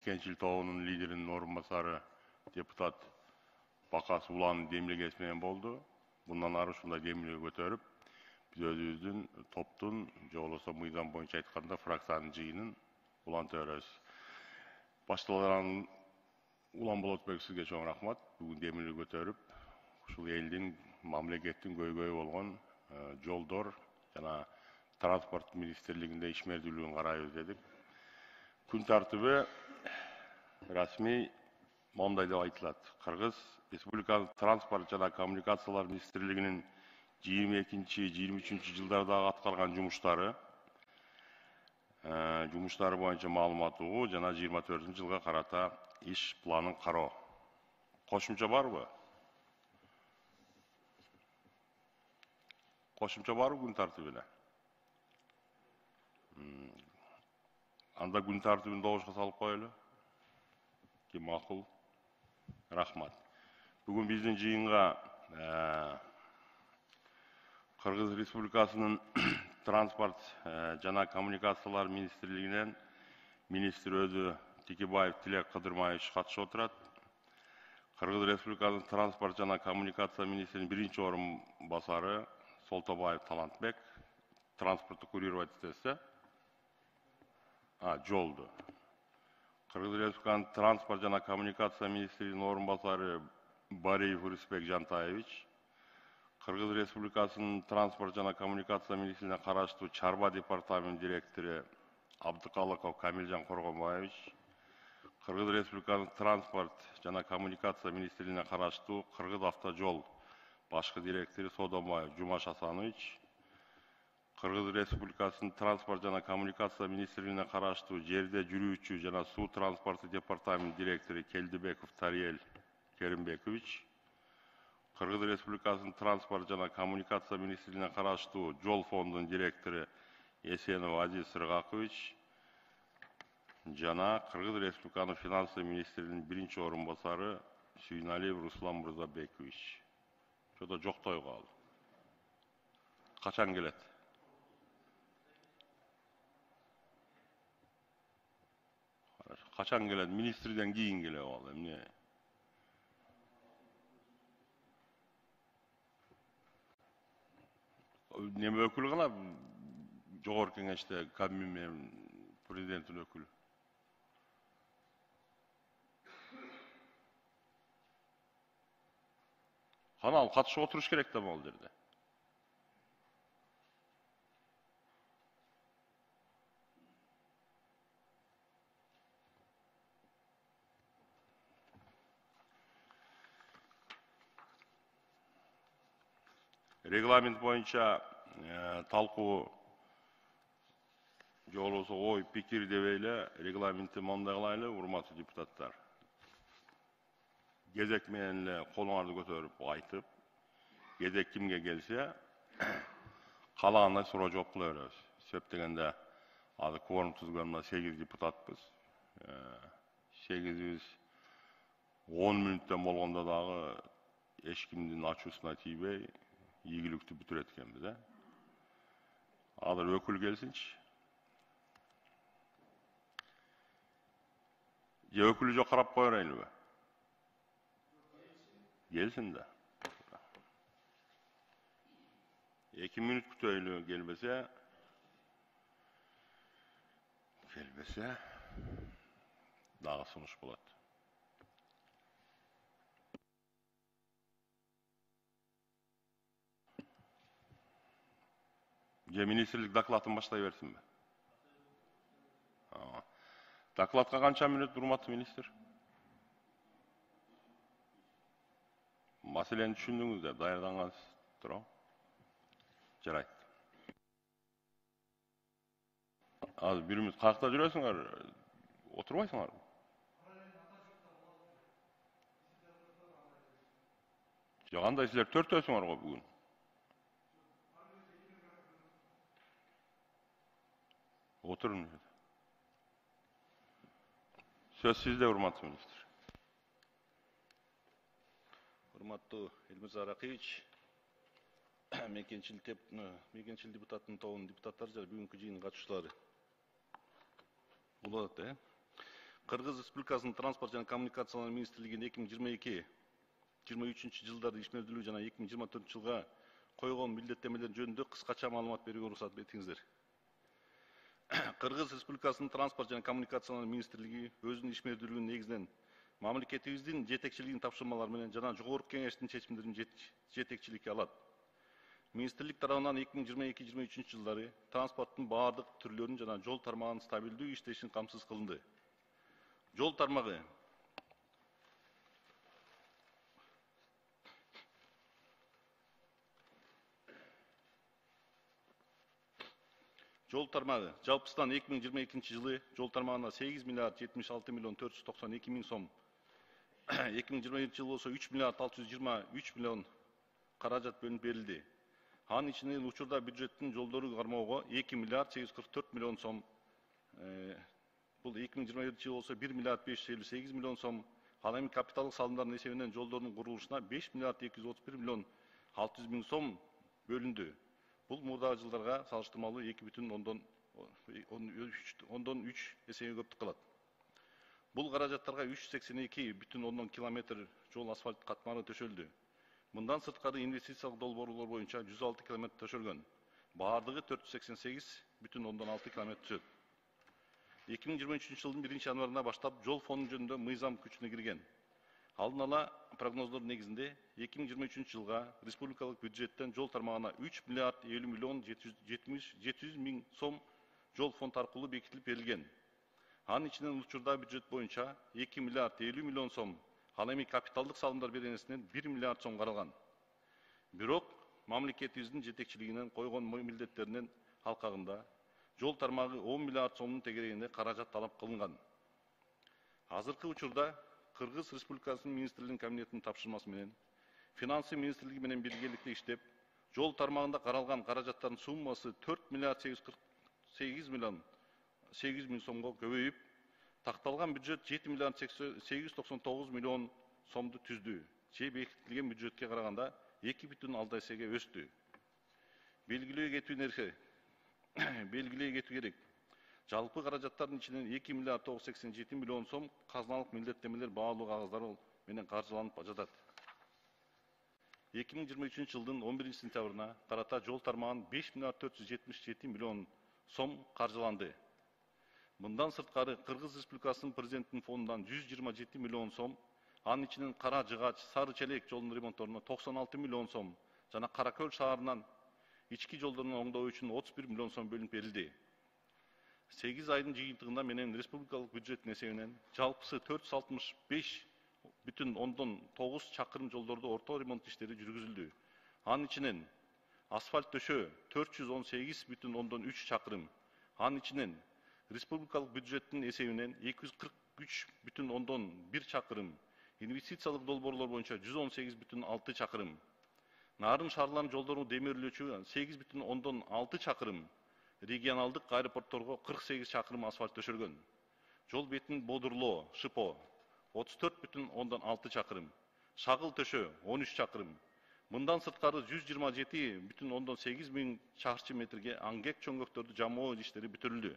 Мекенчил тобунун лидеринин орун басары депутат Бакас Улан демилгеси менен болду. Bundan ары ушундай демилге көтөрүп, биз өзүбүздүн топтун, же болбосо мыйзам боюнча айтканда фракциянын жыйынын улантып беребиз. Башталган Улан Болотбек сизге чоң рахмат. Бүгүн демилге көтөрүп, ушул элдин, мамлекеттин көйгөйү болгон жолдор жана транспорт министрлигинде ишмердүүлүгүн карайбыз дедик. Күн тартыбы расмий мондай деп айтылат. Кыргыз Республиканын транспорт жана коммуникациялар министрлигинин 22-23 жылдардагы аткарган жумуштары боюнча маалымат угуу жана 24 жылга карата иш планын кароо. Кошумча барбы? Кошумча барбы күн тартыбына? Анда күн тартыбын добушка салып коелу. Ким макул? Рахмат. Бүгүн биздин жыйынга Кыргыз Республикасынын транспорт жана коммуникациялар министрлигинен министр өзү Текебаев Тилек Кыдырмаевич катышып отурат. Кыргыз Республикасынын транспорт жана коммуникация министринин биринчи орун басары Солтобаев Талантбек транспортты курировать этсе, жолду. Кыргыз Республикасынын транспорт жана коммуникация министринин орун басары Бариев Урисбек Жантаевич, Кыргыз Республикасынын транспорт жана коммуникация министрине караштуу Чарба департамент директору Абдыкалыков Камилжан Коргонбаевич, Кыргыз Республикасынын транспорт жана коммуникация министрине караштуу Кыргыз автожол башкы директору Содомбаев Жумаш Асанович, Кыргыз Республикасынын транспорт жана коммуникация министрлигине караштуу жерде жүрүүчү жана суу транспорты департамент директору Келдибеков Тариел Керимбекович, Кыргыз Республикасынын транспорт жана коммуникация министрлигине караштуу жол фондунун директору Эсенов Азиз Сыргакович жана Кыргыз Республикасынын финансы министринин биринчи орун басары Сүйүналиев Руслан Мырзабекович. Жодо жоктой калды. Качан келет? Качан келет? Министрден кийин келе калды. Эмне? Неме өкүлү гана жогорку кеңеште Кабмин менен президенттин өкүлү. Кана ал катышып отуруш керек да бул жерде. Регламент боюнча талкуу же болбосо ой пикир деп эле регламентти мондай кылайлы, урматтуу депутаттар. Кезек менен эле колуңарды көтөрүп айтып, кезек кимге келсе, каалагандай суроо жооп кыла беребиз. Себеп дегенде азыр кворум түзгөндө 8 депутатпыз. 8-биз 10 мүнөттөн болгондо дагы эч кимдин ачуусуна тийбей, ийгиликтүү бүтүрөт экенбиз, Азыр өкүл келсинчи. Же өкүлү жок карап кое берелиби? Келсин да. 2 мүнөт күтөйлү, келбесе дагы сунуш болот. Же министрлик докладын баштай берсинби? Докладка канча мүнөт, урматтуу министр? Маселени түшүндүңүз да, даярдангансыз, туурабы? Жарайт. Азыр 1 мүнөт каякта жүрөсүңөр? Отурбайсыңарбы? Жок, андай силер 4-төсүңөр го бүгүн. Отурун. Сөз сизде, урматтуу министр. Урматтуу Элмирза Ракиевич, мекенчил депутаттын тобунун депутаттары жана бүгүнкү жыйын катышуулары. Болот, Кыргыз Республикасынын транспорт жана коммуникациялар министрлигинин 2022-23 жылдары ишмердүүлүгү жана 2024 жылга койгон милдеттемелер жөнүндө кыскача маалымат берүүгө уруксат этиңиздер. Кыргыз Республикасынын транспорт жана коммуникациялар министрлиги өзүнүн ишмердүүлүгүнүн негизинен мамлекетибиздин жетекчилигинин тапшырмалары менен жана жогорку кеңештин чечимдерин жетекчиликке алат. Министрлик тарабынан 2022-23 жылдары транспорттун баардык түрлөрүн жана жол тармагынын стабилдүү иштешин камсыз кылынды. Жол тармагы жалпысынан 2022 жылы жол тармагына 8 миллиард 76 миллион 492 миң сом, 2021 жылы болсо 3 миллиард 623 миллион каражат бөлүнүп берилди. Анын ичинен учурда бюджеттин жолдору кармоого 2 миллиард 844 миллион сом, бул 2021 жылы болсо 1 миллиард 558 миллион сом, ал эми капиталдык салымдардын эсебинен жолдордун курулушуна 5 миллиард 231 миллион 600 миң сом бөлүндү. Бул мурдагы жылдарга салыштырмалуу 2,3 эсеге көптүк кылат. Бул каражаттарга 382,10 километр жол асфальт катмары төшөлдү. Мындан сырткары инвестициялык долбоорлор боюнча 106 километр төшөлгөн. Бардыгы 488,6 километр түзөт. 2023 жылдын 1 январына баштап жол фонду жөнүндө мыйзам күчүнө кирген. Алдын ала прогноздор негизинде 2023 жылга республикалык бюджеттен жол тармагына 3 миллиард 50 миллион 700 миң сом жол фонд аркылуу бекитилип берилген. Анын ичинен учурда бюджет боюнча 2 миллиард 50 миллион сом, ал эми капиталдык салымдар беренесинен 1 миллиард сом каралган. Бирок мамлекетибиздин жетекчилигинен койгон милдеттеринин алкагында жол тармагы 10 миллиард сомдун тегерегинде каражат талап кылынган. Азыркы учурда Кыргыз Республикасынын министрлигинин кабинетинин тапшырмасы менен финансы министрлиги менен биргеликте иштеп, жол тармагында каралган каражаттардын суммасы 4 миллиард 848 миллион 800 миң сомго көбөйүп, такталган бюджет 7 миллиард 899 миллион сомду түздү. Же бекитилген бюджетке караганда 2,6 эсеге өстү. Белгилей кетүү керек. Жалпы каражаттардын ичинен 2 миллиард 987 миллион сом казыналык милдеттемелер баалуу кагаздары менен каржыланып жатат. 2023 жылдын 11 сентябрына карата жол тармагын 5 миллиард 477 миллион сом каржыланды. Мындан сырткары Кыргыз Республикасынын президенттин фондунан 127 миллион сом, анын ичинен Кара Жыгач, Сары Челек жолунун ремонтторуна 96 миллион сом жана Каракөл шаарынан ички жолдорун оңдоо үчүн 31 миллион сом бөлүнүп берилди. 8 айдын жыйынтыгында менен республикалык бюджеттин эсебинен жалпысы 465,9 чакырым жолдорду орто ремонт иштери жүргүзүлдү. Анын ичинен асфальт төшөө 418,3 чакырым, анын ичинен республикалык бюджеттин эсебинен 243,1 чакырым, инвестициялык долбоорлор боюнча 118,6 чакырым, нарын шаарларынын жолдорун демирлөөчү 8,6 чакырым, регионалдык аэропортторго 48 чакырым асфальт төшөлгөн. Жол бетин бодурлоо, ШИПО 34,6 чакырым, шагыл төшөө 13 чакырым. Мындан сырткары 127,8 миң чарчы метрге аңгек чөңгөктөрдү жамоо иштери бүтүрүлдү.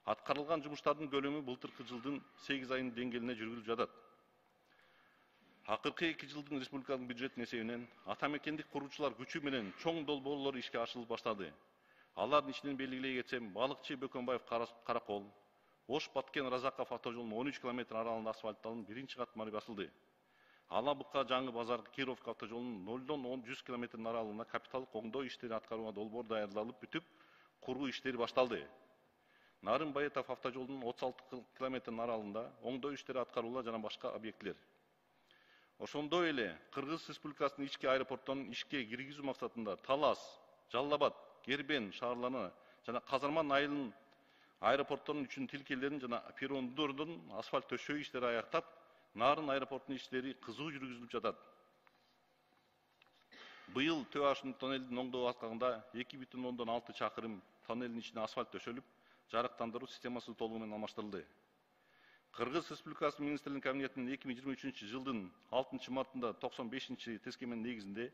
Аткарылган жумуштардын көлөмү былтыркы жылдын 8 айынын деңгээлине жүргүзүлүп жатат. Акыркы 2 жылдын республикалык бюджеттин эсебинен ата мекендик куруучулар күчү менен чоң долбоорлор ишке ашырылып баштады. Алардын ичинен белгилей кетсем, Балыкчы Бөкөнбаев Каракол, Ош Баткен Разаков автожолунун 13 километр аралыгында асфальтталып, 1-катмары басылды. Ала Букка Жаңы Базар Кировка автожолунун 0-100 километр аралыгында капиталдык оңдоо иштери аткарууга долбоор даярдалып бүтүп, куруу иштери башталды. Нарын Баетов автожолунун 36 километр аралыгында оңдоо иштери аткаруула жана башка объектилер. Ошондой эле Кыргыз Республикасынын ички аэропортторун ишке киргизүү максатында Талас, Жалал Абад, Кербен шаарларына жана Казарман айылынын аэропортторунун үчүн тилкелерин жана перрондордун асфальт төшөө иштери аяктап, Нарын аэропортунун иштери кызуу жүргүзүлүп жатат. Быйыл Төө Ашын тоннелдин оңдоо аткагында 2,6 чакырым тоннелдин ичине асфальт төшөлүп, жарыктандыруу системасы толугу менен алмаштырылды. Кыргыз Республикасынын министрлигинин кабинетинин 2023 жылдын 6 мартында 95 тескеменин негизинде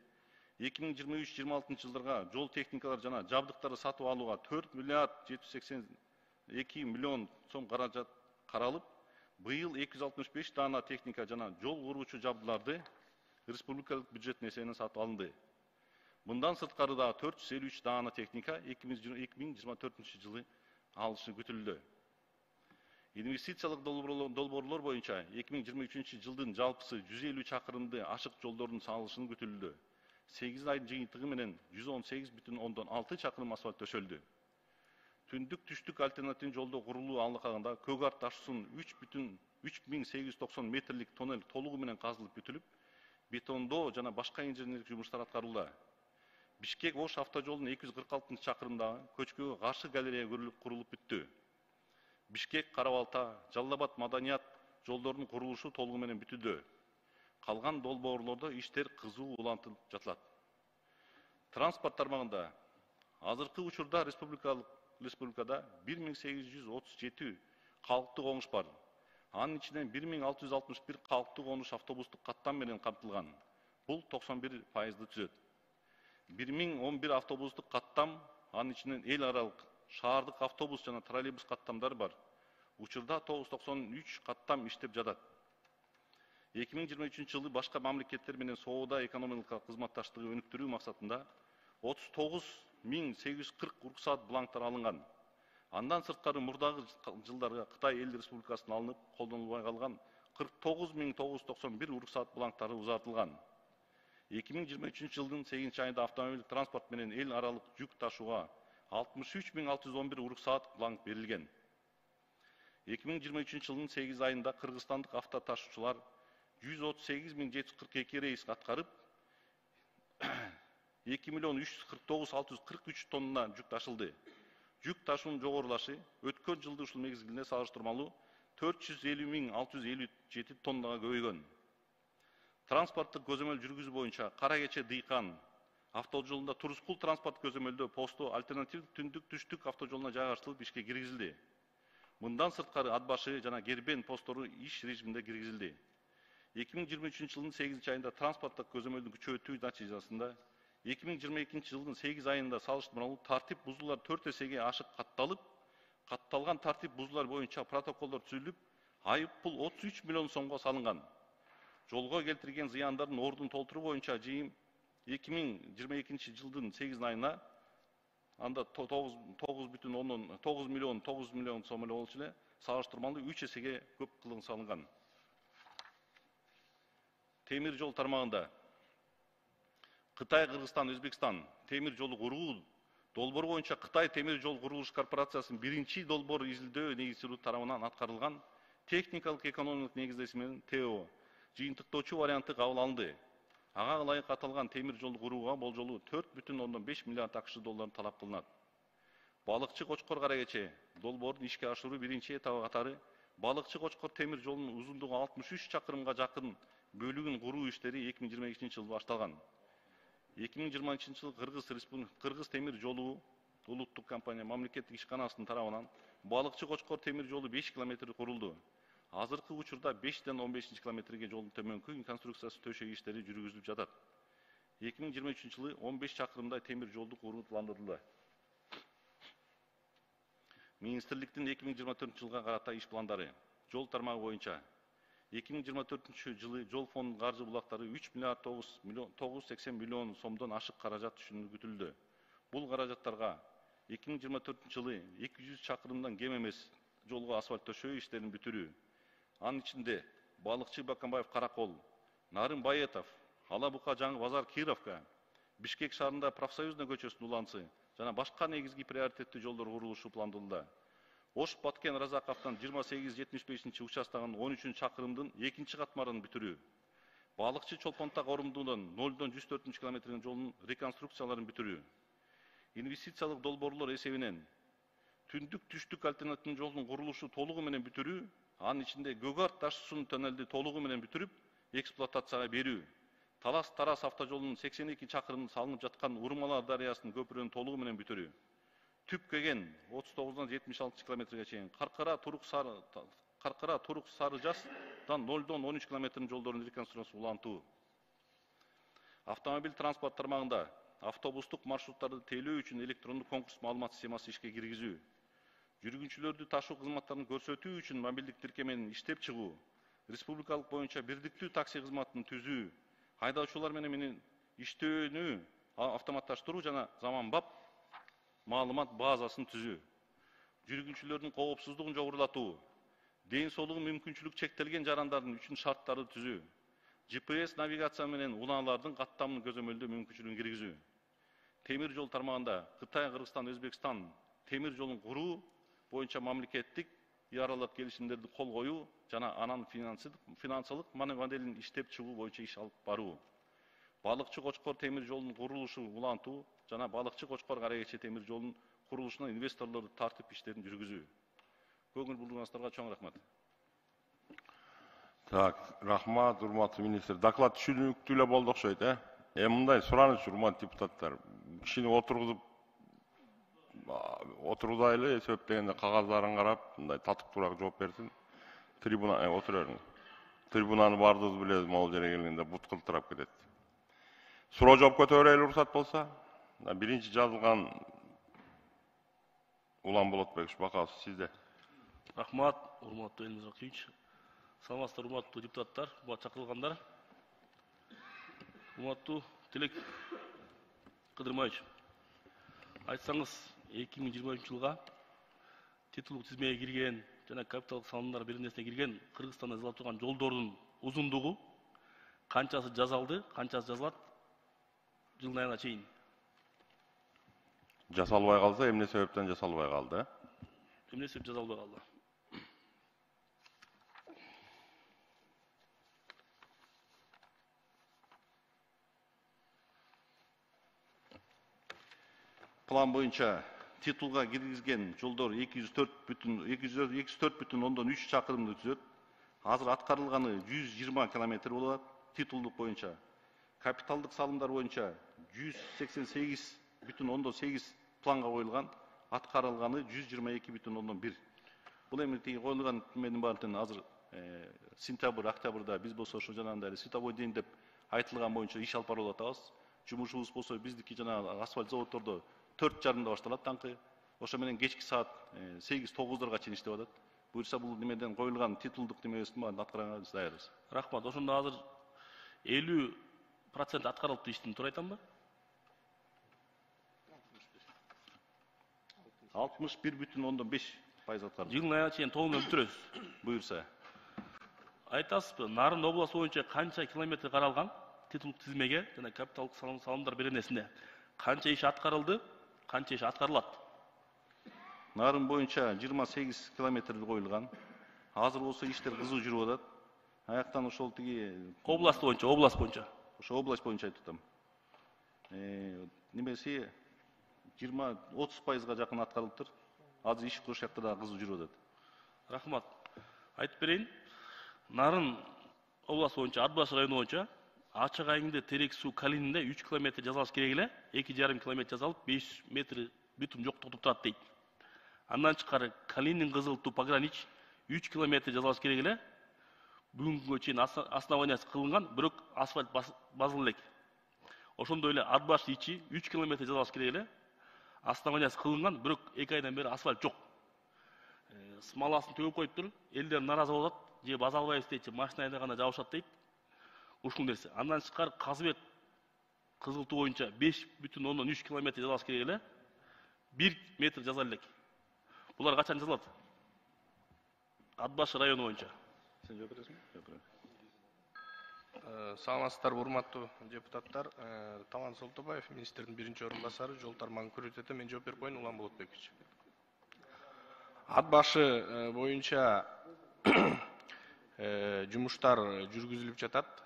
2023-26 жылдарга жол техникалар жана жабдыктарды сатып алууга 4 миллиард 782 миллион сом каражат каралып, Быйыл 265 дана техника жана жол куруучу жабдыларды республикалык бюджеттин эсебинен сатып алынды. Мындан сырткары да 453 дана техника 2024 жылы алышы күтүлдү. Инвестициялык долбоорлор боюнча 2023 жылдын жалпысы 150 чакырымды ашык жолдордун салынышын күтүлдү. 8 айдын жыйынтыгы менен 118,6 чакырым асфальт төшөлдү. Түндүк түштүк альтернатив жолдо курулуу алынкагында Көгар ташуусунун 3890 метрлик тоннель толугу менен казылып бүтүлүп, бетондоо жана башка инженерлик жумуштар аткарылды. Бишкек Ош автожолунун 246 чакырымдагы көчкөгө каршы галерея курулуп бүттү. Бишкек Карабалта, Жалал-Абад Маданият жолдорунун курулушу толугу менен бүтүлдү. Калган долбоорлордо иштер кызуу улантылып жатат. Транспорт тармагында азыркы учурда республикада 1837 калктуу коңуш бар. Анын ичинен 1661 калктуу конуш автобустук каттам менен камтылган. Бул 91% түзөт. 1011 автобустук каттам, анын ичинен эл аралык шаардык автобус жана троллейбус каттамдары бар. Учурда 993 каттам иштеп жатат. 2023 жылы башка мамлекеттер менен соода экономикалык кызматташтыгы өнүктүрүү максатында 39.840 уруксаат бланктар алынган. Андан сырткары мурдагы жылдарга Кытай эл республикасына алынып, колдонулбай калган 49.991 уруксаат бланктары узартылган. 2023 жылдын 8 айында автомобиль транспорт менен эл аралык жүк ташууга 63.611 уруксаат бланк берилген. 2023 жылдын 8 айында кыргызстандык автоташуучулар 138.742 рейс аткарып, 2.349.643 тонна жүк ташылды. Жүк ташуунун жогорулашы өткөн жылды ушул мезгилинде салыштырмалуу 450.657 тоннага көбөйгөн. Транспорттук көзөмөл жүргүзүү боюнча Кара Кече Дыйкан автожолунда Турускул транспорт көзөмөлдөө посту альтернатив түндүк түштүк автожолуна жайгаштырылып ишке киргизилди. Мындан сырткары Ат башы жана Гербен посттору иш режиминде киргизилди. 2023 жылдын 8 айында транспорттук көзөмөлдү күчөтүү натыйжасында 2022 жылдын 8 айында салыштырмалуу тартип бузуулар 4 эсеге ашык катталган тартип бузуулар боюнча протоколдор түзүлүп, айып пул 33 миллион сомго салынган. Жолго келтирген зыяндардын ордун толтуруу боюнча жыйым 2022 жылдын 8 айына анда 9 миллион сом эле болчу эле, салыштырмалуу 3 эсеге көп кылым салынган. Темир жол тармагында Кытай, Кыргызстан, Өзбекстан темир жолу куруу долбоор боюнча Кытай темир жол курулуш корпорациясынын биринчи долбоор изилдөө негизчилиги тарабынан аткарылган техникалык экономикалык негиздеси менен ТО жыйынтыктоочу варианты кабыл алынды. Ага ылайык аталган темир жолду курууга болжолу 4,5 миллиард АКШ долларын талап кылынат. Балыкчы Кочкор Кара Кече долбоордун ишке ашыруу биринчи этабы катары Балыкчы Кочкор темир жолунун узундугу 63 чакырымга жакын бөлүгүн куруу иштери 2022 жылы башталган. 2020 жылы Кыргыз темир жолу улуттук компания мамлекеттик ишканасынын тарабынан Балыкчы Кочкор темир жолу 5 километр курулду. Азыркы учурда 5ден 15 километрге жолдун төмөнкү конструкциясы төшөө иштери жүргүзүлүп жатат. 2023 жылы 15 чакырымдай темир жолду куруу пландалды. Министрликтин 2024 жылга карата иш пландары. Жол тармагы боюнча 2024 жылы жол фонд каржы булактары 3 миллиард 980 миллион сомдон ашык каражат түшүнүү күтүлдү. Бул каражаттарга 2024 жылы 200 чакырымдан кем эмес жолго асфальт төшөө иштерин бүтүрүү. Анын ичинде Балыкчы Баканбаев Каракол, Нарын Баетов, Алабука Жаңы Базар Кировка, Бишкек шаарында профсоюзный көчөсүнүн уланысы жана башка негизги приоритеттүү жолдор курулушу пландалды. Ош Баткен Разаковдон 28-75 участагынын 13 чакырымдын 2 катмарын бүтүрүү. Балыкчы Чолпонтак Орумдудан 0-дон 104 километрдин жолунун реконструкцияларын бүтүрүү. Инвестициялык долбоорлор эсебинен түндүк түштүк альтернатив жолдун курулушу толугу менен бүтүрүү, анын ичинде Көгар ташуусунун тоннелди толугу менен бүтүрүп, эксплуатацияга берүү. Талас-Тарас автожолунун 82 чакырымы салынып жаткан Урмала дарыясынын көпүрөнүн толугу менен бүтүрүү. Түп кеген 39-дан 76 километрге чейин Каркара Турук Сары Жасдан 0-дон 13 километрдин жолдорун реконструкция улантуу. Автомобиль транспорт тармагында автобустук маршруттарды тейлөө үчүн электрондук конкурс маалымат системасы ишке киргизүү. жүргүнчүлөрдү ташуу кызматтарын көрсөтүү үчүн мобилдик тиркемени иштеп чыгуу, республикалык боюнча бирдиктүү такси кызматын түзүү, айдоочулар менен иштөөнү автоматташтыруу жана заманбап маалымат базасын түзүү, жүргүнчүлөрдүн коопсуздугун жогорулатуу, ден соолугу мүмкүнчүлүк чектелген жарандардын үчүн шарттарды түзүү, GPS навигация менен унаалардын каттамын көзөмөлдөө мүмкүнчүлүгүн киргизүү, темир жол тармагында Кытай, Кыргызстан, Өзбекстан темир жолун куруу боюнча мамлекеттик аралык келишимдерди кол коюу жана анын финансылык моделин иштеп чыгуу боюнча иш алып баруу, балыкчы Кочкор темир жолунун курулушун улантуу жана балыкчы Кочкор Каракечи темир жолунун курулушуна инвесторлорду тартып иштерин жүргүзүү. Көңүл бургуңуздарга чоң рахмат. Так, рахмат, урматтуу министр. Доклад түшүнүктүү эле болду окшойт, мындай сураныч, урматтуу депутаттар. Кишини отургузайлы, себептегенде кагаздарын карап, мындай татык туурак жооп берсин. Трибуна отура бериңиз. Трибунаны бардыгыбыз билебиз, могул жерге келгенде бут кылтырап кетет. Суроо жооп көтөрөлү, уруксат болсо. Биринчи жазылган Улан Болотбекович Бакасов, сизде. Рахмат, урматтуу Элмир Акиевич. Саламатсыздар, урматтуу депутаттар, чакырылгандар. Урматтуу Тилек Кыдырмаевич. Айтсаңыз, 2020 жылга титулдук тизмеге кирген жана капиталдык салымдар беренесине кирген Кыргызстанда жасалып турган жолдордун узундугу канчасы жасалды, канчасы жасалат жылдын айына чейин? Жасалбай калса, эмне себептен жасалбай калды? Эмне себеп жасалбай калды? План боюнча титулга киргизген жолдор 204,3 чакырымды түзөт. Азыр аткарылганы 120 километр болот. Титулдук боюнча капиталдык салымдар боюнча 188,8 планга коюлган, аткарылганы 122,1. Бул эми коюлган менин баардыгын азыр сентябрь, октябрда биз болсо ошо жанагындай эле световой день деп айтылган боюнча иш алып барып атабыз. Жумушубуз болсо биздики жанагы асфальт заводдордо 4:30 башталат таңкы. Ошо менен кечки саат 8-9-дарга чейин иштеп атат. Буюрса бул немеден коюлган титулдук немесин баарын аткарганга биз даярбыз. Рахмат. Ошондо азыр 50% аткарылыптыр иштин, туура айтамбы? 61,5% аткарылды. Жылдын айына чейин толугу бүтүрөбүз. Буюрса. Айтасызбы, Нарын областы боюнча канча километр каралган титулдук тизмеге жана капиталдык салымдар беренесине? Канча иш аткарылды, канча иш аткарылат? Нарын боюнча 28 километрди коюлган. Азыр болсо иштер кызуу жүрүп атат. Аяктан ошол область боюнча. Ошо область боюнча айтып атам. Немеси 20-30%га жакын аткарылыптыр. Азыр иш ошол жакта да кызуу жүрүп атат. Рахмат. Айтып берейин. Нарын область боюнча, Ат баш району боюнча ачык айыңды терек суу Калининде 3 километр жасалыш керек эле, 2,5 километр жасалып, 5 метр бүтүн жоктугуп турат дейт. Андан тышкары Калинин Кызылтуу погранич 3 километр жасалыш керек эле. Бүгүнгүгө чейин основаниясы кылынган, бирок асфальт басылган элек. Ошондой эле Ат баш ичи 3 километр жасалыш керек эле. Основаниясы кылынган, бирок 2 айдан бери асфальт жок. Смоласын төгүп коюптур, элдер наразы болот, же база албайбыз дейт, же машина айдаганда жабышат дейт. Ушул нерсе. Андан тышкары Казыбек Кызылтуу боюнча 5,3 километр жасалыш керек эле. 1 метр жасалып элек. Булар качан жасалат? Ат баш району боюнча. Сен жооп бересиңби? Саламатсыздар, урматтуу депутаттар. Талан Солтобаев, министрдин биринчи орун басары, жол тармагын көрсөтөт. Мен жооп берип коеюн, Улан Болотбекович. Ат башы боюнча жумуштар жүргүзүлүп жатат.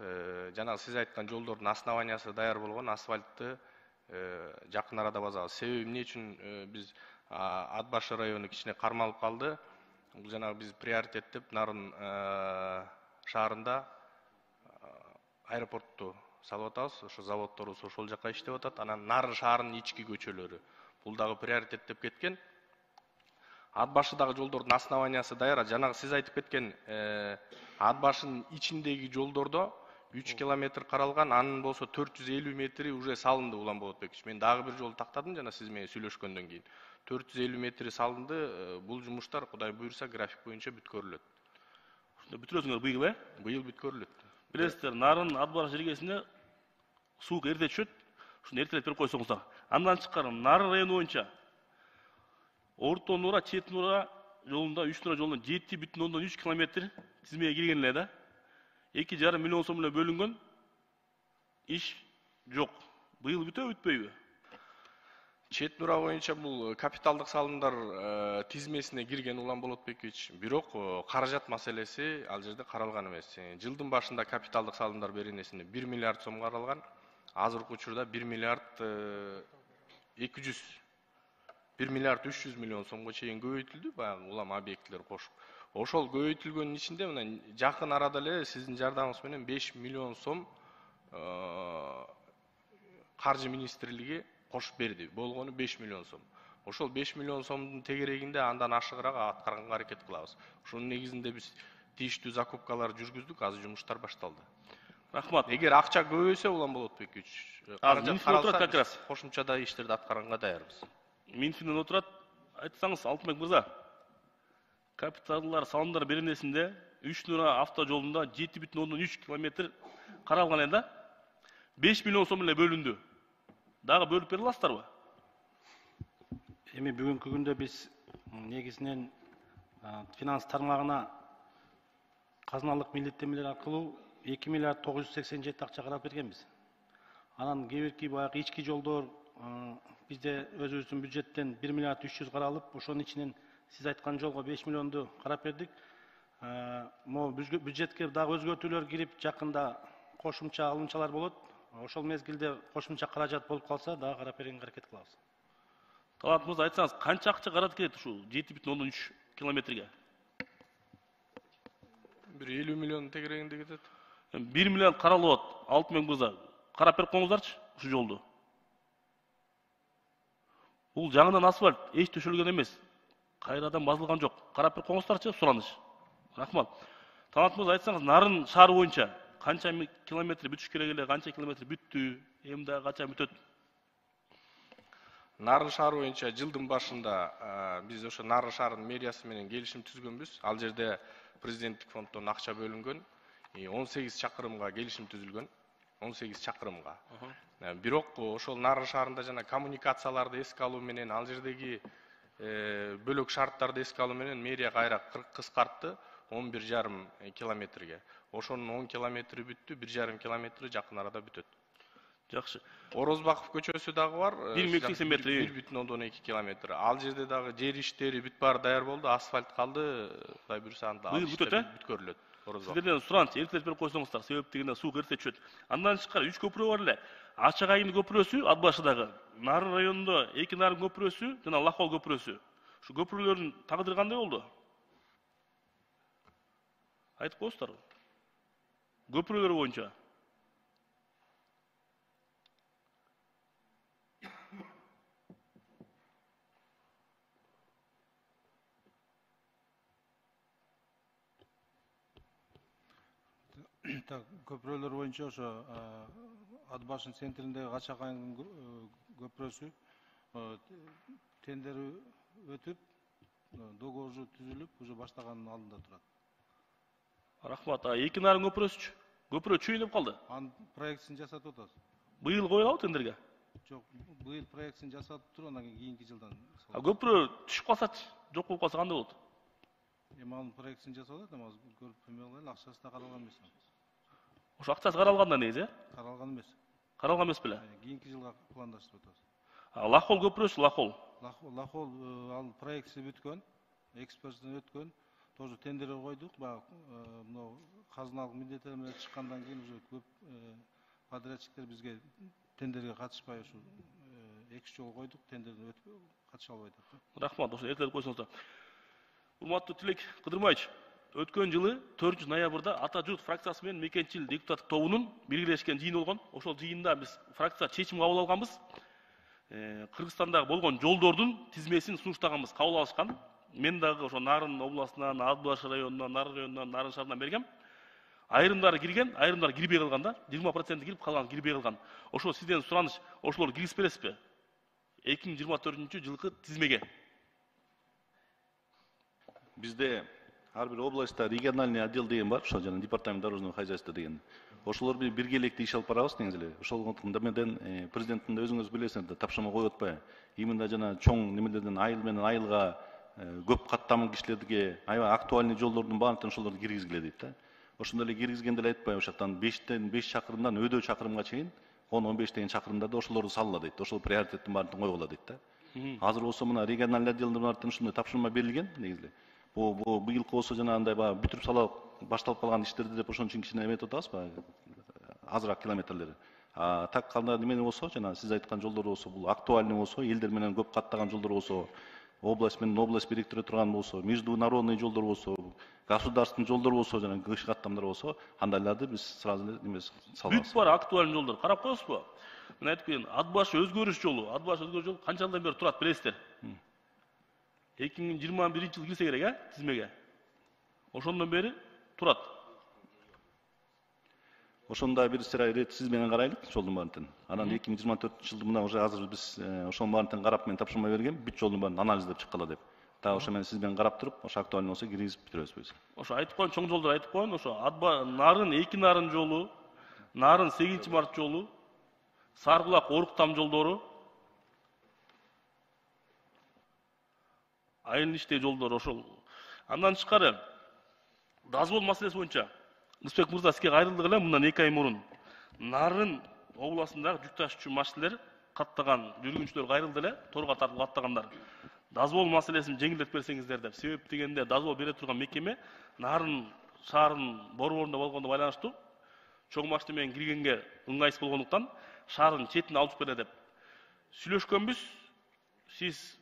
Жанагы сиз айткан жолдордун основаниясы даяр болгон, асфальтты жакын арада базабыз. Себеби эмне үчүн биз Ат башы району кичине кармалып калды. Бул жанагы биз приоритеттеп Нарын шаарында аэропортту салып атабыз. Ошо заводдорубуз ошол жака иштеп атат. Анан Нарын шаарынын ички көчөлөрү бул дагы приоритеттеп кеткен. Ат башыдагы жолдордун основаниясы даяр. Жанагы сиз айтып кеткен Ат башынын ичиндеги жолдордо 3 километр каралган, анын болсо 450 метри уже салынды, Улан Болотбекович. Мен дагы бир жолу тактадым жана сиз менен сүйлөшкөндөн кийин. 450 метри салынды. Бул жумуштар Кудай буйрса график боюнча бүткөрүлөт. Ушунда бүтүрөсүңөр быйыл, Быйыл бүткөрүлөт. Билесиздер, нарын ат барыш жергесине суу эрте түшөт. Ушуну эртелеп берип койсоңуздар. Андан тышкары Нарын району боюнча Орто Нура, Чет Нура жолунда 3 Нура жолунда 7,3 километр тизмеге кирген эле да. 2,5 миллион сом эле бөлүнгөн. Иш жок. Быйыл бүтөбү, бүтпөйбү? Чет Нура боюнча бул капиталдык салымдар тизмесине кирген Улан Болотбекович, бирок каражат маселеси ал жерде каралган эмес. Жылдын башында капиталдык салымдар беренесинде 1 миллиард сом каралган. Азыркы учурда 1 миллиард 300 миллион сомго чейин көбөйтүлдү, баягы улам объектилер кошуп. Ошол көбөйтүлгөндүн ичинде мына жакын арада эле сиздин жардамыңыз менен 5 миллион сом каржы министрлиги кошуп берди. Болгону 5 миллион сом. Ошол 5 миллион сомдун тегерегинде андан ашыгыраак аткарганга аракет кылабыз. Ошонун негизинде биз тийиштүү закупкалар жүргүздүк, азыр жумуштар башталды. Рахмат. Эгер акча көбөйсө, Улан Болотбекович, Минфин отурат как раз. Кошумча иштерди аткарганга даярбыз. Минфинден отурат. Айтсаңыз, Алтынбек мырза, капиталдар салымдар беренесинде 3 Нура автожолунда 7,3 километр каралган эле да. 5 миллион сом эле бөлүндү. Дагы бөлүп бере аласыздарбы? Эми бүгүнкү күндө биз негизинен финанс тармагына казыналык милдеттенмелер аркылуу 2 миллиард 987 акча карап бергенбиз. Анан кебирки баягы ички жолдор бизде өзүбүздүн бюджеттен 1 миллиард 300 каралып, ошонун ичинен сиз айткан жолго 5 миллионду карап бердик. Могу бюджетке дагы өзгөртүүлөр кирип, жакында кошумча алымчалар болот. Ошол мезгилде кошумча каражат болуп калса, дагы карап бергенге аракет кылабыз. Талант мырза, айтсаңыз, канча акча карат келет ушул 7,3 километрге? 50 миллион тегерегинде кетет. 1 миллион каралып атат. Алтынбек мырза, карап берип коңуздарчы ушу жолду. Бул жаңыдан асфальт эч төшөлгөн эмес. Кайрадан базылган жок. Карап берип коңуздарчы, сураныч. Рахмат. Талант мырза, айтсаңыз, Нарын шаары боюнча канча километр бүтүш керек эле, канча километр бүттү, эми дагы канча бүтөт? Нарын шаары боюнча жылдын башында биз ошо Нарын шаарынын мэриясы менен келишим түзгөнбүз. Ал жерде президенттик фонддон акча бөлүнгөн. 18 чакырымга келишим түзүлгөн. 18 чакырымга. Бирок ошол Нарын шаарында жана коммуникацияларды эске алуу менен, ал жердеги бөлөк шарттарды эске алуу менен мэрия кайра кыскартты 11,5 километрге. Ошонун 10 километри бүттү, 1,5 километри жакын арада бүтөт. Жакшы. Орозбаков көчөсү дагы бар. 1,80 метр. 1,2 километр. Ал жерде дагы жер иштери бүт баары даяр болду, асфальт калды. Кудай буйрса анда бүткөрүлөт. Сиздерден сураныч, эртелеп берип койсоңуздар, себеп дегенде суу эрте түшөт. Андан тышкары 3 көпүрө бар эле. Ачык айын көпүрөсү, ат башыдагы Нарын районунда 2 Нарын көпүрөсү жана Лахол көпүрөсү. Ушу көпүрөлөрдүн тагдыры кандай болду? Айтып коесуздарбы? Көпүрөлөр боюнча. Köprülөр боюнча ошо ат башынын центриндеги Ачак айын көпүрөсү тендери өтүп, договору түзүлүп, уже баштаганын алдында турат. Рахмат. 2 Нарын көпүрөсүчү? Көпүрө чүйүнүп калды. Анын проектин жасатып атабыз. Быйыл коюлабы тендерге? Жок, быйыл проектин жасатып туруп, анан кийинки жылдан. Көпүрө түшүп калсачы, жок болуп калса кандай болот? Эми анын проектин жасап атат, эми көрүп эме кылайлы, акчасы да каралган эмес. Ошо акчасы каралган да негизи, Каралган эмес. Каралган эмес беле? Кийинки жылга пландаштырып атабыз. Лахол көпүрөсү, Лахол. Лахол ал проектси бүткөн, экспертизден өткөн, тоже тендерге койдук. Мына казыналык милдеттенмелер чыккандан кийин уже көп подрядчиктер бизге тендерге катышпай ушу 2 жолу койдук, тендерден өтүп катыша албай атат. Рахмат, ошо эртелеп койсоңуздар. Урматтуу Тилек Кыдырмаевич, өткөн жылы 4 ноябрда Ата журт фракциясы менен Мекенчил депутаттык тобунун биргелешкен жыйыны болгон. Ошол жыйында биз фракция чечим кабыл алганбыз. Кыргызстандагы болгон жолдордун тизмесин сунуштаганбыз, кабыл алышкан. Мен дагы ошо Нарын областынан, Ат баш районунан, Нарын районунан, Нарын шаарынан бергем. Айрымдары кирген, айрымдары кирбей калган да, 20% кирип калган кирбей калган. Ошо сизден сураныч, ошолор киргизип бересизби? 2024 жылкы тизмеге. Бизде ар бир областта региональный отдел деген бар, ошол жана департамент дорожного хозяйства деген. Ошолор менен биргеликте иш алып барабыз негизи эле. Ошолондуктан менен президенттин да өзүңүз билесиңер да тапшырма коюп атпайбы. Именно жана чоң немелерден айыл менен айылга көп каттамы кишилерге аябай актуальный жолдордун баарын ошолорду киргизгиле дейт да. Ошондой эле киргизгенде эле айтпайбы, ошол жактан 5 чакырымдан өдө чакырымга чейин 10-15 деген чакырымдарда ошолорду салла дейт. Ошол приоритеттин баарын койгула дейт да. Азыр болсо мына региональный отделдин баарын ушундай тапшырма берилген негизи эле. Бул быйылкы болсо жанагындай баягы бүтүрүп салып башталып калган иштерди деп ошон үчүн кичине эметип атабыз баягы азыраак километрлери. Так калган эмне болсо жана сиз айткан жолдор болсо бул актуальный болсо, элдер менен көп каттаган жолдор болсо, область менен область бириктире турган болсо, международный жолдор болсо, государственный жолдор болсо, жана кыш каттамдар болсо, андайларды биз сразу эле немес салабыз. Бүт бар актуальный жолдор. Карап коесузбу? Мен айтып кетейин, ат башы өзгөрүш жолу канча жылдан бери турат билесиздер? 2021 жыл кирсе керек, тизмеге. Ошондон бери турат. Ошондо бир рет сиз менен карайлык жолдун баарын. Анан 2024 жылды мына уже азыр биз ошонун баарын карап мен тапшырма берген, бүт жолдун баарын анализдеп чыккыла деп. Та ошо менен сиз менен карап туруп, ошо актуальный болсо киргизип бүтүрөбүз биз. Ошо айтып коюн, чоң жолдор айтып коюн, ошо нарын 2 нарын жолу, нарын 8-март жолу, Сарбулак Оруктам жолдору, айыл иште жолдор ошол. Андан тышкары дазбол маселеси боюнча Рыспек мырза сизге кайрылдык эле мындан 2 ай мурун Нарын областындагы жүк ташуучу машинелер каттаган жүргүнчүлөр кайрылды эле, торго тартылып аттагандар. Дазбол маселесин жеңилдетип берсеңиздер деп. Себеп дегенде дазбол бере турган мекеме Нарын шаарынын борборунда болгондо байланыштуу чоң машина менен киргенге ыңгайсыз болгондуктан шаардын четине алып бере деп сүйлөшкөнбүз. Сиз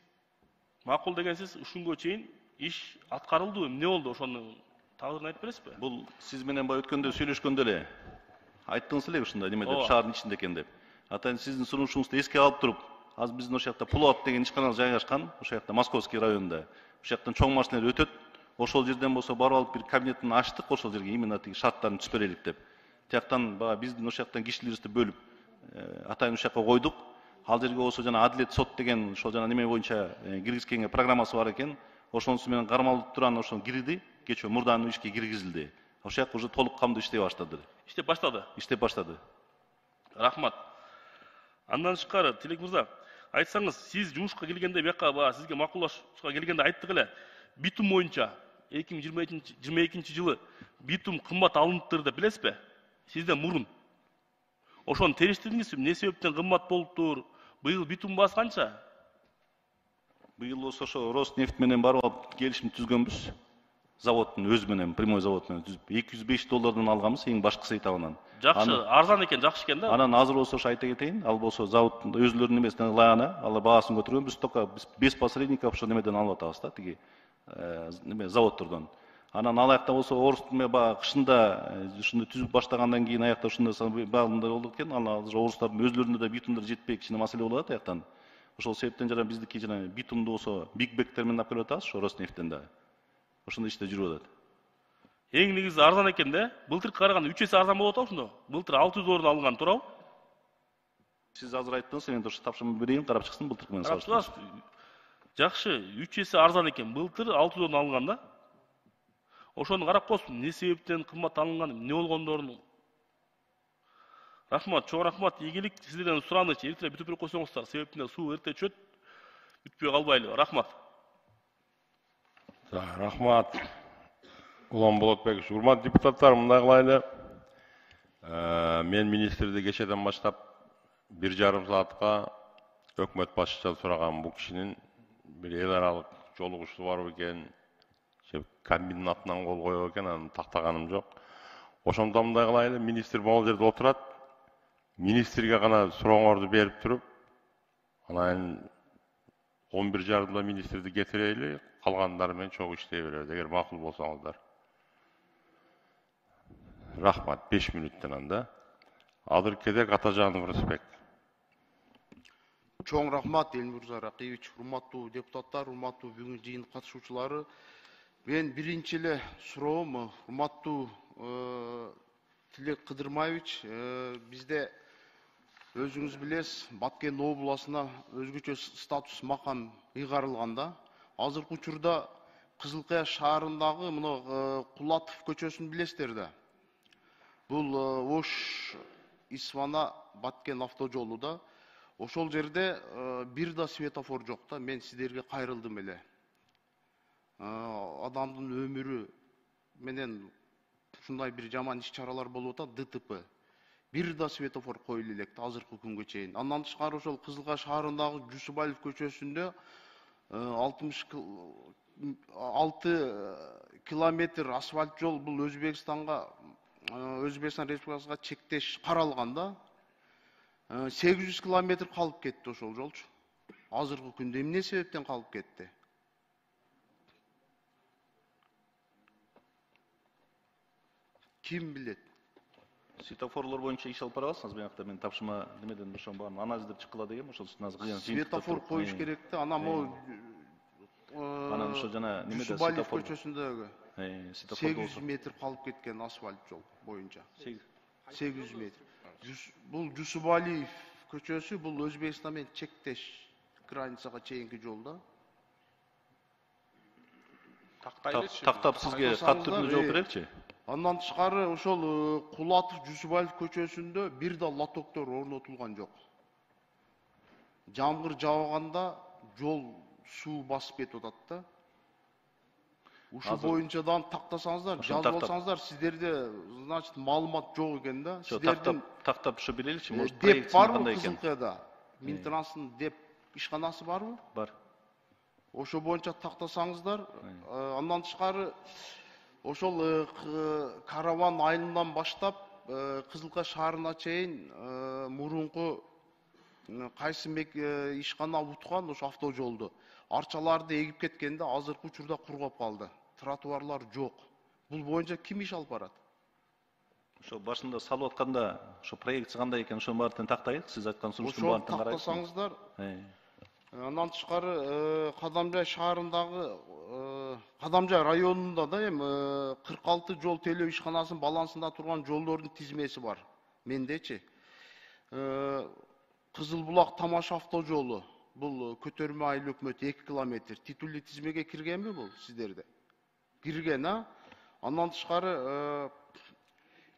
макул дегенсиз, ушунга чейин иш аткарылдыбы? Эмне болду? Ошону тагдырын айтып бересизби? Бул сиз менен баягы өткөндө сүйлөшкөндө эле айттыңыз эле ушундай неме деп, шаардын ичинде экен деп. Атайын сиздин сунушуңузду эске алып туруп, азыр биздин ошол жакта Пулат деген ишкана жайгашкан, ошол жакта Московский районунда. Ошол жактан чоң машиналар өтөт. Ошол жерден болсо барып алып бир кабинетин ачтык ошол жерге, именно тиги шарттарын түзүп берелик деп. Тияктан баягы биздин ошол жактан кишилерибизди бөлүп, атайын ошол жакка койдук. Ал жерге болсо жана Адилет сот деген ошол жана неме боюнча киргизгенге программасы бар экен. Ошонусу менен кармалып турган ошол кирди. Кечээ мурдан ишке киргизилди. Ошол жак уже толук камдуу иштей баштады. Иштеп баштады. Иштеп баштады. Рахмат. Андан тышкары, Тилек мырза, айтсаңыз, сиз жумушка келгенде бияка сизге макулдашууга келгенде айттык эле, битум боюнча 2022 жылы битум кымбат алыныптыр деп билесизби? Сизден мурун. Ошону териштирдиңизби? Эмне себептен кымбат болуптур? Быйыл битум баасы канча? Быйыл болсо ошо Роснефть менен барып алып келишим түзгөнбүз. Заводдун өзү менен, прямой завод менен түзүп, $205 алганбыз эң башкысы табынан. Жакшы, арзан экен, жакшы экен да. Анан азыр болсо ошо айта кетейин, ал болсо заводдун өзүлөрүнүн эмесинен ылайгана, алар баасын көтөргөн, биз только без посредников ошо немеден алып атабыз да, тиги неме заводдордон. Анан алаякта болсо орустун баягы кышында ушундай түзүп баштагандан кийин аякта ушундай баалында болду экен, анан азыр орустардын өзүлөрүндө да битумдар жетпей кичине маселе болуп атат аяктан. Ошол себептен жана биздики жана битумду болсо биг бектер менен алып келип атабыз, ошо Роснефттен да. Ошондой иште жүрүп атат. Эң негизи арзан экен да. Былтыркы караганда 3 эсе арзан болуп атат ошондо. Былтыр 600 орун алынган, туурабы? Сиз азыр айттыңыз, мен ошо тапшырма берейин, карап чыксын былтыркы менен салыштырып. Жакшы, 3 эсе арзан экен. Былтыр 600 орун алынган да. Ошону карап коесуз, эмне себептен кымбат алынган, эмне болгондорун. Рахмат, чоң рахмат. Ийгилик, сиздерден сураныч, эртелеп бүтүп берип койсоңуздар. Себептен суу эрте чөт, бүтпөй калбайлы. Рахмат. Рахмат. Улан Болотбекович, урматтуу депутаттар, мындай кылайлы. Мен министрди кечеден баштап 1,5 саатка өкмөт башчысынан сураган бул кишинин бир эл аралык жолугушуу бар экен, комбиндин атынан кол коёбу экен, аны тактаганым жок. Ошондо мындай кылайлы, министр могул жерде отурат. Министрге гана сурооңорду берип туруп, анан 11:30 министрди кетирели, калгандары менен чогуу иштей беребиз, эгер макул болсоңуздар. Рахмат, 5 мүнөттөн анда. Адыр Кедек Атажанов Рыспек. Чоң рахмат, Элмирза Ракиевич, урматтуу депутаттар, урматтуу бүгүн жыйын катышуучулары. Мен биринчи эле суроом, урматтуу Тилек Кыдырмаевич, бизде өзүңүз билесиз, Баткен обласына өзгөчө статус макам ыйгарылганда, азыркы учурда Кызылкая шаарындагы мына Кулатов көчөсүн билесиздер да. Бул Ош Исвана Баткен автожолу. Ошол жерде бир да светофор жок да. Мен сиздерге кайрылдым эле. Адамдын өмүрү менен ушундай бир жаман иш-чаралар болуп атат, ДТП. Бир да светофор коюлу элек да азыркы күнгө чейин. Андан тышкары ошол Кызылкая шаарындагы Жусубаев көчөсүндө 6 километр асфальт жол бул Өзбекстан Республикасына чектеш каралган да. 800 километр калып кетти ошол жолчу. Азыркы күндө эмне себептен калып кетти? Ким билет? Светофорлор боюнча иш алып бара аласыңыз, биякта мен тапшырма немеден ошо баарын анализдеп чыккыла дегем, ошол үчүн светофор коюш керек да. Анан могу анан ошо жана немеде Жусубаев көчөсүндөгү 800 светофор метр калып кеткен асфальт жол боюнча. 800 метр. Бул Жусубалиев көчөсү, бул Өзбекстан менен чектеш границага чейинки жолда. Тактап сизге кат түрдүү жооп береличи. Андан тышкары ошол Кулатов Жусубаев көчөсүндө бир да лотоктор орнотулган жок. Жамгыр жааганда жол суу басып кетип атат да. Ушу боюнчадан тактасаңыздар, жазып алсаңыздар, сиздерде, значит, маалымат жок экен да. Сиздердин тактап ушу билеличи, может, деп барбы кандай экен? Кызылкаяда? Минтранстын деп ишканасы барбы? Бар. Ошо боюнча тактасаңыздар, андан тышкары ошол караван айылынан баштап Кызылкая шаарына чейин мурунку кайсы ишкана уткан ошо автожолду арчаларды эгип кеткенде азыркы учурда кургап калды. Тротуарлар жок. Бул боюнча ким иш алып барат? Ошо башында салып атканда ошо проектси кандай экен, ошонун баарын тактайык. Сиз айткан сунуштун баарын карайык. Тактасаңыздар, андан тышкары Кадамжай шаарындагы Кадамжай районунда да 46 жол тейлөө ишканасынын балансында турган жолдордун тизмеси бар. Мендечи. Кызылбулак Тамаш автожолу, бул көтөрмө айыл өкмөтү 2 километр. Титулдуу тизмеге киргенби бул сиздерде? Кирген, а? Андан тышкары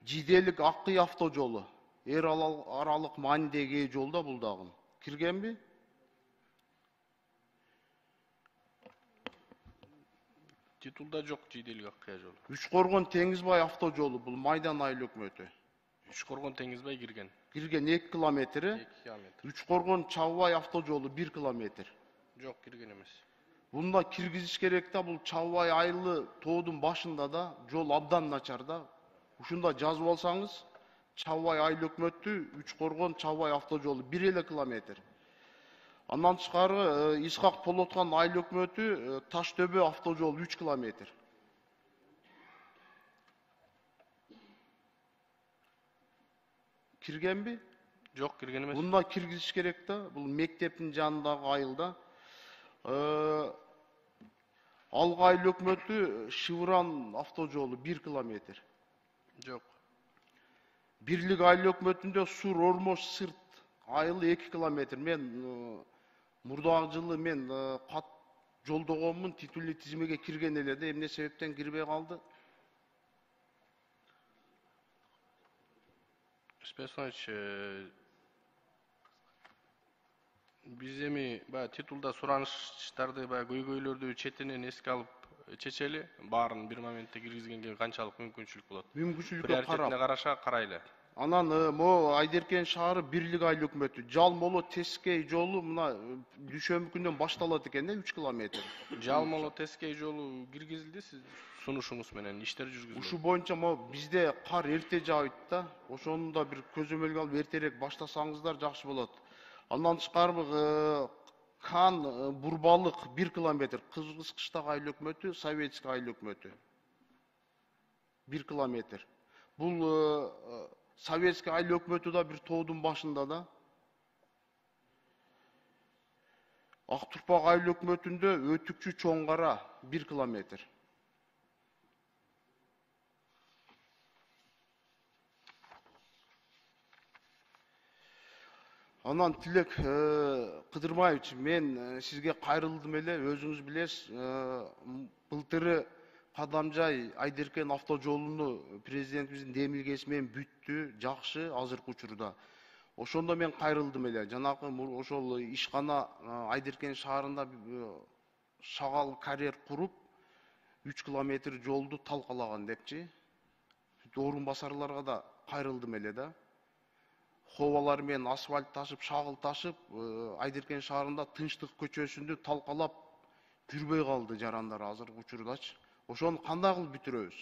Жиделик Аккый автожолу, эр аралык маанидеги жолда бул дагы. Киргенби? Титулда жок Жиделик Аккый жолу. Үчкоргон Теңизбай автожолу, бул Майдан айыл өкмөтү. Үчкоргон Теңизбай кирген. Кирген 2 километри. 2 километр. Үчкоргон Чабыбай автожолу 1 километр. Жок, кирген эмес. Бунда киргизиш керек да, бул Чабыбай айылы тоодун башында да жол абдан начар да. Ушунда жазып алсаңыз, Чабыбай айыл өкмөтү, Үчкоргон Чабыбай автожолу 1 километр. Андан тышкары Исхак Полоткан айыл өкмөтү, Таштөбө автожолу 3 километр. Киргенби? Жок, кирген эмес. Бунда киргизиш керек да, бул мектептин жанындагы айылда. Алга айыл өкмөтү Шывыран автожолу 1 километр. Жок. Бирлик айыл өкмөтүндө Сур Ормош Сырт айылы 2 километр. Мен мурдагы жылы мен кат жолдогонмун, титулдуу тизмеге кирген эле да, эмне себептен кирбей калды? Спесович, биз эми титулда суранычтарды көйгөйлөрдү четинен эске алып чечели, баарын бир моментте киргизгенге канчалык мүмкүнчүлүк болот? Мүмкүнчүлүккө Приоритетине караша карайлы. Анан могу Айдеркен шаары бирлик айыл өкмөтү Жалмоло Тескей жолу мына дүйшөмбү күндөн башталат экен, 3 километр. Жалмоло Тескей жолу киргизилди, сиз сунушуңуз менен иштер жүргүзүлдү. Ушу боюнча бизде кар эрте жаайт да, ошону да бир көзөмөлгө алып эртерээк баштасаңыздар жакшы болот. Андан тышкары Кан Бурбалык 1 километр, Кыргыз кыштагы айыл өкмөтү, Советский айыл өкмөтү 1 километр. Бул Советский айыл өкмөтү да бир тоодун башында да. Актурпак айыл өкмөтүндө Өтүкчү Чоңгара 1 километр. Анан Тилек Кыдырбаевич, мен сизге кайрылдым эле, өзүңүз билесиз, былтыры Кадамжай Айдеркен автожолуну президентибиздин демилгеси менен бүттү, жакшы азыркы учурда. Ошондо мен кайрылдым эле. Жанакы ошол ишкана Айдеркен шаарында шагал карьер куруп, 3 километр жолду талкалаган депчи. Орун басарларга да кайрылдым эле да. Ховалар менен асфальт ташып, шагыл ташып, Айдеркен шаарында Тынчтык көчөсүндө талкалап жүрбөй калды жарандар азыркы учурдачы. Ошону кандай кылып бүтүрөбүз?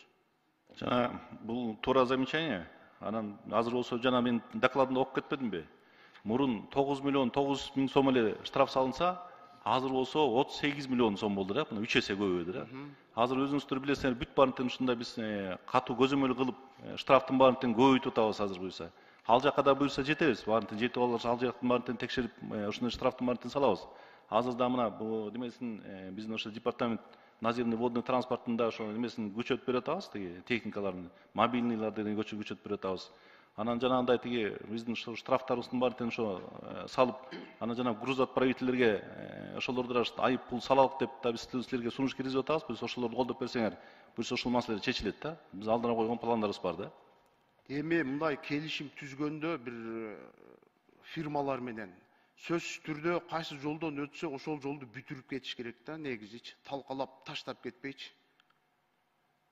Жана бул туура замечание. Анан азыр болсо жана мен докладымда окуп кетпедимби? Мурун 9 миллион 900 миң сом эле штраф салынса, азыр болсо 38 миллион сом болду да, мына 3 эсе көбөйдү да. Азыр өзүңүздөр билесиңер, бүт баарын ушундай биз катуу көзөмөл кылып, штрафтын баарын көбөйтүп атабыз азыр буюрса. Ал жакка да буюрса жетебиз, баарын жетип алып, ал жактын баарын текшерип, ушундай штрафтын баарын салабыз. Азыр да мына бул демесин биздин ошо департамент наземный водный транспортунда ошо немесин күчөтүп берип атабыз, тиги техникаларын, мобильныйларды күчөтүп берип атабыз. Анан жанагындай тиги биздин штрафтарыбыздын баарын ошо салып, анан жана грузоотправительдерге ошолорду да айып пул салалык деп да биз силерге сунуш киргизип атабыз. Биз ошолорду колдоп берсеңер, буюрса ошол маселе чечилет да. Биз алдына койгон пландарыбыз бар да. Эми мындай келишим түзгөндө бир фирмалар менен сөзсүз түрдө кайсы жолдон өтсө ошол жолду бүтүрүп кетиш керек да, негизичи талкалап таштап кетпейчи.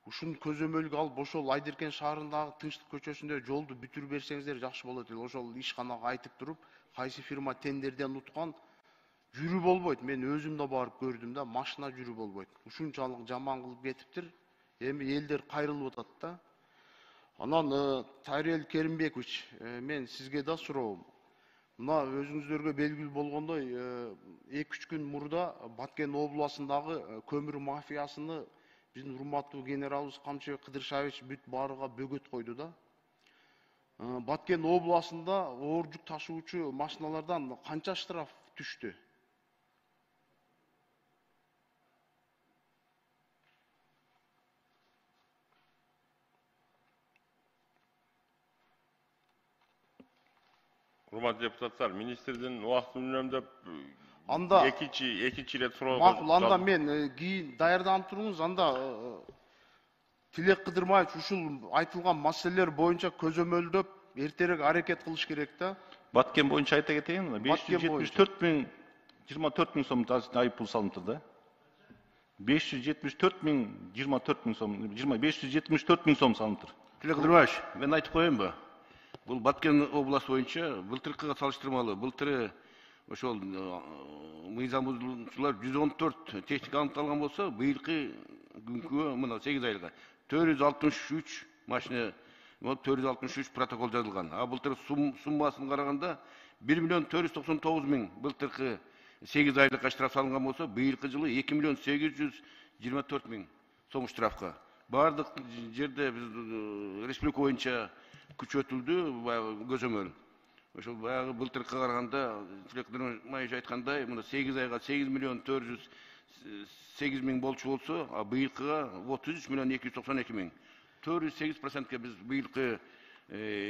Ушун көзөмөлгө алып, ошол Айдеркен шаарындагы Тынчтык көчөсүндө жолду бүтүрүп берсеңиздер жакшы болот эле. Ошол ишканага айтып туруп, кайсы фирма тендерден уткан, жүрүү болбойт. Мен өзүм да барып көрдүм да, машина жүрүү болбойт. Ушунчалык жаман кылып кетиптир. Эми элдер кайрылып атат да. Анан Тарел Керимбекович, мен сизге да суроом. Мына өзүңүздөргө белгилүү болгондой, 2-3 күн мурда Баткен областындагы көмүр мафиясыны биздин урматтуу генералыбыз Камчыбек Кыдыршаевич бүт баарыга бөгөт койду да. Баткен областында оор жүк ташуучу машиналардан канча штраф түштү? Урматтуу депутаттар, министрдин убактын үнөмдөп Анда экинчи ирет суроо. Макул, анда мен кийин даярданып туруңуз, анда Тилек Кыдырбаевич ушул айтылган маселелер боюнча көзөмөлдөп эртерээк аракет кылыш керек да. Баткен боюнча айта кетейин, 574 миң сом айып пул салыныптыр да. 574 миң 24 миң сом, 574 миң сом салыныптыр. Тилек Кыдырбаевич, мен айтып коеюнбу? Бул Баткен областы боюнча былтыркыга салыштырмалуу, былтыры ошол мыйзам бузуучулар 114 техника аныкталган болсо, быйылкы күнгө мына 8 айга 463 машина, 463 протокол жазылган. А былтыр суммасын караганда 1 миллион 499 миң былтыркы 8 айлыкка штраф салынган болсо, быйылкы жылы 2 миллион 824 миң сом штрафка. Бардык жерде биз республика боюнча күчөтүлдү көзөмөл. Ошол баягы былтыркыга караганда Тилек Кыдырбаевич айткандай, мына 8 айга 8 миллион 408 миң болчу болсо, а быйылкыга 33 миллион 292 миң. 408%ке биз быйылкы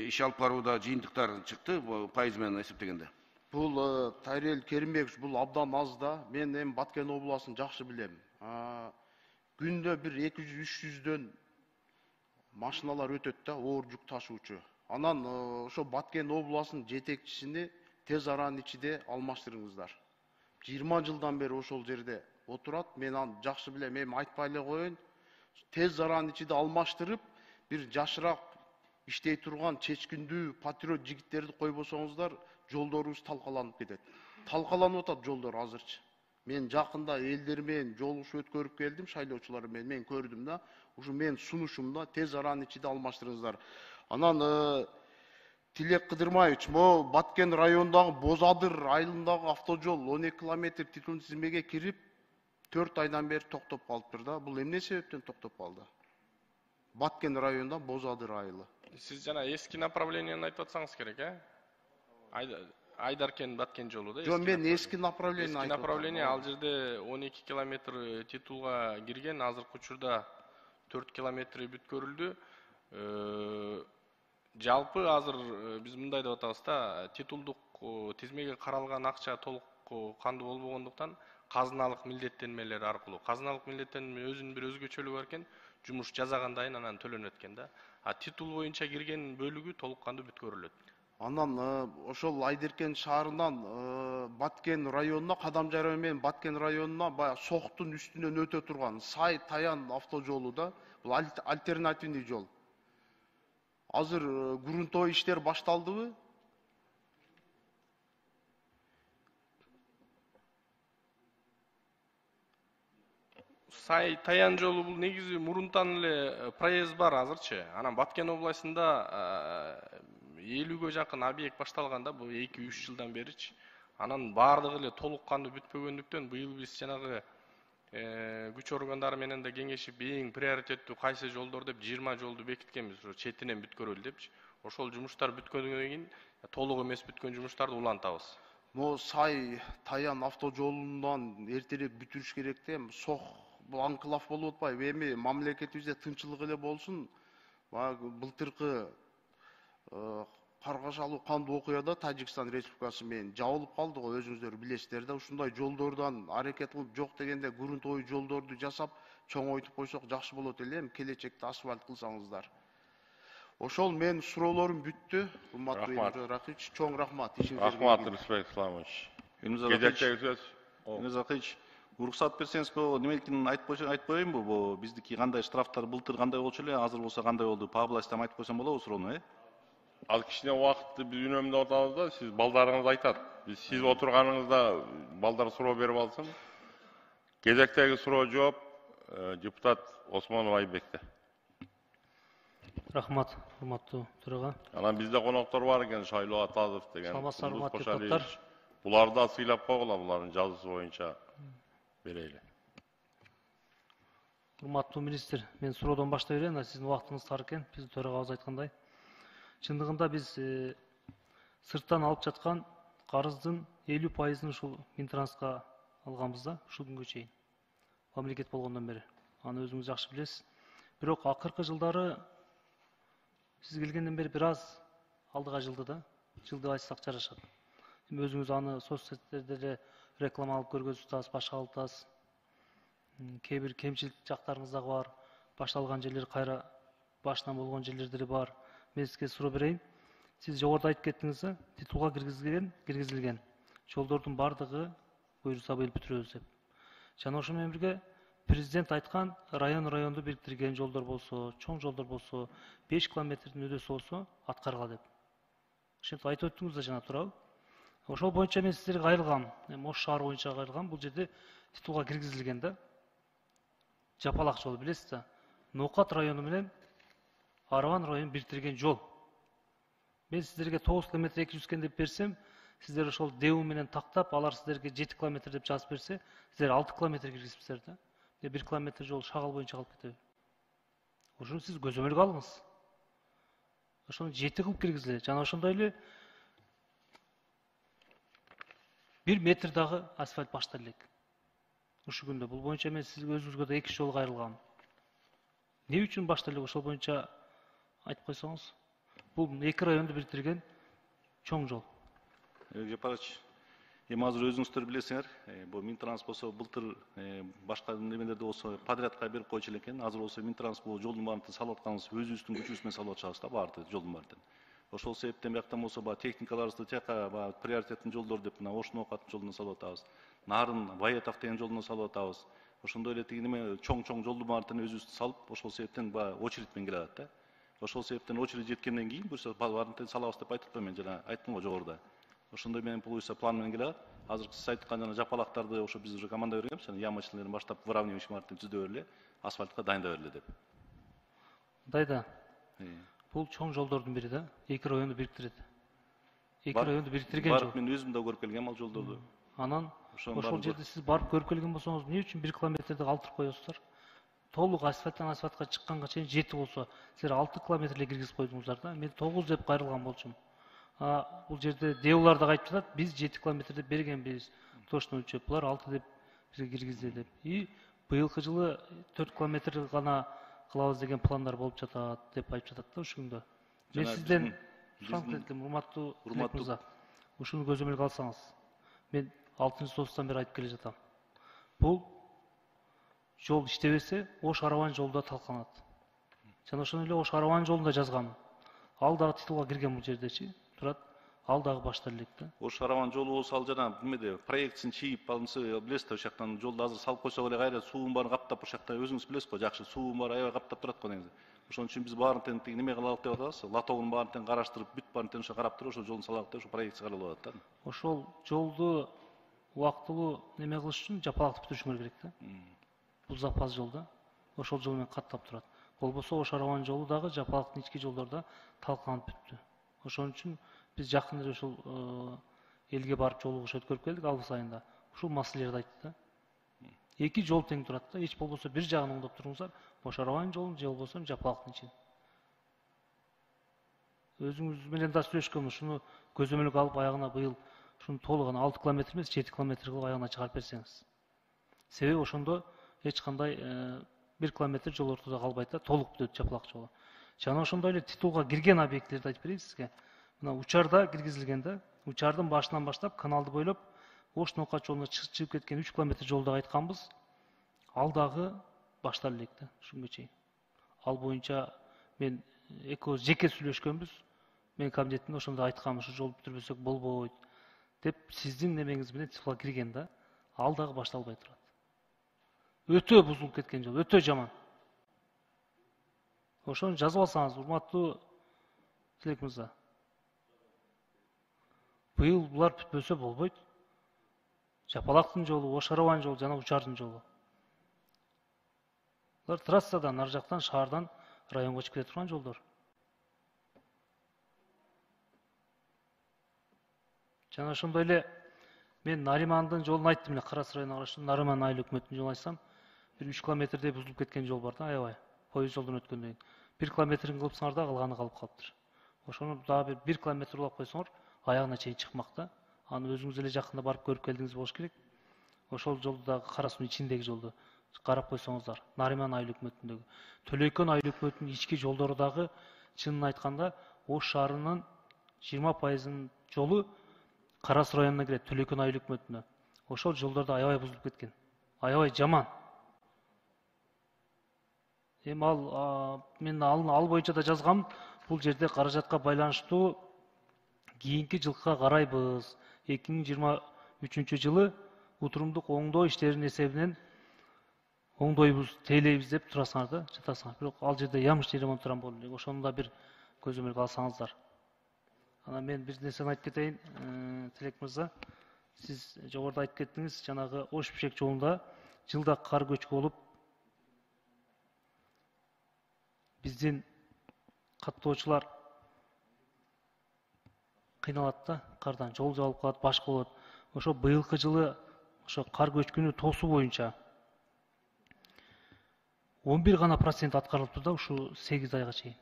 иш алып барууда жыйынтыктар чыкты, пайыз менен эсептегенде. Бул Тарел Керимбекович, бул абдан аз да. Мен эми Баткен областын жакшы билем. Күндө бир 200-300дөн машиналар өтөт да, оор жүк ташуучу. Анан ошо Баткен областынын жетекчисини тез аранын ичинде алмаштырыңыздар. 20 жылдан бери ошол жерде отурат. Мен аны жакшы билем, эми айтпай эле коеюн. Тез аранын ичинде алмаштырып, бир жашыраак иштей турган чечкиндүү патриот жигиттерди койбосоңуздар, жолдорубуз талкаланып кетет. Талкаланып атат жолдор азырчы. Мен жакында элдер менен жолугушуп өткөрүп келдим, шайлоочулар менен, мен көрдүм да. Ушу мен сунушумда тез аранын ичинде алмаштырыңыздар. Анан Тилек Кыдырбаевич, мо Баткен районундагы Бозадыр айылындагы автожол 12 километр титулдуу тизмеге кирип 4 айдан бери токтоп калыптыр да. Бул эмне себептен токтоп калды? Баткен районунда Бозадыр айылы. Сиз жана эски направлениени айтып атсаңыз керек, Айдаркен Баткен жолу да. Жок, мен эски направление айтып атам. Эски направление, ал жерде 12 километр титулга кирген, азыркы учурда 4 километри бүткөрүлдү. Жалпы азыр биз мындай деп атабыз да, титулдук тизмеге каралган акча толук кандуу болбогондуктан казыналык милдеттенмелер аркылуу. Казыналык милдеттенме өзүнүн бир өзгөчөлүгү бар экен, жумуш жасагандайын анан төлөнөт экен да. А титул боюнча кирген бөлүгү толук кандуу бүткөрүлөт. Анан ошол Айдеркен шаарынан Баткен районуна, Кадамжай району менен Баткен районуна баягы Соктун үстүнөн өтө турган Сай Таян автожолу да. Бул альтернативный жол. Азыр грунтовый иштер башталдыбы? Сай Таян жолу бул негизи мурунтан эле проезд бар азырчы. Анан Баткен областында 50-гө жакын объект башталган да, бул 2-3 жылдан беричи. Анан бардыгы эле толук кандуу бүтпөгөндүктөн быйыл биз жанагы күч органдары менен да кеңешип эң приоритеттүү кайсы жолдор деп 20 жолду бекиткенбиз, четинен бүткөрөлү депчи. Ошол жумуштар бүткөндөн кийин толук эмес бүткөн жумуштарды улантабыз. Mo Сай Таян автожолунан эртерээк бүтүрүш керек да, эми Сох бул анклав болуп атпайбы? Эми мамлекетибизде тынччылык эле болсун. Былтыркы каргашалуу кандуу окуяда Тажикстан Республикасы менен жабылып калды го, өзүңүздөр билесиздер да. Ушундай жолдордон аракет кылып, жок дегенде грунтовый жолдорду жасап, чоңойтуп койсок жакшы болот эле, эми келечекте асфальт кылсаңыздар. Ошол менин суроолорум бүттү. Урматтуу Элнур Рахич, чоң рахмат. Рахмат, Рыспек Исламович. Кезектеги сөз. Элнур Рахич, уруксат берсеңиз, неме экенин айтып коеюнбу? Бу биздики кандай штрафтар былтыр кандай болчу эле, азыр болсо кандай болду? По областям айтып койсом болобу суроону, Ал кичине убакытты биз үнөмдөп атабыз да, сиз балдарыңыз айтат. Биз сиз отурганыңызда балдар суроо берип алсын. Кезектеги суроо жооп депутат Осмонов Айбекте. Рахмат, урматтуу төрага. Анан бизде коноктор бар экен, Шайлоо Атазов деген. Саламатсыздар, урматтуу депутаттар. Буларды да сыйлап койгула, булардын жазуусу боюнча берели. Урматтуу министр, мен суроодон баштай берейин, сиздин убактыңыз тар экен, биздин төрагабыз айткандай. Чындыгында биз сырттан алып жаткан карыздын 50%-ын ушул Минтрансқа алганбыз да, ушул күнгө чейин. Мамлекет болгондон бери. Аны өзүңүз жакшы билесиз. Бирок акыркы жылдары сиз келгенден бери бир аз алдыга жылды да, жылды айтсак жарашат. Эми өзүңүз аны соцсеттерде деле реклама алып көргөзүп атасыз, башка алып атасыз. Кээ бир кемчилик жактарыңыз дагы бар. Башталган жерлер кайра башынан болгон жерлер деле бар. Мен сизге суроо берейин. Сиз жогоруда айтып кеттиңиз да, титулга киргизилген жолдордун бардыгы буюрса быйыл бүтүрөбүз деп. Жана ошол менен бирге президент айткан районду бириктирген жолдор болсо, чоң жолдор болсо, 5 километрдин өдөсү болсо аткаргыла деп. Ошентип айтып өттүңүз да жана туурабы? Ошол боюнча мен сиздерге кайрылгам. Ош шаар боюнча кайрылгам. Бул жерде титулга киргизилген да. Жапалак жол билесиз да. Ноокат району менен Араван районун бириктирген жол. Мен сиздерге 9 километр 200 кен деп берсем, сиздер ошол ДУ менен тактап, алар сиздерге 7 километр деп жазып берсе, сиздер 6 километр киргизипсиздер да. 1 километр жол шагал боюнча калып кетеби? Ошону сиз көзөмөлгө алыңыз. Ошону 7 кылып киргизиле. Жана ошондой эле 1 метр дагы асфальт баштала элек. Ушул күндө бул боюнча мен сизге өзүңүзгө да 2 жолу кайрылгам. Не үчүн баштала элек? Ошол боюнча айтып койсоңуз. Бул 2 районду бириктирген чоң жол. Жапарач, эми азыр өзүңүздөр билесиңер, бул Минтранс болсо былтыр башка немелерде болсо подрядка берип койчу экен. Азыр болсо Минтранс бул жолдун баарын салып атканыбыз өзүбүздүн күчүбүз менен салып атабыз да баарды жолдун баарын. Ошол себептен бияктан болсо техникаларыбызды тияка приоритеттин жолдор деп мына Ош Ноокаттын жолуна салып атабыз. Нарын Баятов деген жолуна салып атабыз. Ошондой эле тиги неме чоң жолдун баарын өзүбүз салып, ошол себептен очередь менен келат да. Ошол себептен очередь жеткенден кийин буюрса баарын салабыз деп айтып атпайм, мен жана айттым го жогоруда. Ошондой менен буюрса план менен келат. Азыр сиз айткан жана жапалактарды ошо биз уже команда бергенбиз, ямочкалерден баштап выравнивающий маркетинг түздөп берле, асфальтка дайындап берле деп. Дайда. Бул чоң жолдордун бири да, 2 районду бириктирет. 2 районду бириктирген жол. Барып мен өзүм да көрүп келгем ал жолдорду. Анан ошол жерде сиз барып көрүп келген болсоңуз, эмне үчүн 1 километрди калтырып коесуздар? Толук асфальттан асфальтка чыкканга чейин 7 болсо, силер 6 километр эле киргизип койдуңуздар да. Мен 9 деп кайрылган болчумун. Бул жерде ДУлар да айтып жатат, биз 7 километр деп бергенбиз. Точно өлчөп, булар 6 деп бизге киргизди деп. И быйылкы жылы 4 километр гана кылабыз деген пландар болуп жатат деп айтып жатат да ушул күндө. Мен сизден сурап кетем, урматтуу мырза. ушуну көзөмөлгө алсаңыз, мен 6-соцтан бери айтып келе жатам. Бул жол иштебесе, Ош Араван жолу да талкаланат. Жана ошондой эле Ош Араван жолунда жазгам. Ал дагы титулга кирген бул жердечи, турат. Ал дагы баштар элек да. Ош Араван жолу болсо ал жана немеде проектсин чийип алынса, билесиз да, ошол жактан жолду азыр салып койсок эле кайра суун баарын каптап, ошол жакта өзүңүз билесиз го, жакшы суун баары аябай каптап турат го негизи. Ошон үчүн биз баарын тең неме кылалык деп атабыз, лотогун баарын тең караштырып, бүт баарын тең ошо карап туруп, ошол жолун салалык деп ошо проект чыгарылып атат да. Ошол жолду убактылуу неме кылыш үчүн жапалакты бүтүрүшүңөр керек да. Бул запас жолда. Ошол жол менен каттап турат. Болбосо Ош Араван жолу дагы жапалактын ички жолдордо талкаланып бүттү. Ошон үчүн биз жакын эле ушул элге барып жолугуш өткөрүп келдик август айында. Ушул маселелерди айтты да. Эки жол тең турат да. Эч болбосо бир жагын оңдоп туруңуздар. Ош Араван жолун же болбосо жапалактын ичин. Өзүңүз менен да сүйлөшкөм, ушуну көзөмөлгө алып аягына быйыл ушуну толугун 6 километр эмес 7 километр кылып аягына чыгарып берсеңиз. Себеби ошондо эч кандай 1 километр жол ортодо калбайт да, толук бүтөт жапалак жолу. Жана ошондой эле титулга кирген объекттерди айтып берейин сизге. Мына учарда киргизилген да. Учардын башынан баштап каналды бойлоп Ош Ноокат жолуна чыгып кеткен 3 километр жолду айтканбыз. Ал дагы баштар элек да, ушунга чейин. Ал боюнча мен экөөбүз жеке сүйлөшкөнбүз. Мен комитеттин ошондо айткам, ушу жолду бүтүрбөсөк болбойт деп сиздин немеңиз менен титулга кирген да. Ал дагы башталбай турат. Өтө бузулуп кеткен жол, өтө жаман. Ошону жазып алсаңыз, урматтуу Тилек мырза. Быйыл булар бүтпөсө болбойт. Жапалактын жолу, Ош Араван жолу жана Учардын жолу. Булар трассадан, ар жактан шаардан районго чыгып келе турган жолдор. Жана ошондой эле мен Наримандын жолун айттым эле, Кара Сай районуна караштуу Нариман айыл өкмөтүнүн жолун айтсам, бир 3 километрдей бузулуп кеткен жол бар да, аябай. Поезд жолдон өткөндөн кийин. 1 километрин кылыпсыңар да, калганы калып калыптыр. Ошону дагы 1 километр улап койсоңор, аягына чейин чыкмак да. Аны өзүңүз эле жакында барып көрүп келдиңиз болуш керек. Ошол жолду дагы Кара Суунун ичиндеги жолду карап койсоңуздар. Нариман айыл өкмөтүндөгү. Төлөйкөн айыл өкмөтүнүн ички жолдору дагы чынын айтканда Ош шаарынын 20% жолу Кара Суу районуна кирет, Төлөйкөн айыл өкмөтүнө. Ошол жолдорду аябай бузулуп кеткен. Аябай жаман. Эми мен ал боюнча да жазгам, бул жерде каражатка байланыштуу кийинки жылга карайбыз. 2023 жылы утурумдук оңдоо иштеринин эсебинен оңдойбуз, тейлейбиз деп турасыңар да, жатасыңар. Бирок ал жерде ямыш ремонттан болду элек. Ошону да бир көзөмөлгө алсаңыздар. Анан мен бир нерсени айтып кетейин, Тилек мырза. Сиз жогоруда айтып кеттиңиз, жанагы Ош Бишкек жолунда жылда кар көчкү болуп биздин каттоочулар кыйналат да, кардан жол жабылып калат, башка болот. Ошо быйылкы жылы ошо кар көчкүнү тоосуу боюнча 11 гана процент аткарылыптыр да, ушу 8 айга чейин.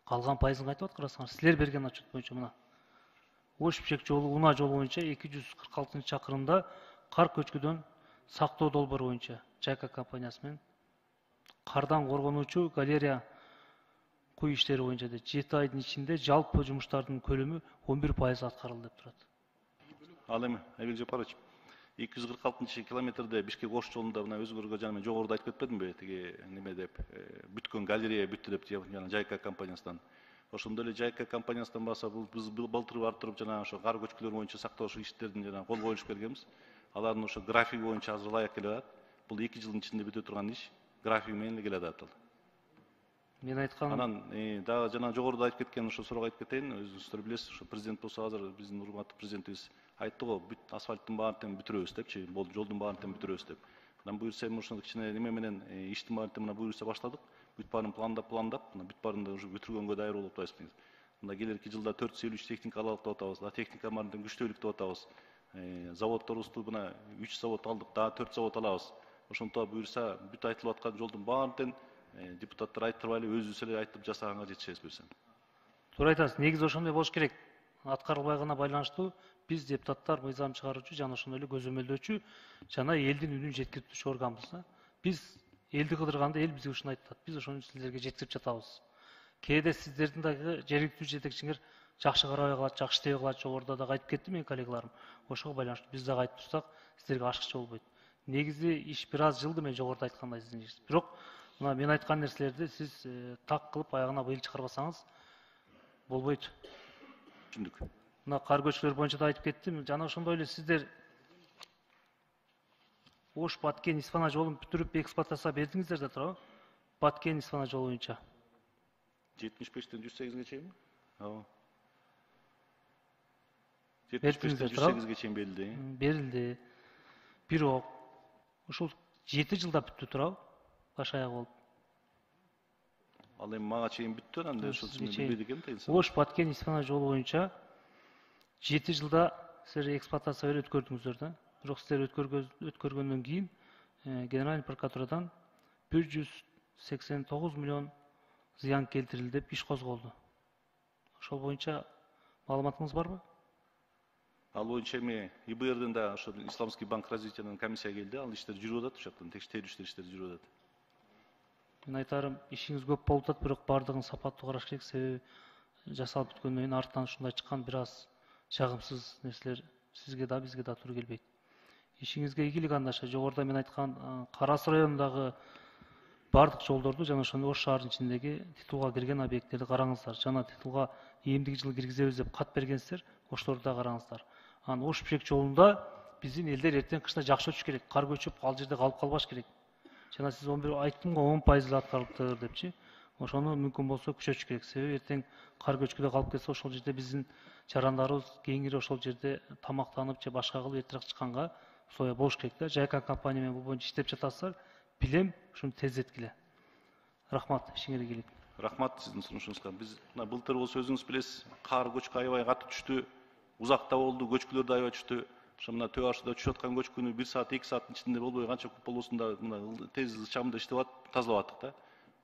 Калган пайызын кайтып аткарасыңар. Силер берген отчет боюнча мына. Ош Бишкек жолу, Уна жолу боюнча 246 чакырымда кар көчкүдөн сактоо долбоору боюнча Жайка компаниясы менен кардан коргонуучу галерея куй иштери боюнча 7 айдын ичинде жалпы жумуштардын көлөмү 11% аткарылды деп турат. Ал эми Айбек Жапарович, 246 километрде Бишкек Ош жолунда мына өзгөргө жана мен жогоруда айтып кетпедимби, тиги неме деп, бүткөн галерея бүттү деп жана Жайка компаниясынан. Ошондой эле Жайка компаниясынан баса биз былтыр артырып жана ошо кар көчкүлөр боюнча сактоо иштерин жана кол коюшуп келгенбиз. Алардын ошо графиги боюнча азыр ылайык келе атат. Бул 2 жылдын ичинде бүтө турган иш, графиги менен келе атат. Мен айткан анан дагы жана жогоруда айтып кеткен ошо суроого айтып кетейин. Өзүңүздөр билесиз, ошо президент болсо азыр биздин урматтуу президентибиз айтты го, бүт асфальттын баарын тең бүтүрөбүз депчи, жолдун баарын тең бүтүрөбүз деп. Анан буюрса эми ошондо кичине неме менен иштин баарын тең мына буюрса баштадык. Бүт баарын пландап, бүт баарын уже бүтүргөнгө даяр болуп атабыз. Мында келерки жылда 453 техника алалык деп атабыз. Техника баарын тең күчтөлүк деп атабыз. Заводдорубузду мына 3 завод алдык, дагы 4 завод алабыз. Ошондо буюрса бүт айтылып аткан жолдун баарын тең депутаттар айттырбай эле өзүбүз эле айтып жасаганга жетишебиз буюрса. Туура айтасыз. Негизи ошондой болуш керек. Аткарылбайгына байланыштуу биз депутаттар мыйзам чыгаруучу жана ошондой эле көзөмөлдөөчү жана элдин үнүн жеткирүүчү органбыз. Биз элди кыдырганда эл бизге ушуну айтат. Биз ошону силерге жеткирип жатабыз. Кээде сиздердин дагы жергиликтүү жетекчиңер жакшы карабай калат, жакшы иштебей калат, жогоруда да кайтып кетти менин коллегаларым. Ошого байланыштуу биз да кайтып турсак, сиздерге ачкычы болбойт. Негизи иш бир аз жылды, мен жогоруда айткандай сиздин ишиңиз. Бирок мына мен айткан нерселерди сиз так кылып аягына быйыл чыгарбасаңыз болбойт. Түшүндүк. Мына кар көчкүлөр боюнча да айтып кеттим. Жана ошондой эле сиздер Ош Баткен Исфана жолун бүтүрүп эксплуатацияга бердиңиздер да туурабы? Баткен Исфана жолу боюнча. 75'ten 108'e çeyim mi? Aa. Бердиңиздер 75'ten 108'e çeyim belli. Берилди. Бирок ушул 7 жылда бүттү туурабы? Баш аяк болуп. Ал эми мага чейин бүттү, анда ошол Сизге мен чейин. билбейт экенмин тегин. Ош Баткен Исфана жолу боюнча 7 жылда силер эксплуатация берип өткөрдүңүздөр да. Бирок силер өткөргөндөн кийин Генеральный прокуратурадан 189 миллион зыян келтирилди деп иш козголду. Ошол боюнча маалыматыңыз барбы? Ал боюнча эми ИБРдин да ошо Исламский банк развитиянын комиссия келди, ал иштер жүрүп атат, ошол жактан текшерүү иштери жүрүп атат. Мен айтарым, ишиңиз көп болуп атат, бирок баардыгын сапаттуу караш керек, себеби жасалып бүткөндөн кийин артынан ушундай чыккан бир аз жагымсыз нерселер сизге да бизге да туура келбейт. Ишиңизге ийгилик андаша. Жогоруда мен айткан Кара Суу районундагы бардык жолдорду жана ошондой Ош шаарынын ичиндеги титулга кирген объекттерди караңыздар. Жана титулга эмдиги жылы киргизебиз деп кат бергенсиздер, ошолорду да караңыздар. Анан Ош Пишек жолунда биздин элдер эртең кышта жакшы өтүш керек. Кар көчүп, ал жерде калып калбаш керек. Жана сиз 11 айттым го 10% эле аткарылыптыр депчи. Ошону мүмкүн болсо күчөтүш керек. Себеби эртең кар көчкүдө калып кетсе, ошол жерде биздин жарандарыбыз кеңири ошол жерде тамактанып же башка кылып эртерээк чыкканга условия болуш керек да. Жайка компания менен бул боюнча иштеп жатасыздар. Билем, ушуну тездеткиле. Рахмат, ишиңерге ийгилик. Рахмат сиздин сунушуңузга. Биз мына былтыр болсо өзүңүз билесиз, кар көчкү аябай катуу түштү. Узакта болду, көчкүлөр да аябай түштү. Ошо мына Төө Ашыда түшүп аткан көчкүнү 1 саат, 2 сааттын ичинде болбой канча көп болбосун да мына тез чамда иштеп атып, тазалап аттык да.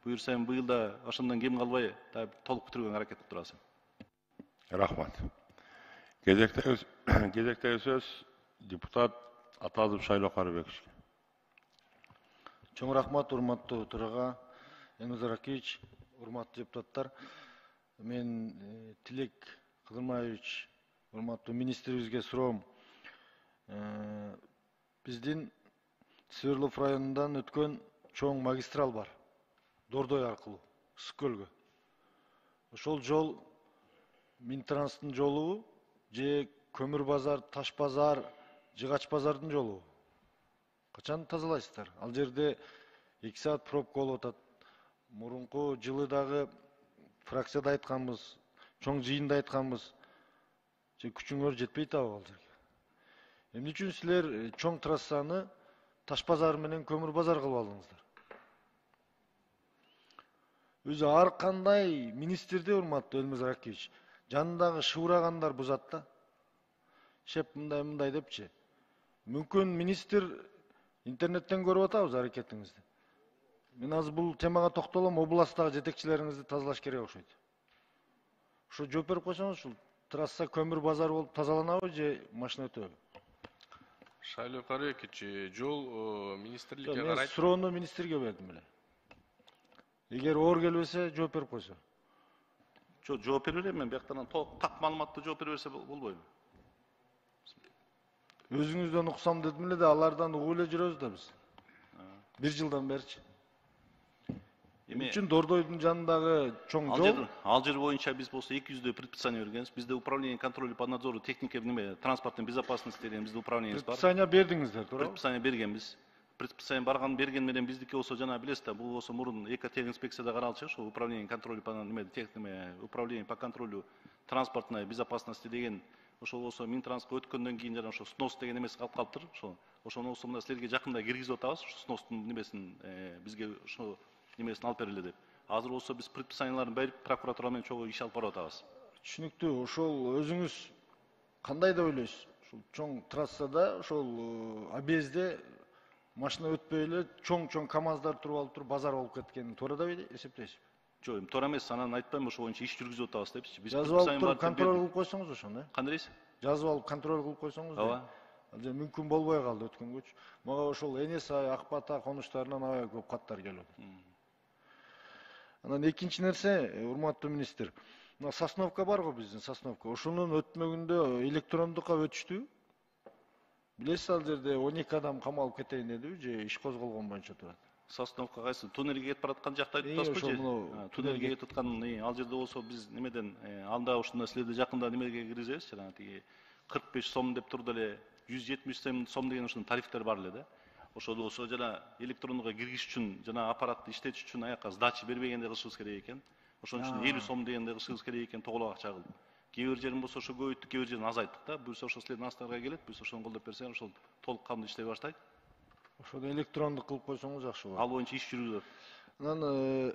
Буюрса эми быйыл да ошондон кем калбай да толук бүтүргөнгө аракет кылып турабыз. Рахмат. Кезектеги сөз депутат Атазов Шайлоо Карыбековичке. Чоң рахмат, урматтуу төрага Энгиз Аракевич, урматтуу депутаттар. Мен Тилек Кыдырмаевич, урматтуу министрибизге суроом. Биздин Свердлов районундан өткөн чоң магистраль бар. Дордой аркылуу Ысык көлгө. Ошол жол Минтранстын жолу же Көмүр базар, Таш базар, Жыгач базардын жолу. Качан тазалайсыздар? Ал жерде 2 саат пробка болуп атат. Мурунку жылы дагы фракцияда айтканбыз, чоң жыйында айтканбыз. Же күчүңөр жетпей атабы ал жерге? Эмне үчүн силер чоң трассаны Таш базар менен Көмүр базар кылып алдыңыздар? Өзү ар кандай министрди, урматтуу Элмез Аракевич, жанындагы шыбырагандар бузат да. Шеп мындай депчи. Мүмкүн министр интернеттен көрүп атабыз аракетиңизди. Мен азыр бул темага токтолом, областтагы жетекчилериңизди тазалаш керек окшойт. Ошо жооп берип койсоңуз, ушул трасса Көмүр базар болуп тазаланабы же машина өтөбү? Шайлоо Карыбекович, жол министрликке Мен карайт. суроону министрге бердим эле. Эгер оор келбесе, жооп берип койсо. Жооп бере берем, мен бияктан толук так маалыматты жооп бере берсе болбойбу? Өзүңүздөн уксам дедим эле да, алардан угуп эле жүрөбүз да биз. 1 жылдан беричи. Эмне үчүн Дордойдун жанындагы чоң жол? Ал жер боюнча биз болсо 200 предписание бергенбиз. Бизде управление контроля по надзору техники транспортной безопасности деген биздин управлениебиз бар. Предписание бердиңиздер, туурабы? Предписание бергенбиз. Предписание барган берген менен биздики болсо жана билесиз да, бул болсо мурун экотехинспекцияда каралчу, ошо управление контроля по управление по контролю транспортной безопасности деген ошол болсо Минтрансқа өткөндөн кийин жана ошо снос деген эмеси калып калыптыр. Ошону болсо мына силерге жакында киргизип атабыз, ошо сностун немесин бизге ошо немесин алып бергиле деп. Азыр болсо биз предписанияларын берип прокуратура менен чогуу иш алып барып атабыз. Түшүнүктүү. Ошол өзүңүз кандай деп ойлойсуз? Ушул чоң трассада, ошол объездде машина өтпөй эле чоң КАМАЗдар туруп алып туруп базар болуп кеткенин туура деп эсептейсизби? Жок, эми туура эмес, анан айтпайм ошо боюнча иш жүргүзүп атабыз депчи. Биз жазып алып туруп контроль кылып койсоңуз ошону, Кандай дейсиз? Жазып алып контроль кылып койсоңуз. Ооба. Ал же мүмкүн болбой калды өткөнгөчү. Мага ошол Энесай, Акбата конуштарынан аябай көп каттар келип атат. Анан экинчи нерсе, урматтуу министр, Мына Сосновка бар го биздин Сосновка. Ошонун өтмөгүндө электрондукка өтүштү. Билесиз, ал жерде 12 адам камалып кетейин дедиби же иш козголгон боюнча турат. Сосновка кайсы? Туннелге кетип бараткан жакта айтып атасызбы же? Туннелге кетип аткан ал жерде болсо биз немеден анда ушундай силерде жакында немеге киргизебиз, жанагы тиги 45 сом деп турду эле 170 сом деген ушунун тарифтер бар эле да. Ошол болсо жана электрондукка киргизиш үчүн жана аппаратты иштетиш үчүн аяка сдача бербегенде кылышыбыз керек экен. Ошон үчүн 50 сом дегенде кылышыбыз керек экен, тоголок акча кылып. Кээ бир жерин болсо ошо көбөйттүк, кээ бир жерин азайттык да. Буюрса ошо силердин астыңарга келет, буюрса ошону колдоп берсең, ошол толук кандуу иштей баштайт. Ошону электрондук кылып койсоңуз жакшы болот. Ал боюнча иш жүргүзөт. Анан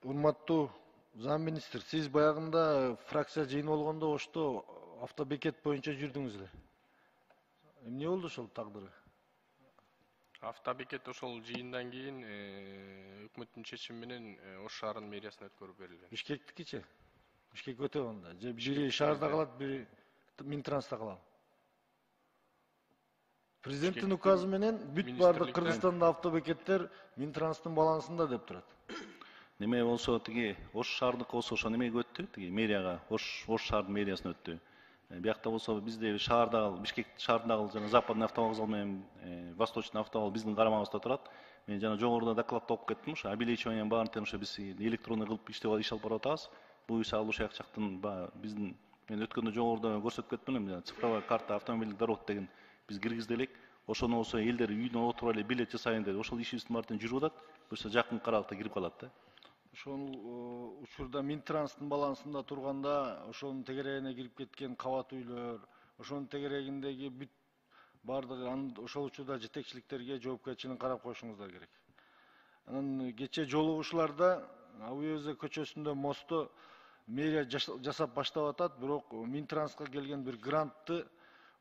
урматтуу замминистр, сиз баягында фракция жыйын болгондо ошто автобекет боюнча жүрдүңүз эле. Эмне болду ошол тагдыры? Автобекет ошол жыйындан кийин өкмөттүн чечими менен Ош шаарынын мэриясына өткөрүп берилген. Бишкектикичи? Бишкек өтөп анда. Же бири шаарда калат, бири Минтранста калат. Президенттин указы менен бүт бардык Кыргызстанда автобекеттер Минтранстын балансында деп турат. Неме болсо тиги Ош шаардык болсо ошо немеге өттү, тиги мэрияга, Ош шаардын мэриясына өттү. Биякта болсо бизде шаардагы Бишкек шаарындагы жана Западный автовокзал менен Восточный автовокзал биздин карамагыбызда турат. Мен жана жогоруда докладта окуп кеттим, ошо обеличивание баарын тең ошо биз электронный кылып иш алып барып атабыз. Буюрса ал ушак жактын биздин мен өткөндө жогоруда көрсөтүп кеттим эле, цифровая карта автомобильдик дорог деген биз киргизди элек. Ошону болсо элдер үйүнө отуруп эле билет жасайын деп, ошол ишибиздин баарын жүрүп атат. Буюрса жакын аралыкта кирип калат да. Ошол учурда Минтранстын балансында турганда, ошонун тегерегине кирип кеткен кабат үйлөр, ошонун тегерегиндеги бүт бардыгы ошол учурда жетекчиликтерге жоопкерчилигин карап коюшуңуздар керек. Анан кече жолугушууларда Абуеза көчөсүндө мосту мэрия жасап баштап атат, бирок Минтрансқа келген бир грантты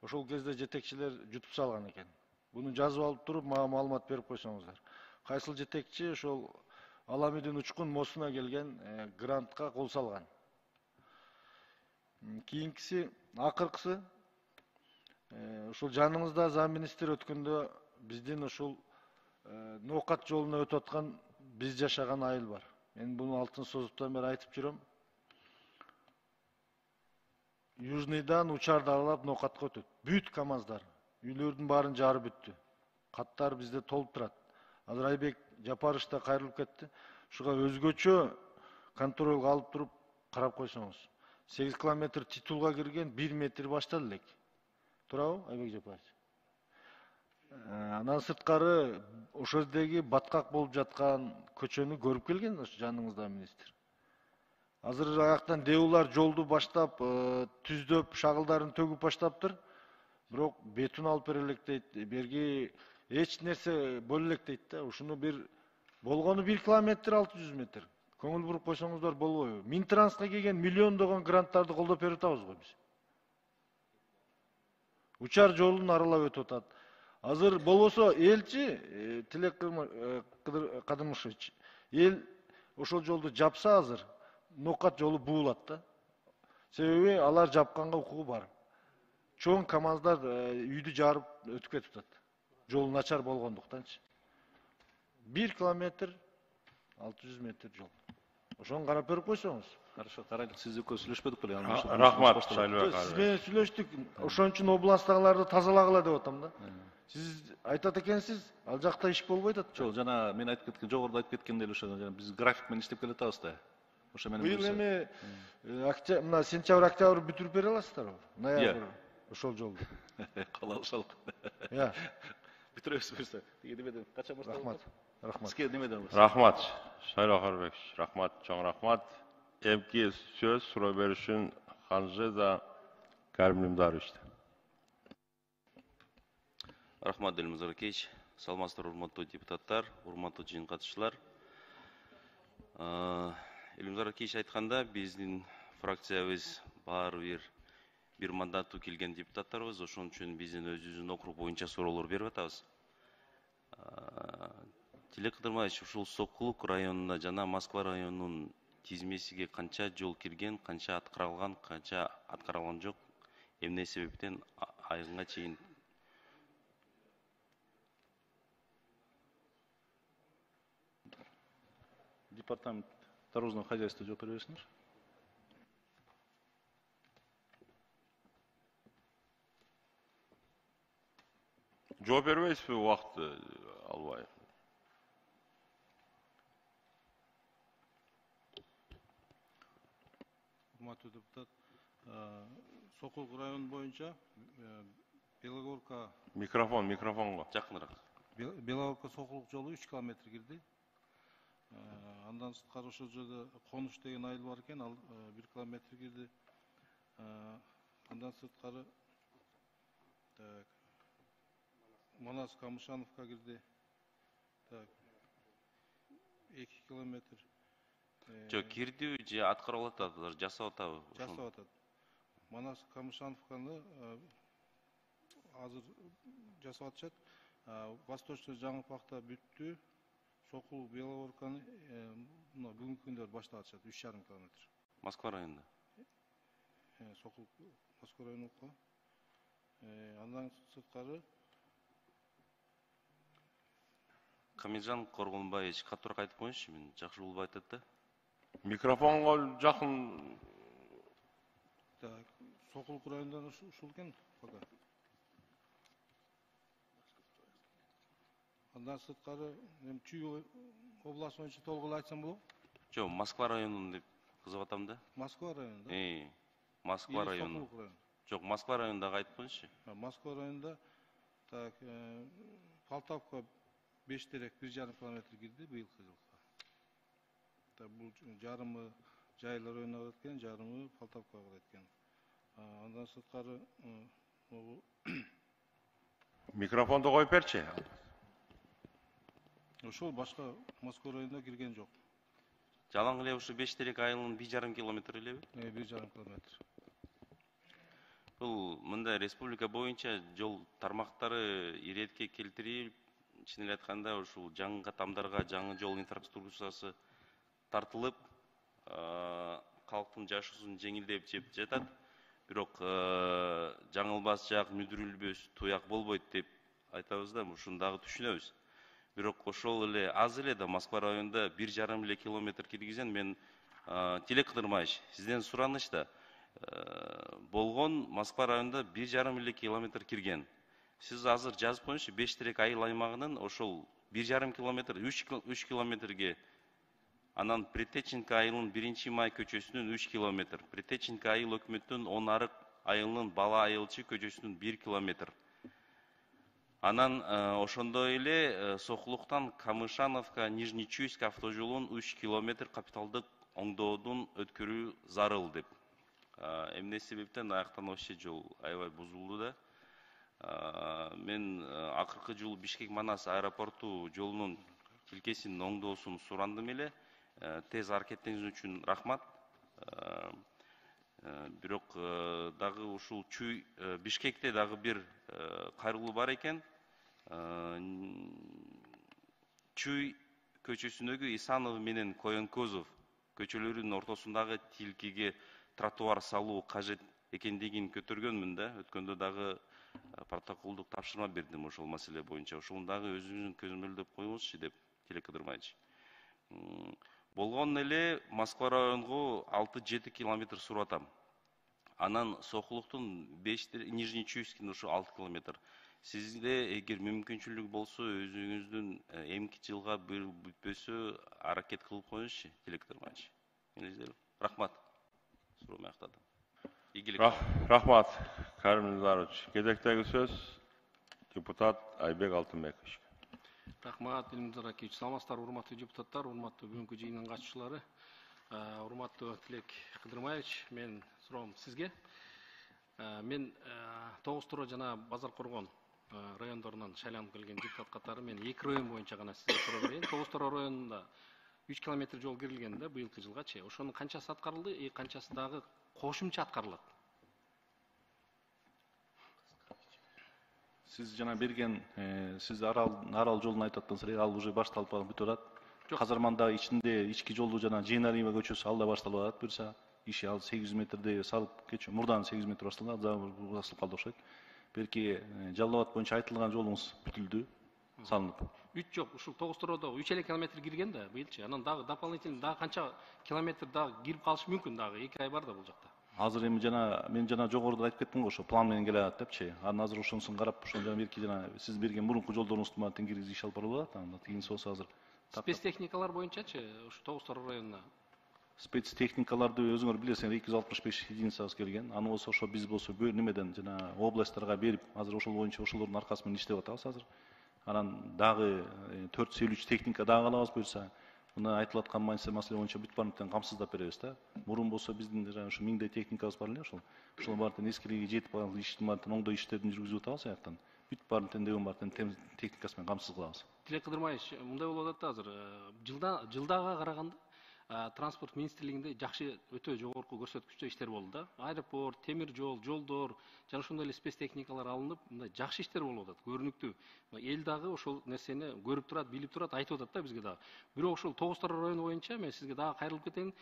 ошол кезде жетекчилер жутуп салган экен. Буну жазып алып туруп, мага маалымат берип койсоңуздар. Кайсыл жетекчи ошол Аламидин учкун мостуна келген грантка кол салган. Кийинкиси, акыркысы, ошол жаныңызда замминистр өткөндө биздин ошол Ноокат жолуна өтүп аткан биз жашаган айыл бар. Мен буну алтын созуптан бери айтып жүрөм. Южныйдан Учарды аралап Ноокатка өтөт. Бүт КАМАЗдар, үйлөрдүн баарын жарып бүттү. Каттар бизде толуп турат. Азыр Айбек Жапарыш да кайрылып кетти. Ушуга өзгөчө контролго алып туруп карап койсоңуз. 8 километр титулга кирген 1 метр баштады элек. Туурабы, Айбек Жапарыч? Андан сырткары ошол жердеги баткак болуп жаткан көчөнү көрүп келген жаныңызда министр. Азыр аяктан деулар жолду баштап, түздөп, шагылдарын төгүп баштаптыр. Бирок бетон алып бере элек дейт, берги эч нерсе боло элек дейт да. Ушуну бир болгону 1 километр 600 метр. Көңүл буруп койсоңуздар болбойбу? Минтранска келген миллиондогон гранттарды колдоп берип атабыз го биз. Учар жолун аралап өтүп атат. Азыр болбосо элчи Тилек Кадымышевич, эл ошол жолду жапса азыр Ноокат жолу буулат да. Себеби алар жапканга укугу бар. Чоң КАМАЗдар үйдү жарып өтүп кетип атат. Жол начар болгондуктанчы. 1 километр 600 метр жол. Ошону карап берип койсоңуз. Хорошо, карайлык, сиз экөө сүйлөшпөдүк беле? Рахмат, Шайлыбек Сиз менен сүйлөштүк. Ошон үчүн областтагыларды тазалагыла деп атам да. Сиз айтат экенсиз, ал жакта иш болбой атат. Жок, жана мен айтып кеткен, жогоруда айтып кеткендей эле ошо биз график менен иштеп келатабыз да. Ошо менен быйыл эми мына сентябрь, октябрь бүтүрүп бере аласыздарбы? Ноябрь ошол жолду. Калалышалык. Я. Бүтүрөбүз буюрса. Деги немеден качан башталат? Рахмат. Сизге немеден? Рахмат. Шайлыбек Арбекович, рахмат, чоң рахмат. Эмки сөз суроо бериш үчүн Ханжеза Карим Даровичте. Рахмат, Элмир Заракевич. Саламатсыздар, урматтуу депутаттар, урматтуу жыйын катышчылар. Элмир Заракевич айтканда, биздин фракциябыз баары бир мандаттуу келген депутаттарбыз. Ошон үчүн биздин өзүбүздүн округ боюнча суроолор берип атабыз. Тилек Кыдырмаевич, ушул Сокулук районуна жана Москва районунун тизмесиге канча жол кирген, канча аткарылган, канча аткарылган жок, эмне себептен айылга чейин? Департамент дорожного хозяйства жооп бере берсиңер. Жооп бербейсизби убакытты албай? Урматтуу депутат, Сокулук району боюнча Белогорка Микрофонго. Жакыныраак. Белогорка Сокулук жолу 3 километр кирди. Андан сырткары ошол жерде Конуш деген айыл бар экен, ал 1 километр кирди. Андан сырткары Манас Камышановка кирди. 2 километр. Жок, кирдиби же аткарылып атат, жасап атабы? Жасап атат. Манас Камышановканы азыр жасап атышат. Восточный Жаңылпакта бүттү. Сокул Белогорканы бүгүнкү күндө баштап атышат 3,5 километр. Москва районунда. Сокул Москва районунда. Андан сырткары Камилжан Коргонбаевич катуураак айтып коюңузчу, мен жакшы болбой атат да. Микрофонго жакын. Сокулук районунда ушул экен пока. Андан сырткары Чүй областы боюнча толук эле айтсам болобу? Жок, Москва районун деп кызып атам да. Москва районунда? Москва району. Жок, Москва районундагы айтып коюңузчу. Москва районунда так Полтавка 5 терек 1,5 километр кирди быйылкы жылга. Бул жарымы Жайыл районуна барат экен, жарымы Полтавкага барат экен. Андан сырткары Микрофонду коюп берчи. Ошол башка Москва районуна кирген жок. Жалаң эле ушу 5 терек айылынын 1,5 километр элеби? 1,5 километр. Бул мындай республика боюнча жол тармактары иретке келтирип, чын эле айтканда ушул жаңы катамдарга жаңы жол инфраструктурасы тартылып, калктын жашоосун жеңилдеп жатат. Бирок жаңылбас жак, мүдүрүлбөс туяк болбойт деп айтабыз да, ушуну дагы түшүнөбүз. Бирок ошол эле аз эле да Москва районунда 1,5 километр киргизген. Мен Тилек Кыдырмаевич, сизден сураныч да, болгон Москва районунда 1,5 километр кирген. Сиз азыр жазып коюңузчу, 5 терек айыл аймагынын ошол 1,5 километр, 3 километрге, анан Притеченко айылынын 1-май көчөсүнүн 3 километр, Притеченко айыл өкмөттүн 10 арык айылынын Бала айылчы көчөсүнүн 1 километр. Анан ошондой эле Сокулуктан Камышановка, Нижнечуйск автожолунун 3 километр капиталдык оңдоодун өткөрүү зарыл деп. Эмне себептен аяктан вообще жол аябай бузулду да. Мен акыркы жыл Бишкек Манас аэропорту жолунун тилкесинин оңдоосун сурандым эле. Тез аракеттениңиз үчүн рахмат. Бирок дагы ушул Чүй Бишкекте дагы бир кайрылуу бар экен. Чүй көчөсүндөгү Исанов менен Коенкозов көчөлөрүнүн ортосундагы тилкеге тротуар салуу кажет экендигин көтөргөнмүн да. Өткөндө дагы протоколдук тапшырма бердим ошол маселе боюнча. Ошону дагы өзүңүздүн көзөмөлдөп коюңузчу деп Тилек Кыдырмаевич. Болгон эле Москва районуна 6-7 километр сурап атам. Анан Сокулуктун 5 Нижнечуйскин ушу 6 километр. Сизде эгер мүмкүнчүлүк болсо өзүңүздүн эмки жылга бүтпөсө аракет кылып коюңузчу, Тилек Кыдырмаевич. Рахмат. Суроону аяктадым. Ийгилик. Рахмат, Карим Низарович. Кезектеги сөз депутат Айбек Алтынбекович. Рахмат, Илмир Акиевич. Саламатсыздар, урматтуу депутаттар, урматтуу бүгүнкү жыйындын катчылары. Урматтуу Тилек Кыдырмаевич, мен суроом сизге. Мен Тогуз Туро жана Базар Коргон райондорунан шайланып келген депутат катары мен 2 район боюнча гана сизге суроо берейин. Тогуз Туро районунда 3 километр жол кирилген да быйылкы жылгачы. Ошонун канчасы аткарылды, канчасы дагы кошумча аткарылат? Сиз жана берген, сиз арал жолун айтып аткансыз, ал уже башталып бүтүп атат. Казарманда ичинде ички жолду жана Жейнариева көчөсү алда башталып атат буюрса. Иши ал 800 метрде салып кетчү. Мурдан 800 метр башталды, басылып калды окшойт. Белки Жалал Абад боюнча айтылган жолуңуз бүтүлдү, салынып. 3 жок, ушул Тогуз Туродо 3,5 километр кирген да быйылчы. Анан дагы дополнительно дагы канча километр дагы кирип калышы мүмкүн, дагы 2 ай бар да бул жакта. Азыр эми мен жана жогоруда айтып кеттим го, ошо план менен келе атат депчи. Анан азыр ошонусун карап, ошон жана берки жана сиз берген мурунку жолдоруңузду менен киргизип иш алып барып атат. Анан кийинси болсо азыр Спецтехникалар боюнчачы ушу Тогуз Тороо районуна спецтехникаларды өзүңөр билесиңер 265 единицабыз келген. Аны болсо ошо биз болсо немеден жана областтарга берип, азыр ошол боюнча ошолордун аркасы менен иштеп атабыз азыр. Анан дагы 453 техника дагы алабыз буюрса. Мына айтылып аткан маселе боюнча бүт баардыктан камсыздап беребиз да. Мурун болсо биздин жана ушу 1000дей техникабыз бар эле ошол. Ошол баардыгын эскилиги жетип калган иштин баардыгын оңдоо иштерин жүргүзүп атабыз аяктан. Бүт баардыгын деген баардыгын техникасы менен камсыз кылабыз. Тилек Кыдырмаевич, мындай болуп атат азыр. Жылдага караганда транспорт министрлигинде жакшы өтө жогорку көрсөткүчтө иштер болду да. Аэропорт, темир жол, жолдор жана ошондой эле спецтехникалар алынып, мындай жакшы иштер болуп атат, көрүнүктүү. Эл дагы ошол нерсени көрүп турат, билип турат, айтып атат да бизге дагы. Бирок ошол Тогуз Тороо району боюнча мен сизге дагы кайрылып кетейин.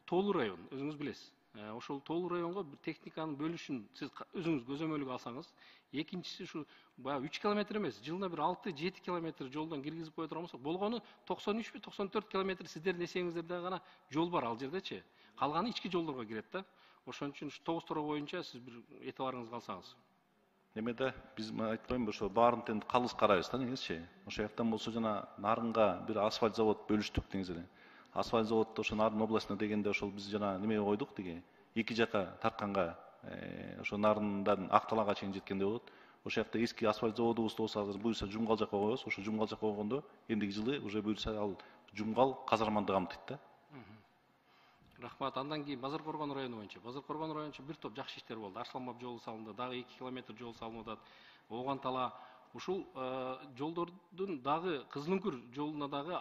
Тоолуу район, өзүңүз билесиз. Ошол тоолуу районго бир техниканын бөлүшүн сиз өзүңүз көзөмөлгө алсаңыз, экинчиси ушу баягы 3 километр эмес, жылына бир 6-7 километр жолдон киргизип кое турган болсок, болгону 93 94 километр сиздердин эсебиңиздерде гана жол бар ал жердечи. Калганы ички жолдорго кирет да. Ошон үчүн Тогуз Тороо боюнча сиз бир этибарыңызга алсаңыз. Немеде биз айтпаймынбы, ошо баарын тең калыс карайбыз да негизичи. Ошо жактан болсо жана нарынга бир асфальт завод бөлүштүк негизи эле. Асфальт заводду ошо Нарын областына дегенде ошол биз жана немеге койдук деги эки жака тартканга ошо Нарындан Акталага чейин жеткенде болот. Ошол жакта эски асфальт заводубузду болсо азыр буюрса Жумгал жакка коебуз. Ошо Жумгал жакка койгондо эндиги жылы уже буюрса ал Жумгал казарманды камтыйт да. Рахмат. Андан кийин Базар Коргон району боюнча. Базар Коргон боюнча бир топ жакшы иштер болду. Арсланбап жолу салынды, дагы 2 километр жол салынып атат. Ооган Тала ушул жолдордун дагы Кызылөңкүр жолуна дагы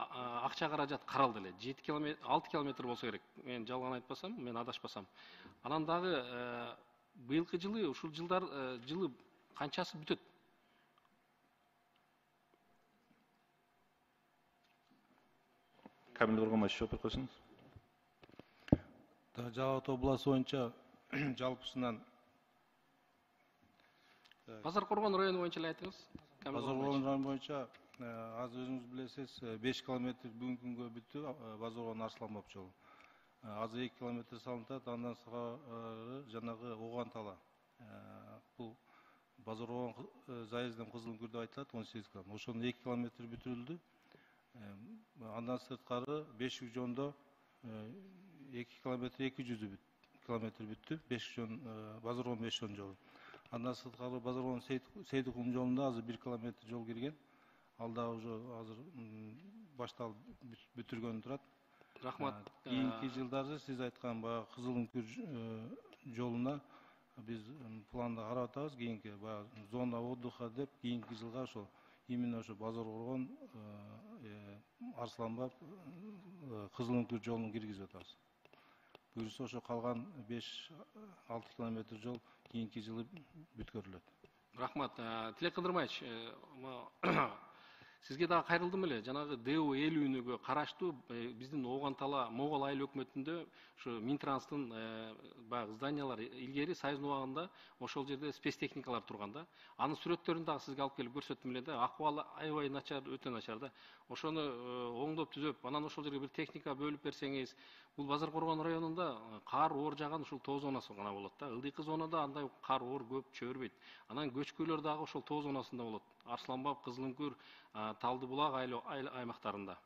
акча каражат каралды эле. 7 километр, 6 километр болсо керек. Мен жалган айтпасам, мен адашпасам. Анан дагы быйылкы жылы ушул жылы канчасы бүтөт? Камил Коргонбаевич жооп берип койсоңуз. Жалал Абад областы боюнча жалпысынан Базар Коргон району боюнча эле айтыңыз. Базар Коргон району боюнча азыр өзүңүз билесиз 5 километр бүгүнкү күнгө бүттү Базар Коргон Арсланбап жолу. Азыр 2 километр салынып атат, андан сырткары жанагы Ооган Тала. Бул Базар Коргон заездден Кызылөңкүр деп айтылат 18 км. Ошонун 2 километр бүтүрүлдү. Андан сырткары Бешик жолунда 2 километр 200 километр бүттү. Базар Коргон Бешик жолу. Андан сырткары Базар Коргон Сейдикулум жолунда азыр 1 километр жол кирген. Ал да уже азыр башталып бүтүргөнү турат. Рахмат. Кийинки жылдары сиз айткан баягы Кызылөңкүр жолуна биз планда карап атабыз. Кийинки баягы зона отдыха деп кийинки жылга ошо именно ошо Базар Коргон Арсланбап Кызылөңкүр жолун киргизип атабыз. Буюрса ошо калган 5-6 километр жол кийинки жылы бүткөрүлөт. Рахмат. Тилек Кыдырмаевич, сизге дагы кайрылдым эле. Жанагы ДУ 50-нүгө караштуу биздин Ооган Тала Могол айыл өкмөтүндө ушу Минтранстын баягы зданиялар илгери Союздун убагында ошол жерде спецтехникалар турган да. Анын сүрөттөрүн дагы сизге алып келип көрсөттүм эле да. Акыбалы аябай начар, өтө начар да. Ошону оңдоп түзөп, анан ошол жерге бир техника бөлүп берсеңиз, бул Базар Коргон районунда кар оор жаган ушул тоо зонасы гана болот да. Ылдыйкы зонада андай кар оор көп чөбөрбөйт. Анан көчкүлөр дагы ошол тоо зонасында болот. Арсланбап, Кызылөңкүр, Талды булак аймактарында.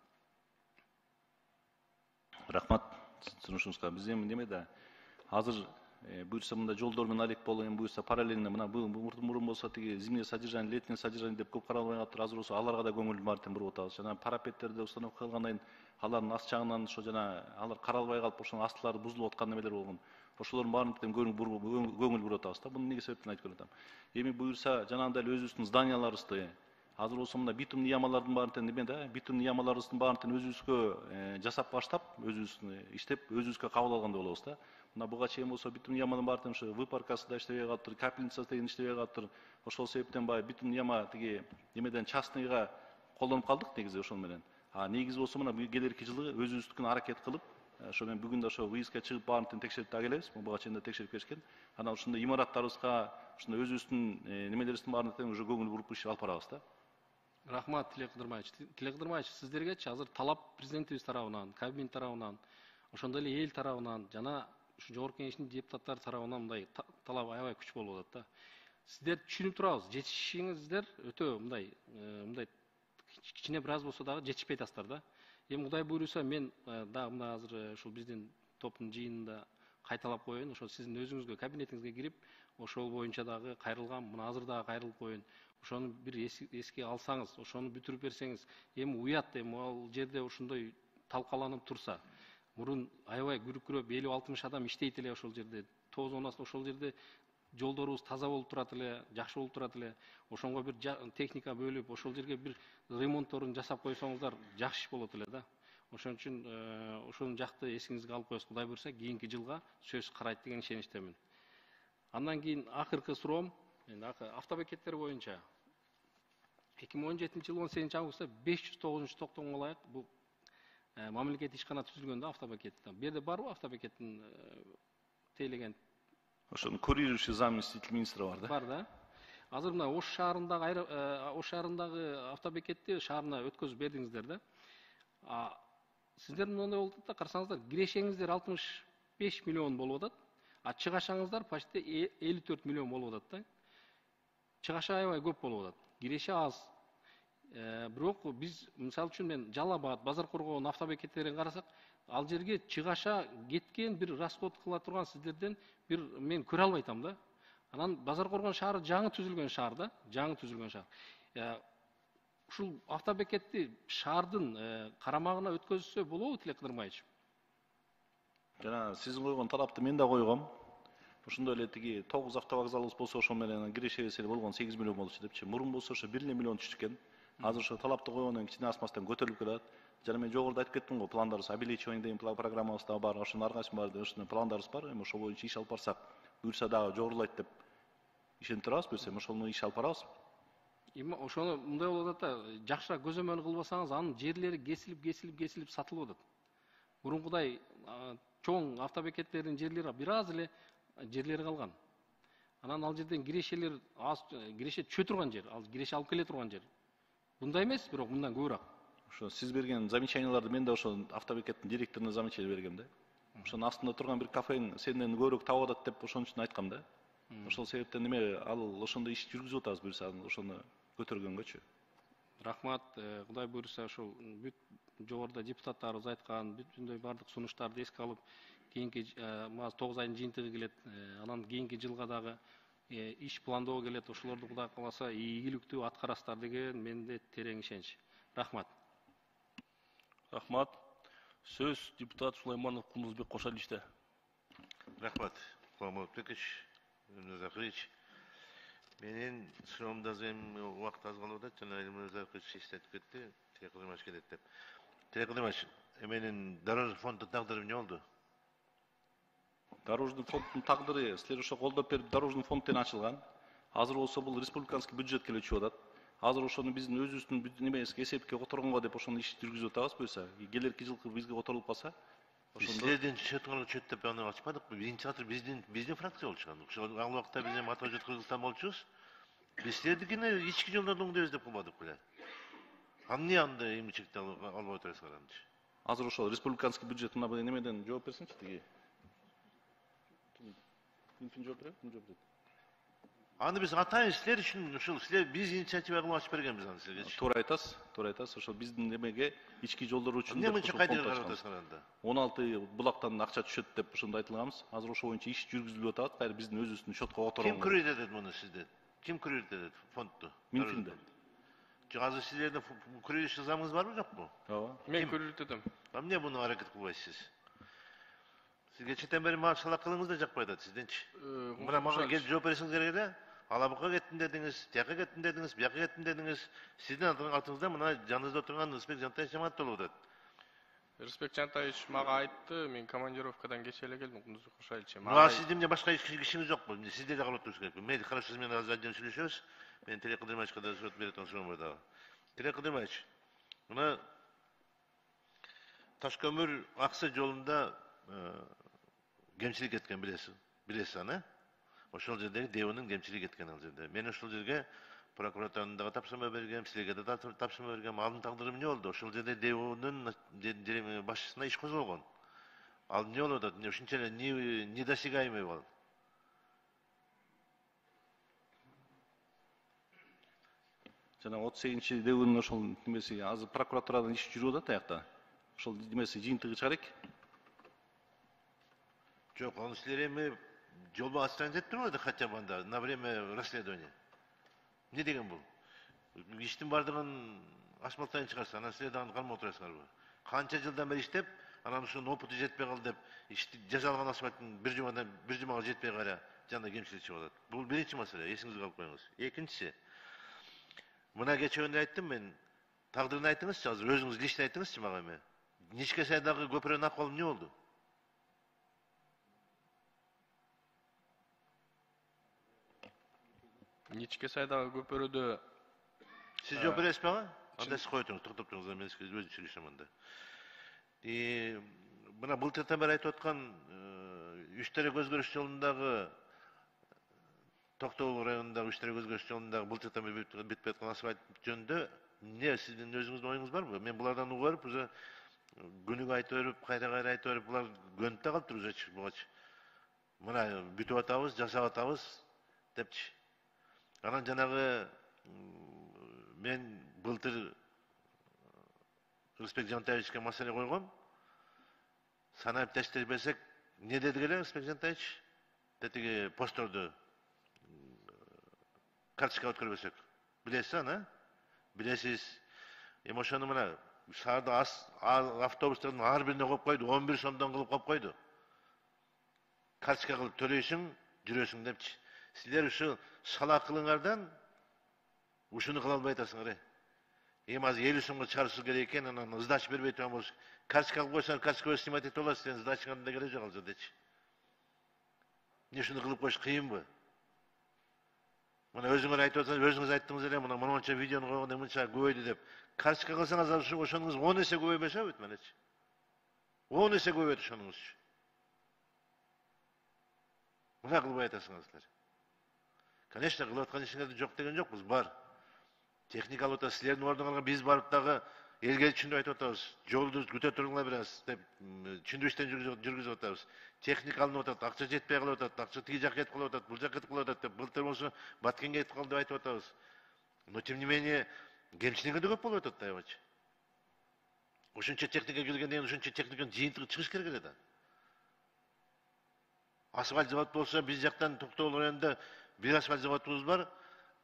Рахмат сунушуңузга. Биз эми немеде азыр буюрса мында жолдор менен алек болуп, буюрса параллельно мына мурун болсо тиги зимнее содержание, летнее содержание деп көп каралбай калыптыр. Азыр болсо аларга да көңүл баарын буруп атабыз. Жана парапеттерди установка кылгандан кийин алардын аст жагынан ошо жана алар каралбай калып, ошонун астылары бузулуп аткан немелер болгон. Ошолордун баарын көңүл буруп атабыз да. Буну эмне себептен айтып келатам? Эми буюрса жанагындай эле өзүбүздүн зданияларыбызды азыр болсо мына битумный ямалардын баарын тең неме да, битумный ямаларыбыздын баарын тең өзүбүзгө жасап баштап, өзүбүз иштеп, өзүбүзгө кабыл алгандай болобуз да. Мына буга чейин болсо битумный яманын баарын тең ошо выпаркасы да иштебей калыптыр, капельница деген иштебей калыптыр. Ошол себептен баягы битумный яма тиги немеден частныйга колдонуп калдык негизи ошол менен. Негизи болсо мына келерки жылы өзүбүздүкүн аракет кылып, ошо менен бүгүн да ошо выездга чыгып баарын тең текшерип да келебиз. Буга чейин да текшерип келишкен. Анан ушундай имараттарыбызга, ушундай өзүбүздүн немелерибиздин баарына тең уже көңүл буруп иш алып барабыз да. Рахмат, Тилек Кыдырмаевич. Тилек Кыдырмаевич, сиздергечи азыр талап президентибиз тарабынан, кабинет тарабынан, ошондой эле эл тарабынан жана ушу жогорку кеңештин депутаттары тарабынан мындай талап аябай күч болуп атат да. Сиздер түшүнүп турабыз, жетишиңиздер өтө мындай кичине бир аз болсо дагы жетишпей атасыздар да. Эми Кудай буйруса мен дагы мына азыр ушул биздин топтун жыйынында кайталап коеюн, ошо сиздин өзүңүзгө кабинетиңизге кирип, ошол боюнча дагы кайрылган, мына азыр дагы кайрылып коеюн. Ошону бир эске алсаңыз, ошону бүтүрүп берсеңиз, эми уят, эми ал жерде ушундай талкаланып турса, мурун аябай күрүкүрөп 50-60 адам иштейт эле ошол жерде. Тоз онасы ошол жерде жолдорубуз таза болуп турат эле, жакшы болуп турат эле. Ошонго бир техника бөлүп, ошол жерге бир ремонтторун жасап койсоңуздар жакшы иш болот эле да. Ошон үчүн ошонун жакты эсиңизге алып коесуз. Кудай буйруса, кийинки жылга сөз карайт деген ишеничтемин. Андан кийин акыркы суроом, эми автобекеттер боюнча 2017 жыл 18 августта 509-токтомго ылайык бул мамлекеттик ишкана түзүлгөн да автобекеттен. Бу жерде барбы автобекеттин тейлеген? Ошону курирующий заместитель министра бар да? Бар да. Азыр мына Ош шаарындагы автобекетти шаарына өткөзүп бердиңиздер да. Сиздер мындай болуп атат да, карасаңыздар, кирешеңиздер 65 миллион болуп атат, а чыгашаңыздар почти 54 миллион болуп атат да. Чыгаша аябай көп болуп атат. Киреше аз. Бирок биз мисалы үчүн мен Жалал Абад, Базар Коргоон автобекеттерин карасак, ал жерге чыгаша кеткен бир расход кыла турган сиздерден бир мен көрө албайтам да. Анан Базар Коргоон шаары жаңы түзүлгөн шаар да, жаңы түзүлгөн шаар. Ушул автобекетти шаардын карамагына өткөзсө болобу Тилек Кыдырмаевич? Жана сиздин койгон талапты мен да койгом. Ошондой эле тиги 9 автовокзалыбыз болсо ошол менен киреше эсели болгон 8 миллион болчу депчи. Мурун болсо ошо 1 миллион түштү экен. Азыр ошо талапты койгондон кийин кичине асмастан көтөрүлүп келат. Жана мен жогоруда айтып кеттим го, пландарыбыз обеличивание деген программабыз да бар, ошонун аркасында бар деп ошондой пландарыбыз бар. Эми ошол боюнча иш алып барсак, буюрса дагы жогорулайт деп ишенип турабыз, буюрса ошону иш алып барабыз. Эми ошону мындай болуп атат да, жакшыраак көзөмөл кылбасаңыз, анын жерлери кесилип сатылып атат. Мурункудай чоң автобекеттердин жерлери бир аз эле жерлери калган. Анан ал жерден кирешелер аз, киреше түшө турган жер, ал киреше алып келе турган жер. Мындай эмес, бирок мындан көбүрөөк. Ошо сиз берген замечанияларды мен да ошо автобекеттин директоруна замечание бергем да. Ошонун астында турган бир кафең сенден көбүрөөк табып атат деп ошон үчүн айткам да. Ошол себептен неме ал ошондой иш жүргүзүп атабыз, буюрса ошону көтөргөнгөчү. Рахмат, Кудай буйруса ошол бүт жогоруда депутаттарыбыз айткан бүтүндөй бардык сунуштарды эске алып, кийинки 9 айдын жыйынтыгы келет, анан кийинки жылга дагы иш пландоо келет, ошолорду Кудай кааласа ийгиликтүү аткарасыздар деген менде терең ишенич. Рахмат. Рахмат. Сөз депутат Сулайманов Кумузбек Кошаличте. Рахмат, Куамов Пекич, Закрич. Менин суроомду эми убакыт аз калып атат, жана Закрич эстетип кетти, Тилек Кыдырмаевич келет деп. Тилек Кыдырмаевич, менин дорожный фонддун тагдыры эмне болду? Дорожный фонддун тагдыры силер ошо колдоп берип дорожный фонд менен ачылган. Азыр болсо бул республиканский бюджетке эле түшүп атат. Азыр ошону биздин өзүбүздүн немесине эсепке которгонго деп ошону иш жүргүзүп атабыз, буюрса келерки жылкы бизге которулуп калса, Силердин счетуңарга чөт деп аны ачпадыкпы? Биринчи катыр биздин фракция болчу. Ошол ал убакта биз эми Атажот Кыргызстан болчубуз. Биз силердикине ички жолдорду оңдойбуз деп кылбадык беле. Эмне андай эмчекти албай отурасыздар анчы? Азыр ошол республиканский бюджет мына немеден жооп берсинчи тиги. Ким жооп берет? Ким жооп берет? Аны биз атайын силер үчүн ушул силер биз инициатива кылып ачып бергенбиз аны силерге. Туура айтасыз. Ошол биздин немеге ички жолдор үчүн эмне мынча кайдыга карап атасыңар анда? 16 булактан акча түшөт деп ошондо айтылганбыз. Азыр ошол боюнча иш жүргүзүлүп атат. Кайра биздин өзүбүздүн счетко которгон. Ким күрөйт этет муну сизден? Ким күрөйт этет фондду? Минфинде. Азыр силердин күрөйүш замыңыз барбы жокпу? Ооба. Мен көрүлүп атам. Эмне буну аракет кылбайсыз? Сизге четен бери мага шалак кылыңыз да жакпай атат сизденчи. Мына мага келип жооп берсеңиз керек эле. Алабыкка кеттим дедиңиз, тияка кеттим дедиңиз, бияка кеттим дедиңиз. Сиздин атыңызда мына жаныңызда отурган Рысбек Жантаевич жамаат болуп атат. Рысбек Жантаевич мага айтты, мен командировкадан кече эле келдим, Кумузбек Кошалич. Сиздин эмне башка ишиңиз жокпу? Сизде да калып отуруш керек. Мен хорошо сиз менен азыр отдельно сүйлөшөбүз. Мен Тилек Кыдырмаевичке да жооп берет суроом бар дагы. Тилек Кыдырмаевич, мына Ташкөмүр Аксы жолунда кемчилик кеткен билесиз аны? Ошол жердеги ДЭОнун кемчилиги кеткен ал жерде. Мен ошол жерге прокуратуранын дагы тапшырма бергем, силерге да тапшырма бергем. Анын тагдыры эмне болду? Ошол жерде ДЭОнун башчысына иш козголгон. Ал не болуп атат? Ушунча эле недосягаемый болот. Жана 38-чи ДВнын ошол немеси азыр прокуратурадан иш жүрүп атат аякта. Ошол немеси жыйынтыгы чыгар эки. Жок, аны силер эми жолбо отстранить этип турбайбы хотя бы анда на время расследования. Не деген бул? Иштин бардыгын ашмалтайын чыгарса, анан силер дагы кармап отурасыңарбы? Канча жылдан бери иштеп, анан ушунун опыты жетпей калды деп, ишти жасалган асфальттын бир жумага жетпей кара жана кемчилик чыгып атат. Бул биринчи маселе, эсиңизге алып коюңуз. Экинчиси, мына кечегенде айттым мен, тагдырын айтыңызчы, азыр өзүңүз лично айтыңызчы мага эми. Ничке сайдагы көпүрөнүн акыбалы эмне болду? Ничке сайдагы көпөрөдө Сиз жооп бересизби ага? Анда сиз кое туруңуз, токтоп туруңуз, мен өзү сүйлөшөм анда. Мына былтыртан бери айтып аткан Үчтерек өзгөрүш жолундагы Токтогул районундагы Үчтерек өзгөрүш жолундагы былтыртан бери бүтпөй аткан асфальт жөнүндө эмне сиздин өзүңүздүн оюңуз барбы? Мен булардан угуп барып, уже күнүгө айтып берип, кайра айтып берип, булар көнүп да калыптыр уже бугачы. Мына бүтүп атабыз, жасап атабыз депчи. Анан жанагы мен былтыр Рыспек Жантаевичке маселе койгом. Санап тештирбесек, не деди эле Рыспек Жантаевич? Тетиги посторду карточка өткөрбөсөк. Билесиз аны? Билесиз. Эми ошону мына шаарда автобустардын ар бирине коюп койду, 11 сомдон кылып коюп койду. Карточка кылып төлөйсүң, жүрөсүң депчи. Силер ушу шала кылыңардан ушуну кыла албай атасыңар. Эми азыр 50 сомго чыгарышыбыз керек экен, анан сдача бербей турган болуш. Карточка кылып койсоңор, карточка снимать этип аласыз, сен сдачаңардын да кереги жок ал жердечи. Эмне ушуну кылып коюш кыйынбы? Мына өзүңөр айтып атасыңар, өзүңүз айттыңыз эле, мына монча видеону койгондо мынча көбөйдү деп. Карточка кылсаңыз азыр ошонуңуз 10 эсе көбөйбөсө бүт менечи. 10 эсе көбөйт ошонуңуз. Мына кылбай атасыңар силер. Конечно, кылып аткан ишиңерде жок деген жокпуз, бар. Техника алып атабыз, силердин ордуңарга биз барып дагы элге түшүндүрүп айтып атабыз. Жолду күтө туруңлар бир аз деп түшүндүрүштөн жүргүзүп атабыз. Техника алынып атат, акча жетпей калып атат, акча тиги жакка кетип калып атат, бул жакка кетип калып атат деп былтыр болсо Баткенге кетип калды деп айтып атабыз. Но тем не менее, кемчилиги да көп болуп атат да аябачы. Ошончо техника келгенден кийин ошончо техниканын жыйынтыгы чыгыш керек эле да. Асфальт завод болсо биз жактан Токтогул районунда бир асфальт заводубуз бар.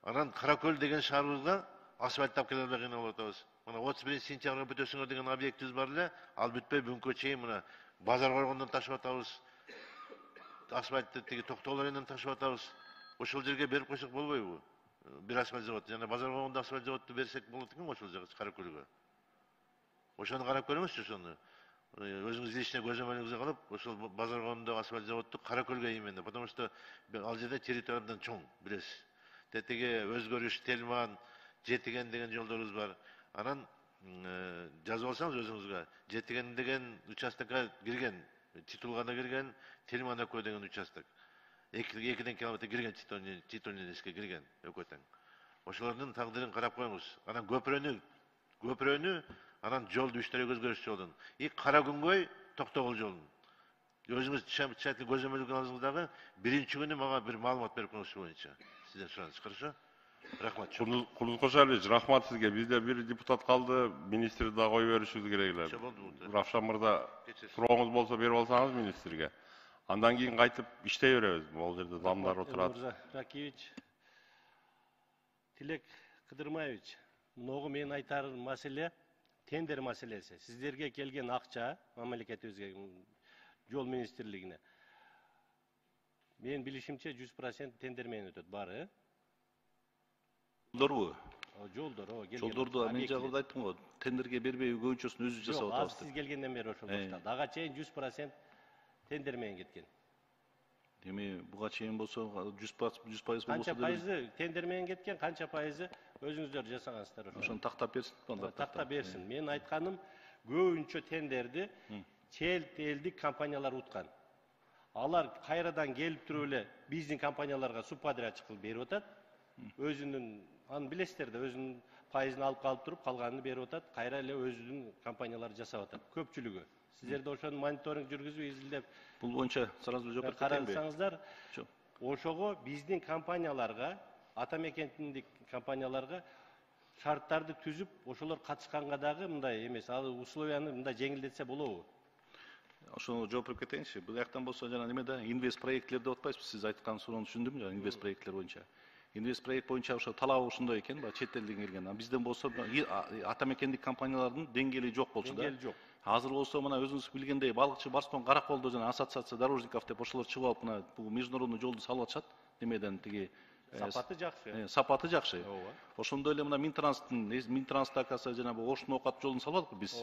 Анан Каракөл деген шаарыбызга асфальт тап келе албай кыйналып атабыз. Мына 31 сентябрга бүтөсүңөр деген объектибиз бар эле, ал бүтпөй бүгүнкү чейин мына базар койгондон ташып атабыз. Асфальтты тиги Токтогул районунан ташып атабыз. Ошол жерге берип койсок болбойбу? Бир асфальт завод, жана базар койгондо асфальт заводду берсек болот экен ошол жерге Каракөлгө. Ошону карап көрүңүзчү ошону. Өзүңүз лично көзөмөлүңүзгө алып, ошол базар койгондогу асфальт заводду Каракөлгө именно, потому что ал жерде территориядан чоң, билесиз. Тетиги өзгөрүш, Телман, Жетиген деген жолдорубуз бар. Анан жазып алсаңыз өзүңүзгө, Жетиген деген участокко кирген, Титулгана кирген, Телман экөө деген участок. 2 километр кирген Титулнеске кирген экөө тең. Ошолордун тагдырын карап коюңуз. Анан көпүрөнү, анан жолду Үчтерек өзгөрүш жолун. Кара күнгөй Токтогул жолун. Өзүңүз тщательно көзөмөлгө алыңыз дагы, биринчи күнү мага бир маалымат берип коюңуз ушул боюнча. Сизден сураныңыз, хорошо? Рахмат. Курдус Кошалевич, рахмат сизге. Бизде бир депутат калды, министрди да коюп беришибиз керек эле. Равшан мырза, сурооңуз болсо берип алсаңыз министрге. Андан кийин кайтып иштей беребиз. Бул жерде замдар отурат. Мырза Ракиевич, Тилек Кыдырмаевич, могу менин айтар маселе тендер маселеси. Сиздерге келген акча мамлекетибизге, жол министрлигине. Менин билишимче 100% тендер менен өтөт, баары. Жолдорбу? Жолдор, Жолдорду мен жагында айттым го, тендерге бербей көбүнчөсүн өзүбүз жасап атабыз. Жок, сиз келгенден бери ошол башталды. Ага чейин 100% тендер менен кеткен. Эми буга чейин болсо 100% болсо Канча пайызы тендер менен кеткен, канча пайызы өзүңүздөр жасагансыздар ошо. Ошону тактап берсин. Тактап берсин. Мен айтканым, көбүнчө тендерди чет элдик компаниялар уткан. Алар кайрадан келип туруп эле биздин компанияларга субподрядчик кылып берип атат. Өзүнүн, аны билесиздер да, өзүнүн пайызын алып калып туруп, калганын берип атат. Кайра эле өзүнүн компаниялары жасап атат. Көпчүлүгү. Сіздер де ошону мониторинг жүргүзүп изилдеп Бул боюнча сразу жооп кетейинби? карасаңыздар, ошого биздин компанияларга, ата мекендик компанияларга шарттарды түзүп, ошолор катышканга дагы мындай эмес, ал условияны мындай жеңилдетсе болобу? Ошону жооп берип кетейинчи. Бул жактан болсо жана немеде инвест проектлер деп атпайсызбы? Сиз айткан суроону түшүндүм жана инвест проектлер боюнча. Инвест проект боюнча ошо талабы ушундай экен, баягы чет элден келген. Бизден болсо ата мекендик компаниялардын деңгээли жок болчу да. Деңгээли жок. Азыр болсо мына өзүңүз билгендей балыкчы Барскон Караколдо жана ассоциация дорожников деп ошолор чыгып алып мына бул международный жолду салып атышат. Немеден тиги Сапаты жакшы. Сапаты жакшы. Ошондой эле мына Минтранстын акасы жана бул Оштун Окат жолун салып алдык биз.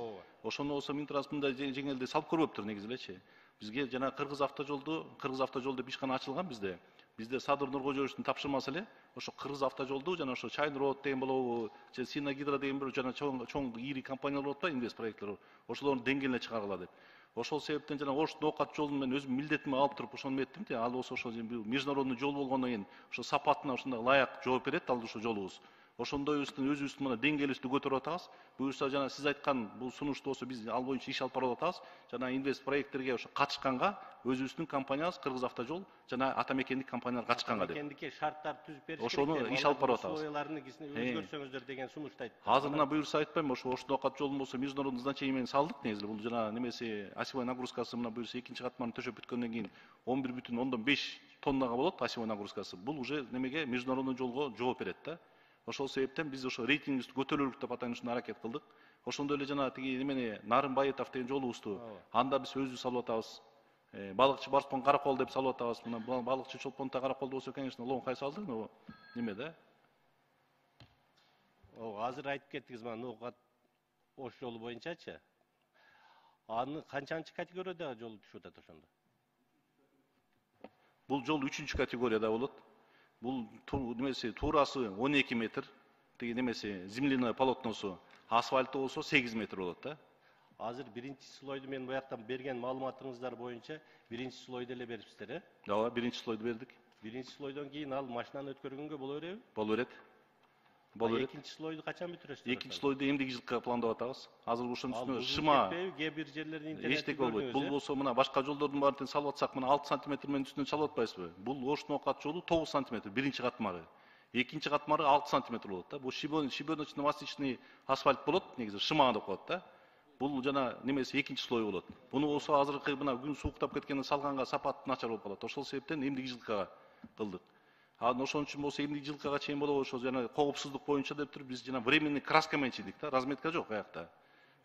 Ошону болсо Минтранс мындай жеңилдей салып көрбөптүр негизи элечи. Бизге жана Кыргыз автожол деп ишкана ачылган bizde. Bizde Садыр Нуркожоевичтин тапшырмасы эле ошо Кыргыз автожолду жана ошо Чайн Роуд деген болобу, же Сина Гидро деген бир жана чоң ири компаниялар болот да, инвест проекттер. Ошолордун деңгээлине чыгаргыла деп. Ошол себептен жана Оштун Окат жолун мен өзүм милдетиме алып туруп ошону эттим. Ал болсо ошо международный жол болгондон кийин ошо сапатына ушундай ылайык жооп берет ал ошо жолубуз. Ошондойбуздун өзүбүздүн мына деңгээлибизди көтөрүп атабыз. Буюрса жана сиз айткан бул сунушту болсо биз ал боюнча иш алып барып атабыз. Жана инвест проекттерге ошо катышканга өзүбүздүн компаниябыз Кыргыз автожол жана ата мекендик компаниялар катышканга деп. Ата мекендикке шарттар түзүп бериш керек. Ошону иш алып барып атабыз. Условияларын өзгөртсөңүздөр деген сунушту айтты. Азыр мына буюрса айтпайм, ошо Оштун Окат жолун болсо международный значение менен салдык негизи. Бул жана немеси осевой нагрузкасы мына буюрса экинчи катманы төшөп бүткөндөн кийин 11,5 тоннага болот осевой нагрузкасы. Бул уже немеге международный жолго жооп берет да. Ошол себептен биз ошо рейтингибизди көтөрөлүк деп атайын ушуну аракет кылдык. Ошондой эле жана тиги немени Нарын Байытов деген жолубузду анда биз өзүбүз салып атабыз. Балыкчы Барскон Каракол деп салып атабыз. Мына балыкчы Чолпонто Караколдо болсо, конечно, лоңкай салды, но неме да? Азыр айтып кеттиңиз мына Нокат Ош жолу боюнчачы. Аны канчанчы категорияда жол түшүп атат ошондо? Бул жол 3-чү категорияда болот. Бул немеси туурасы 12 метр, тиги немеси земляной полотносу, асфальты болсо 8 метр болот да. Азыр биринчи слойду мен буяктан берген маалыматыңыздар боюнча биринчи слойду эле берипсиздер, э? Ооба, биринчи слойду бердик. Биринчи слойдон кийин ал машинаны өткөргөнгө боло береби? Боло берет. Боло берет. Экинчи слойду качан бүтүрөсүздөр? Экинчи слойду эмдиги жылга пландап атабыз. Азыр ушунун үстүнө шыма Кээ бир жерлердин интернетти эчтеке болбойт. Бул болсо мына башка жолдордун баарын салып атсак, мына 6 см менен үстүнөн салып атпайсызбы? Бул Оштун Окат жолу 9 см, биринчи катмары. Экинчи катмары 6 см болот да. Бул щебеночно-мастичный асфальт болот, негизи шыма деп коет да. Бул жана немеси экинчи слой болот. Буну болсо азыркы мына күн сууктап кеткенде салганга сапаты начар болуп калат. Ошол себептен эмдиги жылкыга кылдык. Ошон үчүн болсо эмдиги жылкыга чейин болобу, ошо жана коопсуздук боюнча деп туруп биз жана временный краска менен чийдик да, разметка жок аякта.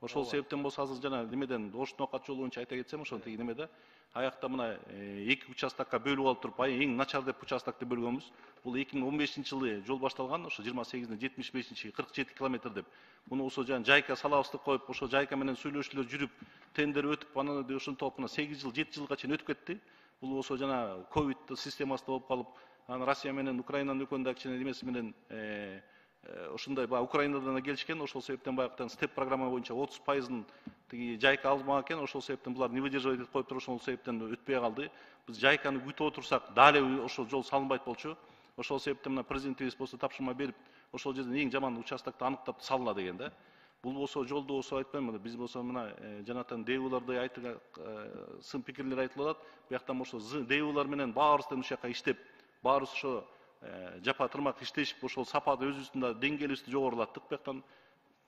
Ошол себептен болсо азыр жана немеден Оштун Окат жолу боюнча айта кетсем, ошол тиги немеде аякта мына эки участокко бөлүп алып туруп, эң начар деп участокты бөлгөнбүз. Бул 2015-жылы жол башталган, ошо 28-не 75-чи 47 километр деп. Муну болсо жана жайка салабыз деп коюп, ошо жайка менен сүйлөшүүлөр жүрүп, тендер өтүп, аны ошентип мына 8 жыл, 7 жылга чейин өтүп кетти. Бул болсо жана ковид системасында болуп калып, аны Россия менен Украинанын өкөндө кичине немеси менен ушундай баягы Украинадан келишкен, ошол себептен баягыдан степ программа боюнча 30% тиги жайка албаган экен, ошол себептен булар не выдерживать этип коюптур, ошол себептен өтпөй калды. Биз жайканы күтүп отурсак, дали ошол жол салынбайт болчу. Ошол себептен мына президентибиз болсо тапшырма берип, ошол жерден эң жаман участокты аныктап салыла деген да. Бул болсо жолду болсо айтпайм, биз болсо мына жанатан ДЭУларды айтып сын пикирлер айтылып атат. Бияктан ошо ДЭУлар менен баарыбыздан ушул жака иштеп, баарыбыз ошо жапа тырмак иштешип, ошол сапаты өзүбүздүн деңгээлибизди жогорулаттык. Бияктан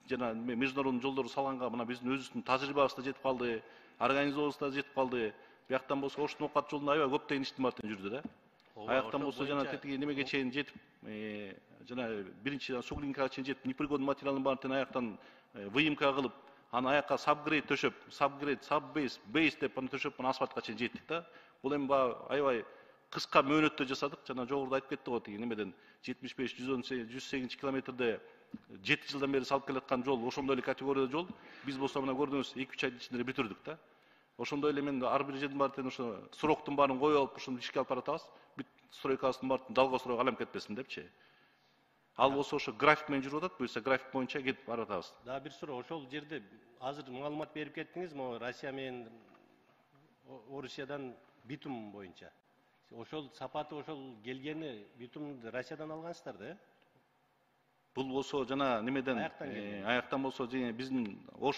жана международный жолдорду салганга мына биздин өзүбүздүн тажрыйбабыз да жетип калды, организациябыз да жетип калды. Бияктан болсо Оштун Окат жолунда аябай көптөгөн иштин баары жүрдү да. Аяктан болсо жана тетиги немеге чейин жетип, жана биринчи Суглинкага чейин жетип, непригодный материалдын баарын аяктан выемка кылып, аны аякка сабгрейд төшөп, сабгрейд, саббейс, бейс деп аны төшөп, аны асфальтка чейин жеттик да. Бул эми аябай кыска мөөнөттө жасадык. Жана жогоруда айтып кетти го, тиги немеден 75-108 километрде 7 жылдан бери салып келаткан жол, ошондой эле категорияда жол. Биз болсо мына көрдүңүз 2-3 айдын ичинде бүтүрдүк да. Ошондой эле мен ар бир жердин баарын ошо сроктун баарын коюп алып, ошону ишке алып баратабыз. Бүт стройкасынын баарын далга стройго алам кетпесин депчи. Ал болсо ошо график менен жүрүп атат, буюрса график боюнча кетип баратабыз. Да бир суроо, ошол жерде азыр маалымат берип кеттиңиз, могу Россия менен Орусиядан битум боюнча. Ошол сапаты ошол келгени битумду Россиядан алгансыздар да, э? Бул болсо жана немеден Аяктан болсо биздин Ош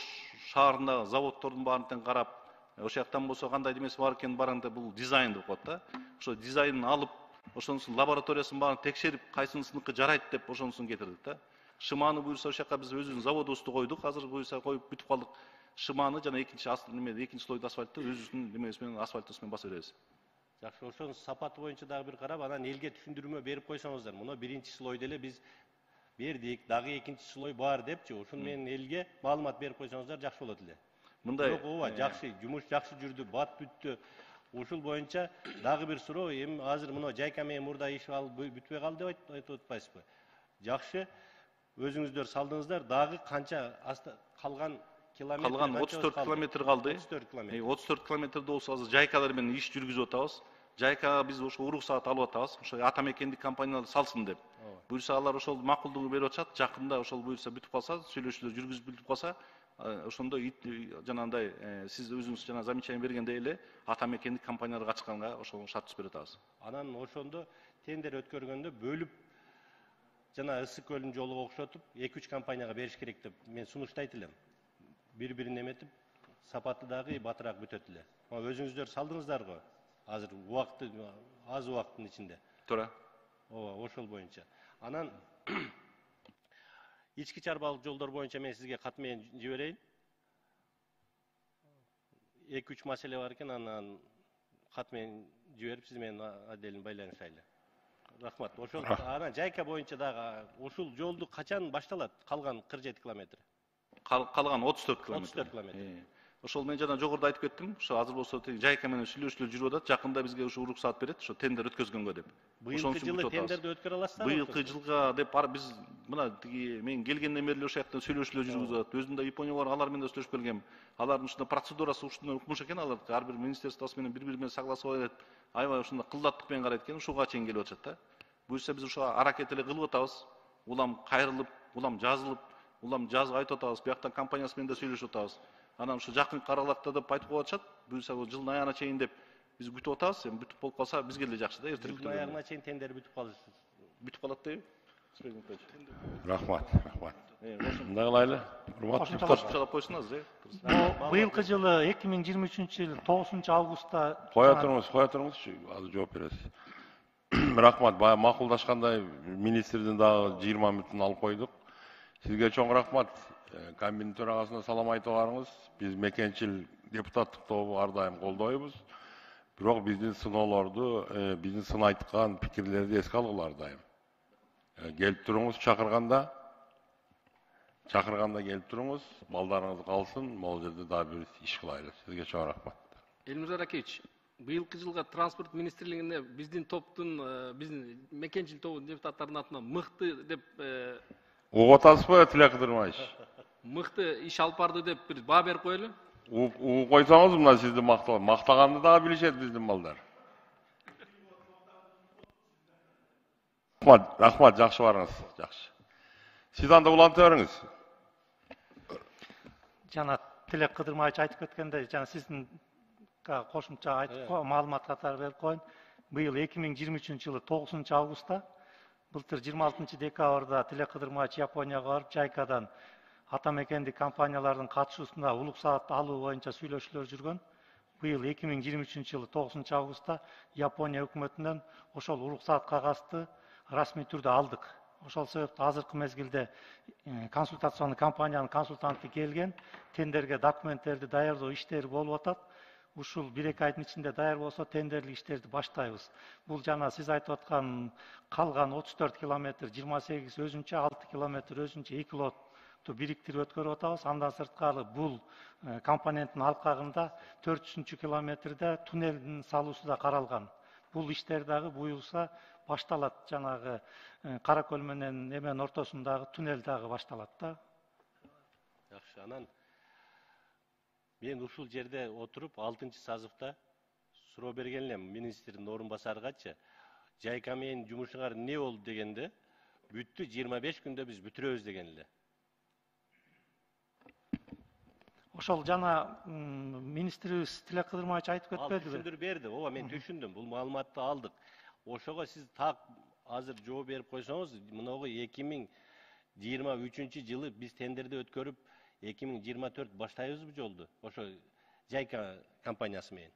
шаарындагы заводдордун баарын тең карап, ошол жактан болсо кандай демеси бар экенин барганда бул дизайн деп коет да. Ошо дизайнын алып, ошонусун лабораториясын баарын текшерип, кайсынысыныкы жарайт деп ошонусун кетирдик да. Шыманы буюрса ошол жака биз өзүбүздүн заводубузду койдук. Азыр буюрса коюп бүтүп калдык. Шыманы жана экинчи слойду асфальтты өзүбүздүн немебиз менен асфальтыбыз менен баса беребиз. Жакшы, ошонун сапаты боюнча дагы бир карап, анан элге түшүндүрмө берип койсоңуздар. Муну биринчи слойду эле биз бердик, дагы экинчи слой бар депчи, ошону менен элге маалымат берип койсоңуздар жакшы болот эле. Мындай ооба, жакшы, жумуш жакшы жүрдү, бат бүттү. Ушул боюнча дагы бир суроо, эми азыр мына жайка менен мурда иш алып бүтпөй калды деп айтып атпайсызбы? Жакшы, өзүңүздөр салдыңыздар, дагы канча калган километр? Калган 34 километр калды. 34 километр. 34 километрде болсо азыр жайкалар менен иш жүргүзүп атабыз. Жайкага биз ошо уруксаат алып атабыз. Ошо ата мекендик компаниялар салсын деп. Буюрса алар ошол макулдугу берип атышат. Жакында ошол буюрса бүтүп калса, сүйлөшүүлөр жүргүзүп бүтүп калса, ошондо жанагындай сиз өзүңүз жана замечание бергендей эле ата мекендик компанияларга ачканга ошол шарт түзүп берип атабыз. Анан ошондо тендер өткөргөндө бөлүп жана Ысык көлүнүн жолуга окшотуп 2-3 компанияга бериш керек деп мен сунуштайт элем. Бири-бирин эметип, сапаты дагы батыраак бүтөт эле. Өзүңүздөр салдыңыздар го. Азыр убакыты аз убакыттын ичинде. Туура. Ооба, ошол боюнча. Анан ички чарбалык жолдор боюнча мен сизге кат менен жиберейин. 2-3 маселе бар экен, анан кат менен жиберип сиз менен отдельно байланышайлы. Рахмат. Ошол анан жайка боюнча дагы ушул жолду качан башталат? Калган 47 километр. Калган 34 километр. 34 километр. Ошол мен жана жогоруда айтып кеттим. Ошо азыр болсо жайка менен сүйлөшүүлөр жүрүп атат. Жакында бизге ушу уруксаат берет, ошо тендер өткөзгөнгө деп. Быйылкы жылы тендерди өткөрө аласыздар? Быйылкы жылга деп биз мына тиги мен келгенден бери ошол жактан сүйлөшүүлөр жүргүзүп атат. Өзүм да Япония бар, алар менен да сүйлөшүп келгем. Алардын ушундай процедурасы ушундай укмуш экен, алар ар бир министерствосы менен бири-бири менен согласовать этип, аябай ушундай кылдаттык менен карайт экен, ушуга чейин келип атышат да. Буюрса биз ошо аракет эле кылып атабыз. Улам кайрылып, улам жазылып, улам жазып айтып атабыз. Бияктан компаниясы менен да сүйлөшүп атабыз. Анан ушу жакынкы аралыкта деп айтып коюп атышат. Буюрса жылдын аягына чейин деп биз күтүп атабыз. Эми бүтүп болуп калса бизге деле жакшы да, эртерээк. Жылдын аягына чейин тендер бүтүп калышы. Бүтүп калат дейби? Рахмат, рахмат. Мындай кылайлы. Урматтуу депутаттар койсун азыр, Быйылкы жылы 2023-жылы 9-августта Коя туруңузчу, азыр жооп бересиз. Рахмат, бая макулдашкандай министрдин дагы 20 мүнөтүн алып койдук. Сизге чоң рахмат. Комбинат төрагасына салам айтып барыңыз. Биз мекенчил депутаттык тобу ар дайым колдойбуз. Бирок биздин сыноолорду, биздин сын айткан пикирлерди эске алгыла ар дайым. Келип туруңуз чакырганда келип туруңуз, балдарыңыз калсын, могул жерде дагы бир иш кылайлы. Сизге чоң рахмат. Элмир Аракевич, быйылкы жылга транспорт министрлигине биздин топтун, биздин мекенчил тобу депутаттардын атынан мыкты деп угуп атасызбы, Тилек Кыдырмаевич? Мыкты иш алып барды деп бир баа берип коелу. Угуп койсоңуз мына сизди мактаганды дагы билишет биздин балдар. Рахмат, жакшы барыңыз, жакшы. Сиз анда уланта бериңиз. Жана Тилек Кыдырмаевич айтып кеткендей, жана сиздин кошумча айтып маалымат катары берип коеюн. Быйыл 2023-жылы 9-августта, былтыр 26 декабрда Тилек Кыдырмаевич Японияга барып, жайкадан ата мекендик компаниялардын катышуусунда уруксаат алуу боюнча сүйлөшүүлөр жүргөн. Быйыл 2023-жылы 9-августта Япония өкмөтүнөн ошол уруксаат кагазды расмий түрдө алдык. Ошол себептен азыркы мезгилде консультационный компаниянын консультанты келген, тендерге документтерди даярдоо иштери болуп атат. Ушул 1-2 айдын ичинде даяр болсо тендерлик иштерди баштайбыз. Бул жана сиз айтып аткан калган 34 километр, 28 өзүнчө, 6 километр өзүнчө 2 лотту бириктирип өткөрүп атабыз. Андан сырткары бул компоненттин алкагында 400 километрде туннелдин салуусу да каралган. Бул иштер дагы буюрса башталат, жанагы Кара көл менен эменин ортосундагы туннел дагы башталат да. Жакшы, анан мен ушул жерде отуруп 6-сазыкта суроо берген элем министрдин орун басарыгачы. Жайка менен жумушуңар эмне болду дегенде, бүттү 25 күндө биз бүтүрөбүз деген эле. Ошол жана министрибиз Тилек Кыдырмаевич айтып кетпедиби? Түшүндүрүп берди. Ооба, мен түшүндүм. Бул маалыматты алдык. Ошого сиз так азыр жооп берип койсоңуз, мынагы 23 жылы биз тендерди өткөрүп 2024 баштайбызбы жолду ошо Жайка компаниясы менен?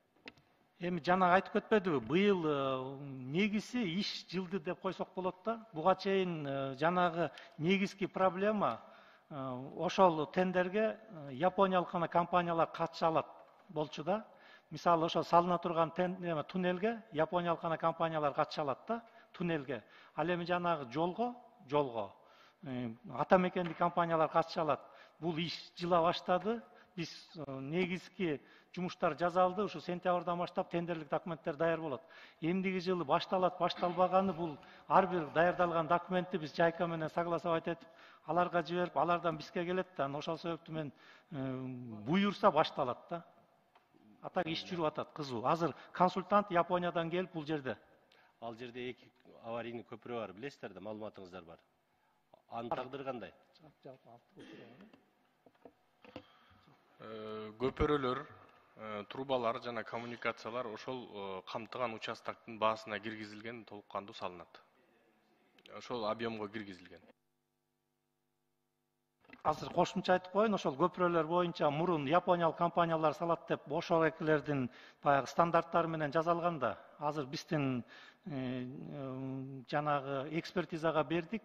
Эми жанагы айтып кетпедиби? Быйыл негизи иш жылды деп койсок болот да. Буга чейин жанагы негизги проблема ошол тендерге япониялык гана компаниялар катыша алат болчу да. Мисалы ошо салына турган туннелге япониялык гана компаниялар катыша алат да, туннелге. Ал эми жанагы жолго ата мекендик компаниялар катыша алат. Бул иш жыла баштады. Биз негизги жумуштар жасалды. Ушу сентябрдан баштап тендерлик документтер даяр болот. Эмдиги жылы башталат, башталбаганы бул ар бир даярдалган документти биз Жайка менен согласовать этип, аларга жиберип, алардан бизге келет да. Ошол себептен мен буйрса башталат да. Атак иш жүрүп атат, кызуу. Азыр консультант Япониядан келип бул жерде. Ал жерде эки аварийный көпүрө бар, билесиздер да, маалыматыңыздар бар. Анын тагдыры кандай? Көпөрөлөр, трубалар жана коммуникациялар ошол камтыган участоктун баасына киргизилген, толук кандуу салынат. Ошол объемго киргизилген. Азыр кошумча айтып коеюн, ошол көпүрөлөр боюнча мурун япониялык компаниялар салат деп ошол экилердин баягы стандарттары менен жасалган да. Азыр биздин жанагы экспертизага бердик.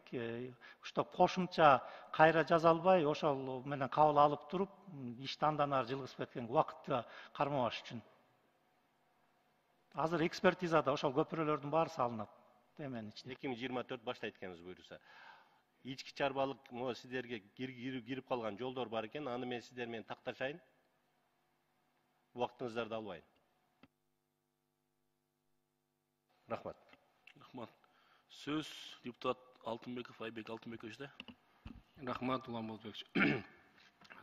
Ушто кошумча кайра жасалбай, ошол менен кабыл алып туруп, ишти андан ары жылгызып кеткен убакытта кармабаш үчүн. Азыр экспертизада ошол көпүрөлөрдүн баары салынат. Эменин ичинде 2024 баштайт экенбиз буйруса. Ички чарбалык могу сиздерге кирип калган жолдор бар экен, аны мен сиздер менен такташайын. Убактыңыздарды албайын. Рахмат. Рахмат. Сөз депутат Алтынбеков Айбек Алтынбековичте. Рахмат, Улан Болотбекович.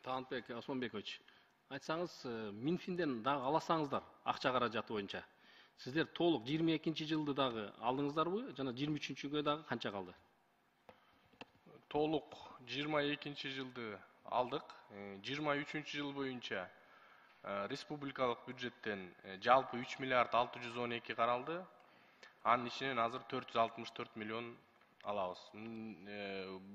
Талантбек Осмонбекович, айтсаңыз, Минфинден дагы аласаңыздар акча каражаты боюнча. Сиздер толук 22-жылды дагы алдыңыздарбы, жана 23-гө дагы канча калды? Толук 22-жылды алдык. 23-жыл боюнча республикалык бюджеттен жалпы 3 миллиард 612 каралды. Анын ичинен азыр 464 миллион алабыз.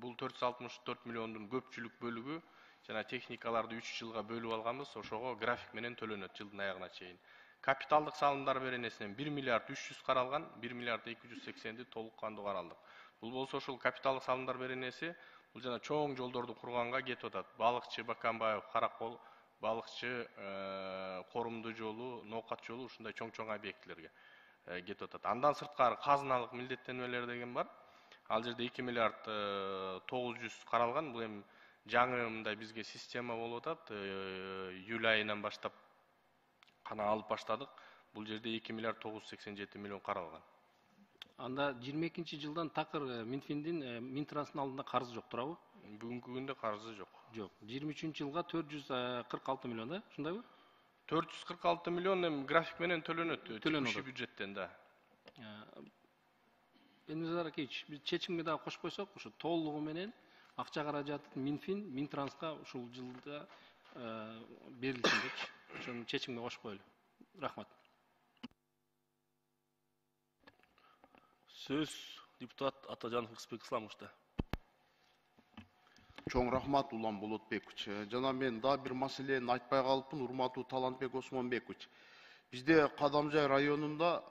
Бул 464 миллиондун көпчүлүк бөлүгү жана техникаларды 3 жылга бөлүп алганбыз, ошого график менен төлөнөт жылдын аягына чейин. Капиталдык салымдар беренесинен 1 миллиард 300 каралган, 1 миллиард 280ди толук кандуу каралдык. Бул болсо ошол капиталдык салымдар беренеси бул жана чоң жолдорду курганга кетип атат. Балыкчы Баканбаев, Каракол, Балыкчы Корумду жолу, Ноокат жолу ушундай чоң объектилерге кетип атат. Андан сырткары казыналык милдеттенмелер деген бар. Ал жерде 2 миллиард 900 каралган. Бул эми жаңы мындай бизге система болуп атат. Июль айынан баштап кана алып баштадык. Бул жерде 2 миллиард 987 миллион каралган. Анда 22-жылдан такыр Минфиндин Минтранстын алдында карызы жок турабы? Бүгүнкү күндө карызы жок. Жок. 23-жылга 446 миллион да, ушундайбы? 446 миллион эми график менен төлөнөт. Текущий бюджеттен да. Элназар Акеевич, биз чечимге дагы кошуп койсок, ушу толугу менен акча каражатын Минфин, Минтранска ушул жылда берилсин депчи. Ошону чечимге кошуп коелу. Рахмат. Сөз депутат Атажанов Рысбек Исламовичте. Чоң рахмат, Улан Болотбекович. Жана мен да бир маселени айтпай калыпмын, урматтуу Талантбек Осмонбекович. Бизде Кадамжай районунда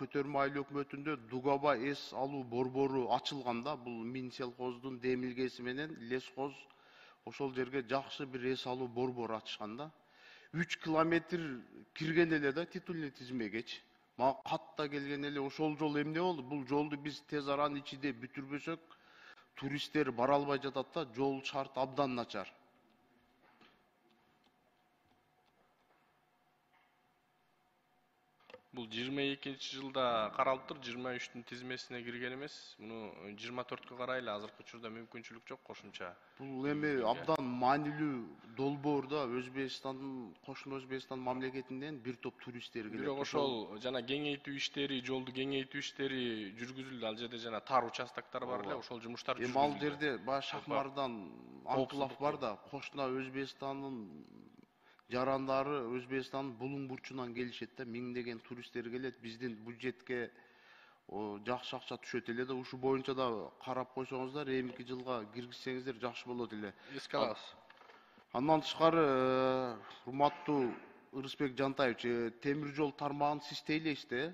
көтөрмө айыл өкмөтүндө Дугаба эс алуу борбору ачылганда, бул Минселхоздун демилгеси менен лесхоз ошол жерге жакшы бир эс алуу борбору ачышканда 3 километр кирген эле да титульный тизмегечи. Мага катта келген эле ошол жол эмне болду? Бул жолду биз тез аранын ичинде бүтүрбөсөк, туристтер бара албай жатат да, жол шарт абдан начар. Бул 22-жылда каралыптыр, 23-түн тизмесине кирген эмес. Муну 24-кө карайлы, азыркы учурда мүмкүнчүлүк жок кошумча. Бул эми абдан маанилүү долбоор да, Өзбекстандын, кошуна Өзбекстан мамлекетинен бир топ туристтер келет. Бирок ошол жана кеңейтүү иштери, жолду кеңейтүү иштери жүргүзүлдү. Ал жерде жана тар участоктор бар эле, ошол жумуштар жүргүзүлдү. Эми ал жерде баягы Шахмардан анклав бар да, кошуна Өзбекстандын жарандары Өзбекстандын булуң бурчунан келишет да, миңдеген туристтер келет. Биздин бюджетке жакшы акча түшөт эле да, ушу боюнча да карап койсоңуздар, эмки жылга киргизсеңиздер жакшы болот эле. Эске алабыз. Андан тышкары, урматтуу Ырысбек Жантаевич, темир жол тармагын сиз тейлейсиз.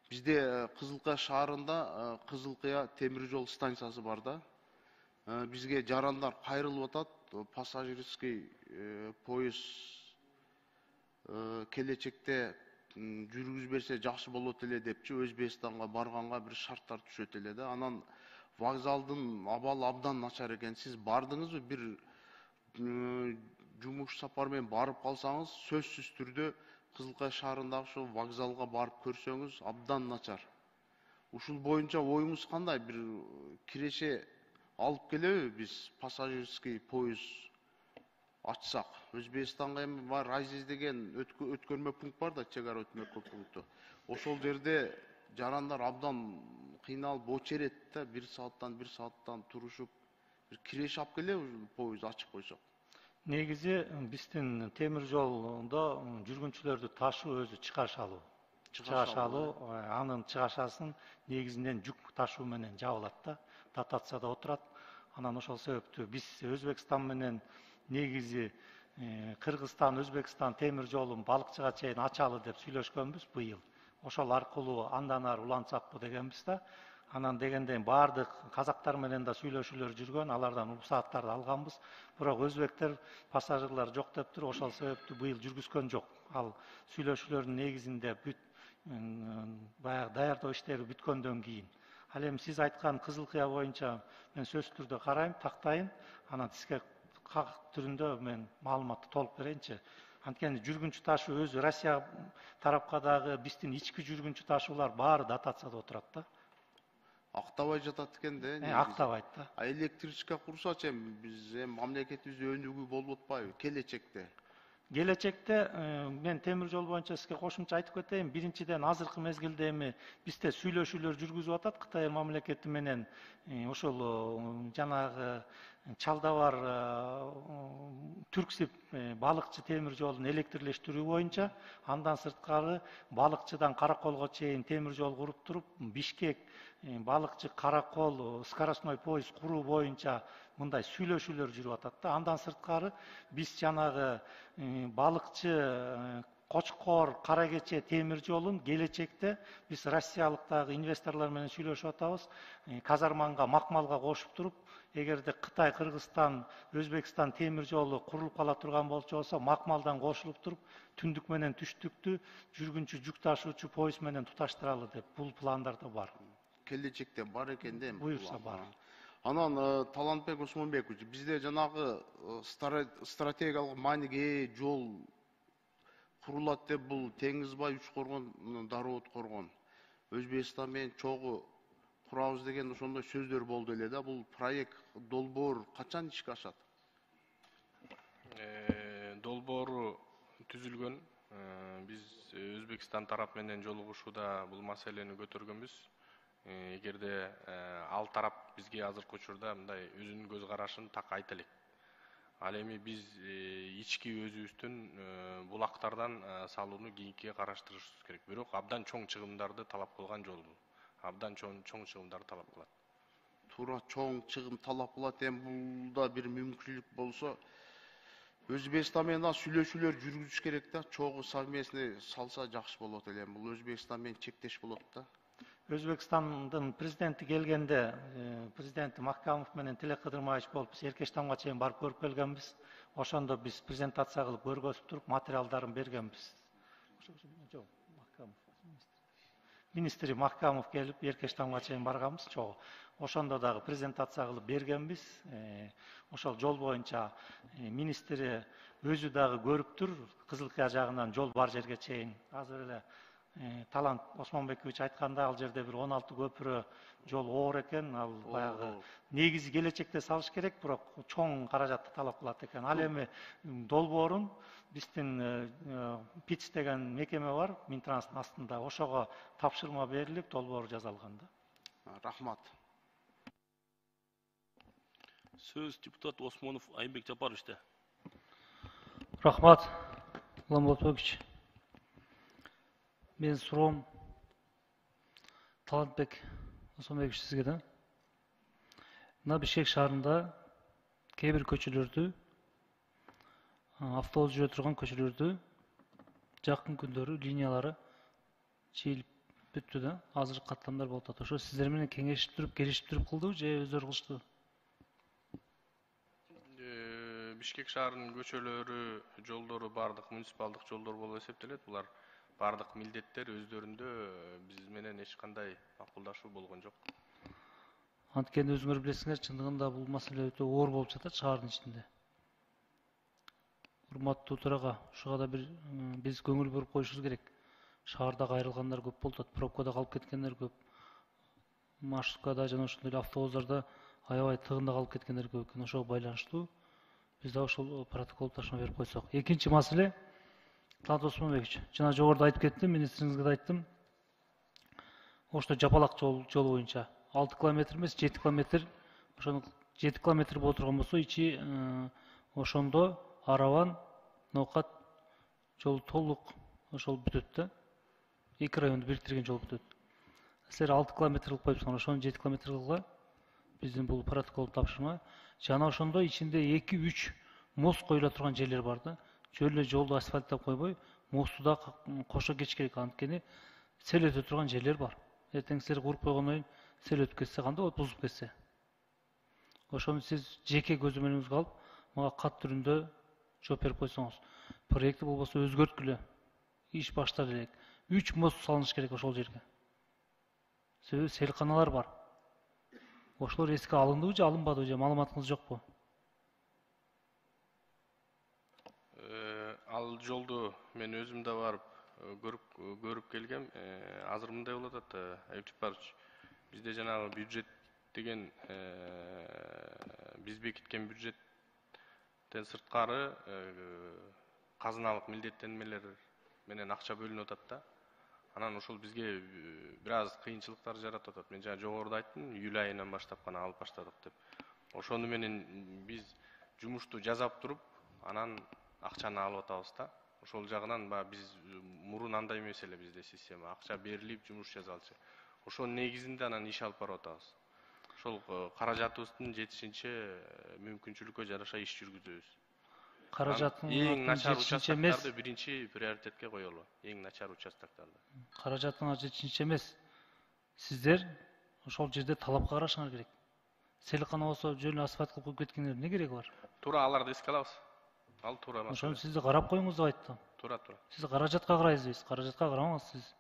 Бизде Кызылкая шаарында Кызылкая темир жол станциясы бар да. Бизге жарандар кайрылып атат, пассажирский поезд келечекте жүргүзүп берсе жакшы болот эле депчи, Өзбекстанга барганга бир шарттар түшөт эле да. Анан вокзалдын абалы абдан начар экен. Сиз бардыңызбы? Бир жумуш сапар менен барып калсаңыз, сөзсүз түрдө Кызылкая шаарындагы ошо вокзалга барып көрсөңүз абдан начар. Ушул боюнча оюңуз кандай? Бир киреше алып келеби биз пассажирский поезд ачсак? Өзбекстанга эми бар Айзиз деген өткөрмө пункт бар да, чек ара өткөрмө пункту. Ошол жерде жарандар абдан кыйналып очерет да, 1 сааттан турушуп, бир киреше алып келеби поезд ачып койсок? Негизи биздин темир жолдо жүргүнчүлөрдү ташуу өзү чыгаш алуу. Чыгаш алуу, анын чыгашасын негизинен жүк ташуу менен жабылат да, дотацияда отурат. Анан ошол себептүү биз Өзбекстан менен негизи Кыргызстан, Өзбекстан темир жолун балыкчыга чейин ачалы деп сүйлөшкөнбүз быйыл. Ошол аркылуу андан ары улантсакпы дегенбиз да. Анан дегенден бардык казактар менен да сүйлөшүүлөр жүргөн, алардан уруксааттарды алганбыз. Бирок өзбектер пассажирлар жок дептир, ошол себептүү быйыл жүргүзгөн жок. Ал сүйлөшүүлөрдүн негизинде баягы даярдоо иштери бүткөндөн кийин. Ал эми сиз айткан Кызылкая боюнча мен сөзсүз түрдө карайм, тактайын. Анан сизге түрүндө мен маалыматты толук берейинчи. Анткени жүргүнчү ташуу өзү Россия тарапка дагы биздин ички жүргүнчү ташуулар баары дотацияда отурат да. Актабай жатат экен да. Актабайт да. Электричка курсачы эми биз мамлекетибизде өнүгүү болуп атпайбы келечекте? Келечекте мен темир жол боюнча сизге кошумча айтып кетейин. Биринчиден азыркы мезгилде эми бизде сүйлөшүүлөр жүргүзүп атат Кытай мамлекети менен ошол жанагы чалда бар Түрксип балыкчы темир жолун электрлештирүү боюнча, андан сырткары балыкчыдан Караколго чейин темир жол куруп туруп, Бишкек балыкчы Каракол скоростной поезд куруу боюнча мындай сүйлөшүүлөр жүрүп атат да. Андан сырткары биз жанагы балыкчы Кочкор, Каракече темир жолун келечекте биз Россиялыктагы инвесторлор менен сүйлөшүп атабыз. Казарманга, Макмалга кошуп туруп, эгерде Кытай, Кыргызстан, Өзбекстан темир жолу курулуп кала турган болсо, Макмалдан кошулуп туруп, түндүк менен түштүктү жүргүнчү жүк ташуучу поезд менен туташтыралы деп бул пландарда бар. Келечекте бар экен да. Буюрса бар. Анан Талантбек Осмонбекович, бизде жанагы стратегиялык мааниге жол курулат деп бул Теңизбай, Үчкоргон, Дароот Коргон, Өзбекстан менен чогуу курабыз деген ошондой сөздөр болду эле да. Бул проект долбоор качан ишке ашат? Долбоору түзүлгөн. Биз Өзбекстан тарап менен жолугушууда бул маселени көтөргөнбүз. Эгерде ал тарап бизге азыркы учурда мындай өзүнүн көз карашын так айта элек. Ал эми биз ички өзүбүздүн булактардан салууну кийинкиге караштырышыбыз керек. Бирок абдан чоң чыгымдарды талап кылган жол бул. Абдан чоң чыгымдарды талап кылат. Туура чоң чыгым талап кылат. Эми булда бир мүмкүнчүлүк болсо, Өзбекстан менен сүйлөшүүлөр жүргүзүш керек да. Чогуу совместный салса жакшы болот эле. Бул Өзбекстан менен чектеш болот да. Өзбекстандын президенти келгенде, президенти Маккамов менен Тилек Кыдырмаевич болуп, биз Эркештамга чейин барып көрүп келгенбиз. Ошондо биз презентация кылып көргөзүп туруп, материалдарын бергенбиз. Министри Маккамов келип Эркештамга чейин барганбыз, чогуу. Ошондо дагы презентация кылып бергенбиз. Ошол жол боюнча министри өзү дагы көрүптүр, Кызылкая жагынан жол бар жерге чейин. Азыр эле Талант Осмонбекович айтканда, ал жерде бир 16 көпүрө жол оор экен. Ал баягы негизи келечекте салыш керек, бирок чоң каражатты талап кылат экен. Ал эми долбоорун биздин ПИЦ деген мекеме бар, Минтранстын астында. Ошого тапшырма берилип, долбоор жасалган да. Рахмат. Сөз депутат Осмонов Айымбек Жапаровичте. Рахмат, Ламболтович. Мен суроом, Талантбек Осмонбекович, сизге да. Мына Бишкек шаарында кээ бир көчөлөрдү, автобус жүрө турган көчөлөрдү жакын күндөрү линиялары чийилип бүттү да, азыр каттамдар болуп атат. Ошо сиздер менен кеңешип туруп, келишип туруп кылдыбы же өздөрү кылыштыбы? Бишкек шаарынын көчөлөрү, жолдору бардык муниципалдык жолдор болуп эсептелет. Булар бардык милдеттер өздөрүндө, биз менен эч кандай макулдашуу болгон жок. Анткени өзүңөр билесиңер, чындыгында бул маселе өтө оор болуп жатат шаардын ичинде. Урматтуу төрага, ушуга да бир биз көңүл буруп коюшубуз керек. Шаарда кайрылгандар көп болуп атат, пробкада калып кеткендер көп. Маршруткада жана ошондой эле автобустарда аябай тыгында калып кеткендер көп экен. Ошого байланыштуу биз да ошол протокол ташма берип койсок. Экинчи маселе, Талант Осмонбекович, жана жогоруда айтып кеттим, министриңизге да айттым. Ошто жапалак жол боюнча 6 километр эмес, 7 километр, ошону 7 километр боло турган болсо, ичи ошондо Араван, Ноокат жол толук ошол бүтөт да. Эки районду бириктирген жол бүтөт. Силер 6 километр кылып коюпсуңар, ошону 7 километр кылгыла. Биздин бул протокол тапшырма. Жана ошондо ичинде 2-3 мост коюла турган жерлер бар да. Жөн эле жолду асфальттап койбой, мосту да кошо кетиш керек, анткени сел өтө турган жерлер бар. Эртең силер куруп койгондон кийин сел өтүп кетсе, кандай болот, бузуп кетсе. Ошону сиз жеке көзөмөлүңүзгө алып, мага кат түрүндө жооп берип койсоңуз. Проекти болбосо өзгөрткүлө. Иш башталып элек. 3 мост салыныш керек ошол жерге. Себеби селканалар бар. Ошолор эске алындыбы же алынбадыбы же маалыматыңыз жокпу? Ал жолду мен өзүм да барып көрүп келгем. Азыр мындай болуп атат, Айып Жапарович. Бизде жанагы бюджет деген биз бекиткен бюджеттен сырткары казыналык милдеттенмелер менен акча бөлүнүп атат да. Анан ошол бизге бир аз кыйынчылыктар жаратып атат. Мен жана жогоруда айттым, июль айынан баштап гана алып баштадык деп. Ошону менен биз жумушту жасап туруп, анан акчаны алып атабыз да. Ошол жагынан биз мурун андай эмес эле бизде система. Акча берилип, жумуш жасалчу. Ошонун негизинде анан иш алып барып атабыз. Ошол каражатыбыздын жетишинче мүмкүнчүлүккө жараша иш жүргүзөбүз. Каражаттын эң начар участоктарды биринчи приоритетке коелу. Эң начар участоктарды. Каражаттын жетишинче эмес. Сиздер ошол жерде талапка карашыңар керек. Селкана болсо жөн асфальт кылып коюп кеткендер эмне кереги бар? Туура аларды эске алабыз. Ал туура. Ошону сизди карап коюңуз деп айттым. Туура. Сиз каражатка карайсыз, каражатка карамаңыз сиз.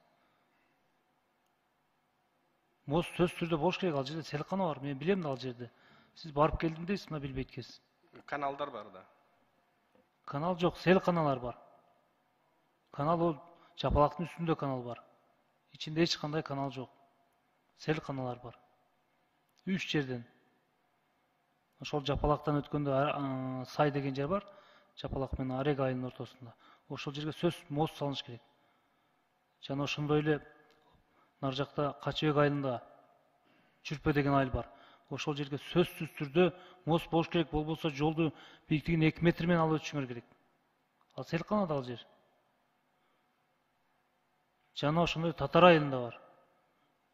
Мост сөз түрдө болуш керек, ал жерде селкана бар. Мен билем да ал жерде. Сиз барып келдим дейсиз, мына билбейт экенсиз. Каналдар бар да. Канал жок, селканалар бар. Канал ол жапалактын үстүндө канал бар. Ичинде эч кандай канал жок. Селканалар бар. 3 жерден. Ошол жапалактан өткөндө сай деген жер бар. Жапалак менен Арег айылынын ортосунда. Ошол жерге сөз мост салыныш керек. Жана ошондой эле нар жакта Качыбек айылында Чүрпө деген айыл бар. Ошол жерге сөзсүз түрдө мост болуш керек, болбосо жолду бийиктигин 2 метр менен алып өтүшүңөр керек. Ал селкана да ал жер. Жана ошондой Татар айылында бар.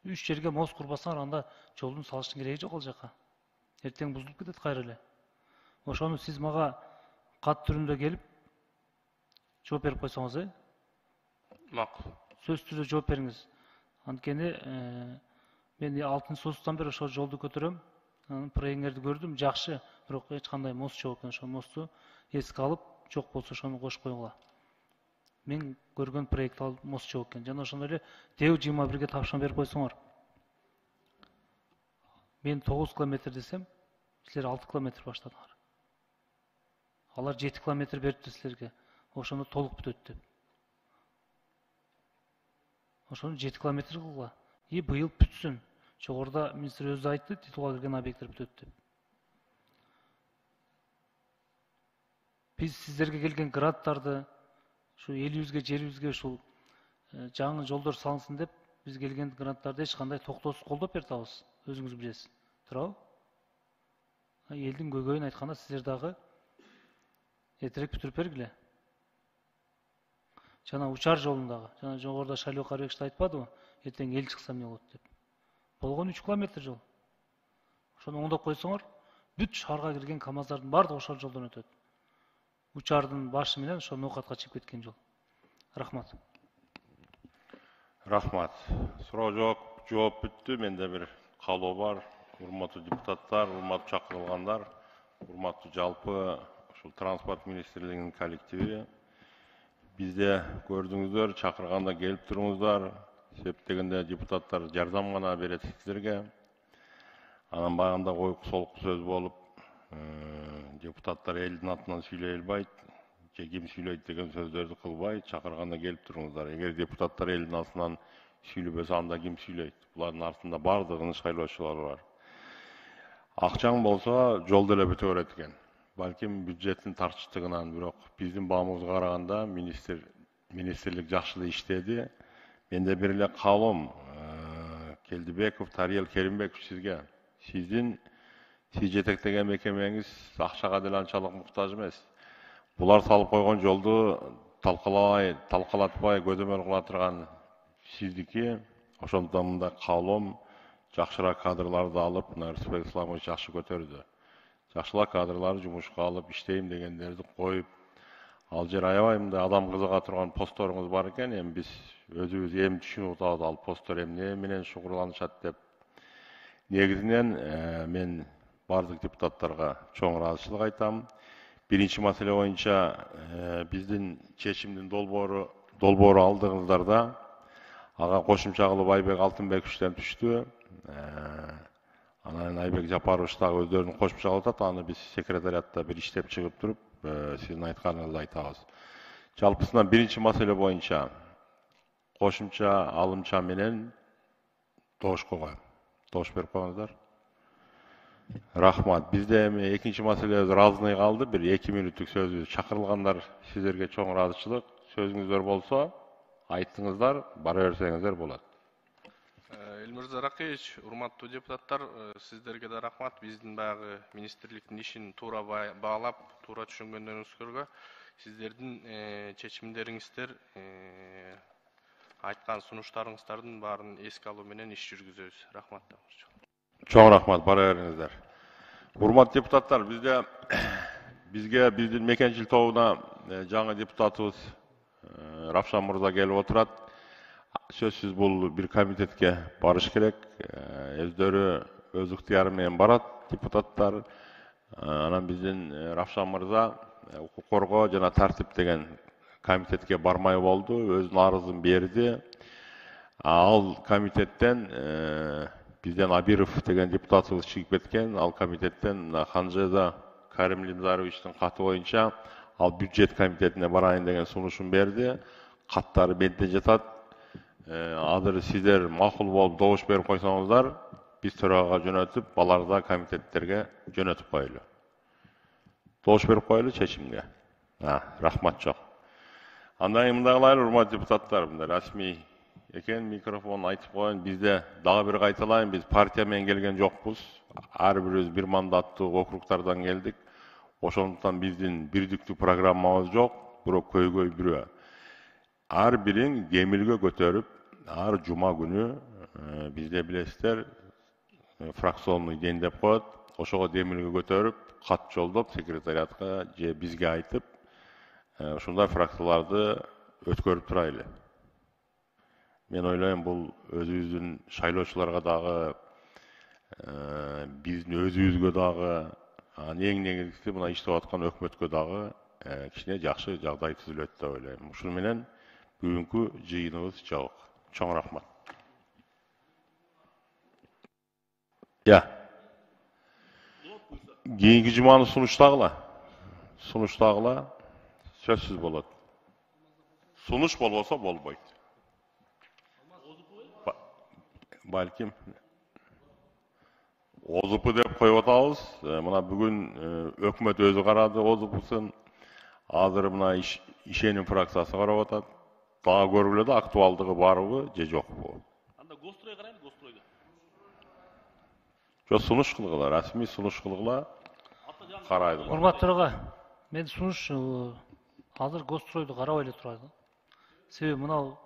3 жерге мост курбасаңар, анда жолдун салыштын кереги жок ал жака. Эртең бузулуп кетет кайра эле. Ошону сиз мага кат түрүндө келип жооп берип койсоңуз, Макул. Сөз түрдө жооп бериңиз. Анткени мен 6-состан бери ошол жолду көтөрөм. Анын проектиңерди көрдүм, жакшы, бирок эч кандай мост жок экен. Ошол мосту эске алып, жок болсо ошону кошуп койгула. Мен көргөн проект ал мост жок экен. Жана ошондой эле Дeu 21-ге тапшырма берип койсоңор. Мен 9 километр десем, силер 6 километр баштадыңар. Алар 7 километр берипти силерге. Ошону толук бүтөт деп. Ошону 7 километр кылгыла. Быйыл бүтсүн. Жогоруда министр өзү айтты, титулга кирген объекттер бүтөт деп. Биз сиздерге келген гранттарды ушу элибизге, жерибизге ушул жаңы жолдор салынсын деп биз келген гранттарды эч кандай токтоосуз колдоп бератабыз. Өзүңүз билесиз. Туурабы? Элдин көйгөйүн айтканда сиздер дагы эртерээк бүтүрүп бергиле. Жана Учар жолундагы, жана жогоруда Шайлоо Карыбекович айтпадыбы? Эртең эл чыкса эмне болот деп. болгон 3 километр жол. Ошону оңдоп койсоңор, бүт шаарга кирген КАМАЗдардын баардыгы ошол жолдон өтөт. Учардын башы менен ошол ноокатка чыгып кеткен жол. Рахмат. Рахмат. Суроо жооп бүттү. Менде бир каалоо бар. Урматтуу депутаттар, урматтуу чакырылгандар, урматтуу жалпы ушул транспорт министрлигинин коллективи. Бизде көрдүңүздөр, чакырганда келип туруңуздар. Себеп дегенде депутаттар жардам гана берет сиздерге. Анан багында коюк солку сөз болуп, депутаттар элдин атынан сүйлөй албайт, же ким сүйлөйт деген сөздөрдү кылбай, чакырганда келип туруңуздар. Эгер депутаттар элдин атынан сүйлөбөсө, анда ким сүйлөйт? Булардын артында бардыгынын шайлоочулары бар. Акчаң болсо, жол деле бүтө берет экен. Балким бюджеттин тарчытыгынан, бирок биздин баамыбызга караганда министрлик жакшы эле иштеди. Менде бир эле каалоом Келдибеков, Тариел Керимбеков сизге. Сиз жетектеген мекемеңиз акчага деле анчалык муктаж эмес. Булар салып койгон жолду талкалатпай, көдөмөл кыла турган сиздики. Ошондон мындай каалоом жакшыраак кадрларды алып, Рысбек Исламович жакшы көтөрдү. Жакшылап кадрларды жумушка алып иштейм дегендерди коюп, ал жер аябай мындай адам кызыга турган постторуңуз бар экен. Эми биз өзүбүз эми түшүнүп атабыз, ал посттор эмне менен шугурланышат деп. Негизинен мен бардык депутаттарга чоң ыраазычылык айтам. Биринчи маселе боюнча биздин чечимдин долбоору алдыңыздарда. Ага кошумча кылып Айбек Алтынбековичтен түштү. Анан Айбек Жапарович дагы өздөрүнүн кошумча кылып атат. Аны биз секретариатта бир иштеп чыгып туруп, сиздин айтканыңызды айтабыз. Жалпысынан биринчи маселе боюнча кошумча алымча менен добуш койгон. Добуш берип коюңуздар. Рахмат. Бизде эми экинчи маселе разный калды. Бир 2 мүнөттүк сөзү чакырылгандар, сиздерге чоң ыраазычылык. Сөзүңүздөр болсо айттыңыздар, бара берсеңиздер болот. Элмирза Ракиевич, урматтуу депутаттар, сиздерге да рахмат. Биздин баягы министрликтин ишин туура баалап, туура түшүнгөндөрүңүзгө сиздердин чечимдериңиздер, айткан сунуштарыңыздардын баарын эске алуу менен иш жүргүзөбүз. Рахмат. Чоң рахмат, бара бериңиздер. Урматтуу депутаттар, бизге биздин мекенчил тобуна жаңы депутатыбыз Равшан Мырза келип отурат. Сөзсүз бул бир комитетке барыш керек. Өздөрү өз ыктыяры менен барат депутаттар. Анан биздин Равшан Мырза укук коргоо жана тартип деген комитетке бармай болду, өзүнүн арызын берди. Ал комитеттен бизден Абиров деген депутатыбыз чыгып кеткен. Ал комитеттен Ханжеда Карим Лимзаровичтин каты боюнча ал бюджет комитетине барайын деген сунушун берди. Каттары менде жатат. Азыр сиздер макул болуп добуш берип койсоңуздар, биз төрага жөнөтүп, аларды да комитеттерге жөнөтүп коелу. Добуш берип коелу чечимге. Рахмат жок. Андан кийин мындай кылайлы, урматтуу депутаттар, мындай расмий экен, микрофон айтып коеюн. Бизде дагы бир кайталайын, биз партия менен келген жокпуз. Ар бирибиз бир мандаттуу округтардан келдик. Ошондуктан биздин бирдиктүү программабыз жок, бирок көйгөй бирөө. Ар бирин кемилге көтөрүп, ар жума күнү бизде билесиздер, фракционный день деп коет. Ошого демилге көтөрүп, кат жолдоп секретариатка же бизге айтып, ушундай фракцияларды өткөрүп турайлы. Мен ойлойм, бул өзүбүздүн шайлоочуларга дагы, биздин өзүбүзгө дагы, эң негизгиси мына иштеп аткан өкмөткө дагы кичине жакшы жагдай түзүлөт деп ойлойм. Ушуну менен бүгүнкү жыйыныбыз жабык. Чоң рахмат. Кийинки жуманы сунуштагыла. Сөзсүз болот. Сунуш болбосо болбойт. Балким ОЗУП деп коюп атабыз. Мына бүгүн өкмөт өзү карады ОЗУПсын. Азыр мына ишеним фракциясы карап атат. Дагы көргүлө да актуалдыгы барбы же жокпу? Анда Гострой карайбы, Гостройду. Жо сунуш кылгыла, расмий сунуш кылгыла. Карайды. Урматтуу, мен сунуш азыр Гостройду карабай эле турат. Себеби мынау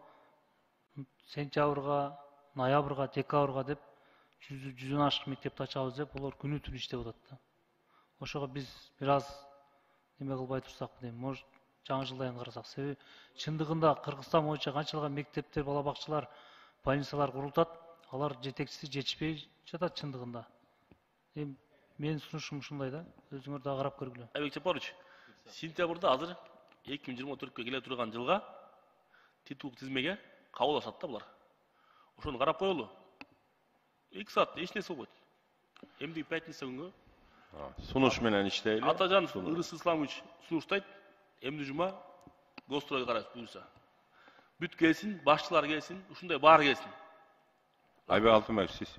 сентябрга, ноябрга, декабрга деп жүздөн ашык мектепти ачабыз деп олар күнү түнү иштеп атат да. Ошого биз бир аз неме кылбай турсакпы дейм. Может, жаңы жылдан карасак. Себеби чындыгында Кыргызстан боюнча канчалык мектептер, бала бакчалар, больницалар курултат, алар жетекчиси жетишпей жатат чындыгында. Менин сунушум ушундай да. Өзүңөр да карап көргүлө. Айбек Жапарович, сентябрда азыр 2024-кө келе турган жылга титулдук тизмеге кабылдашат да булар. Ошону карап коелу. 2 саат эч нерсе болбойт. Эмди пятница күнгө Сунуш менен иштейли. Атажан Ырыс Исламович сунуштайт. Эмди жума гостройго караш буюрса. Бүт келсин, башчылар келсин, ушундай баары келсин. Айбек Алтынбек, сиз.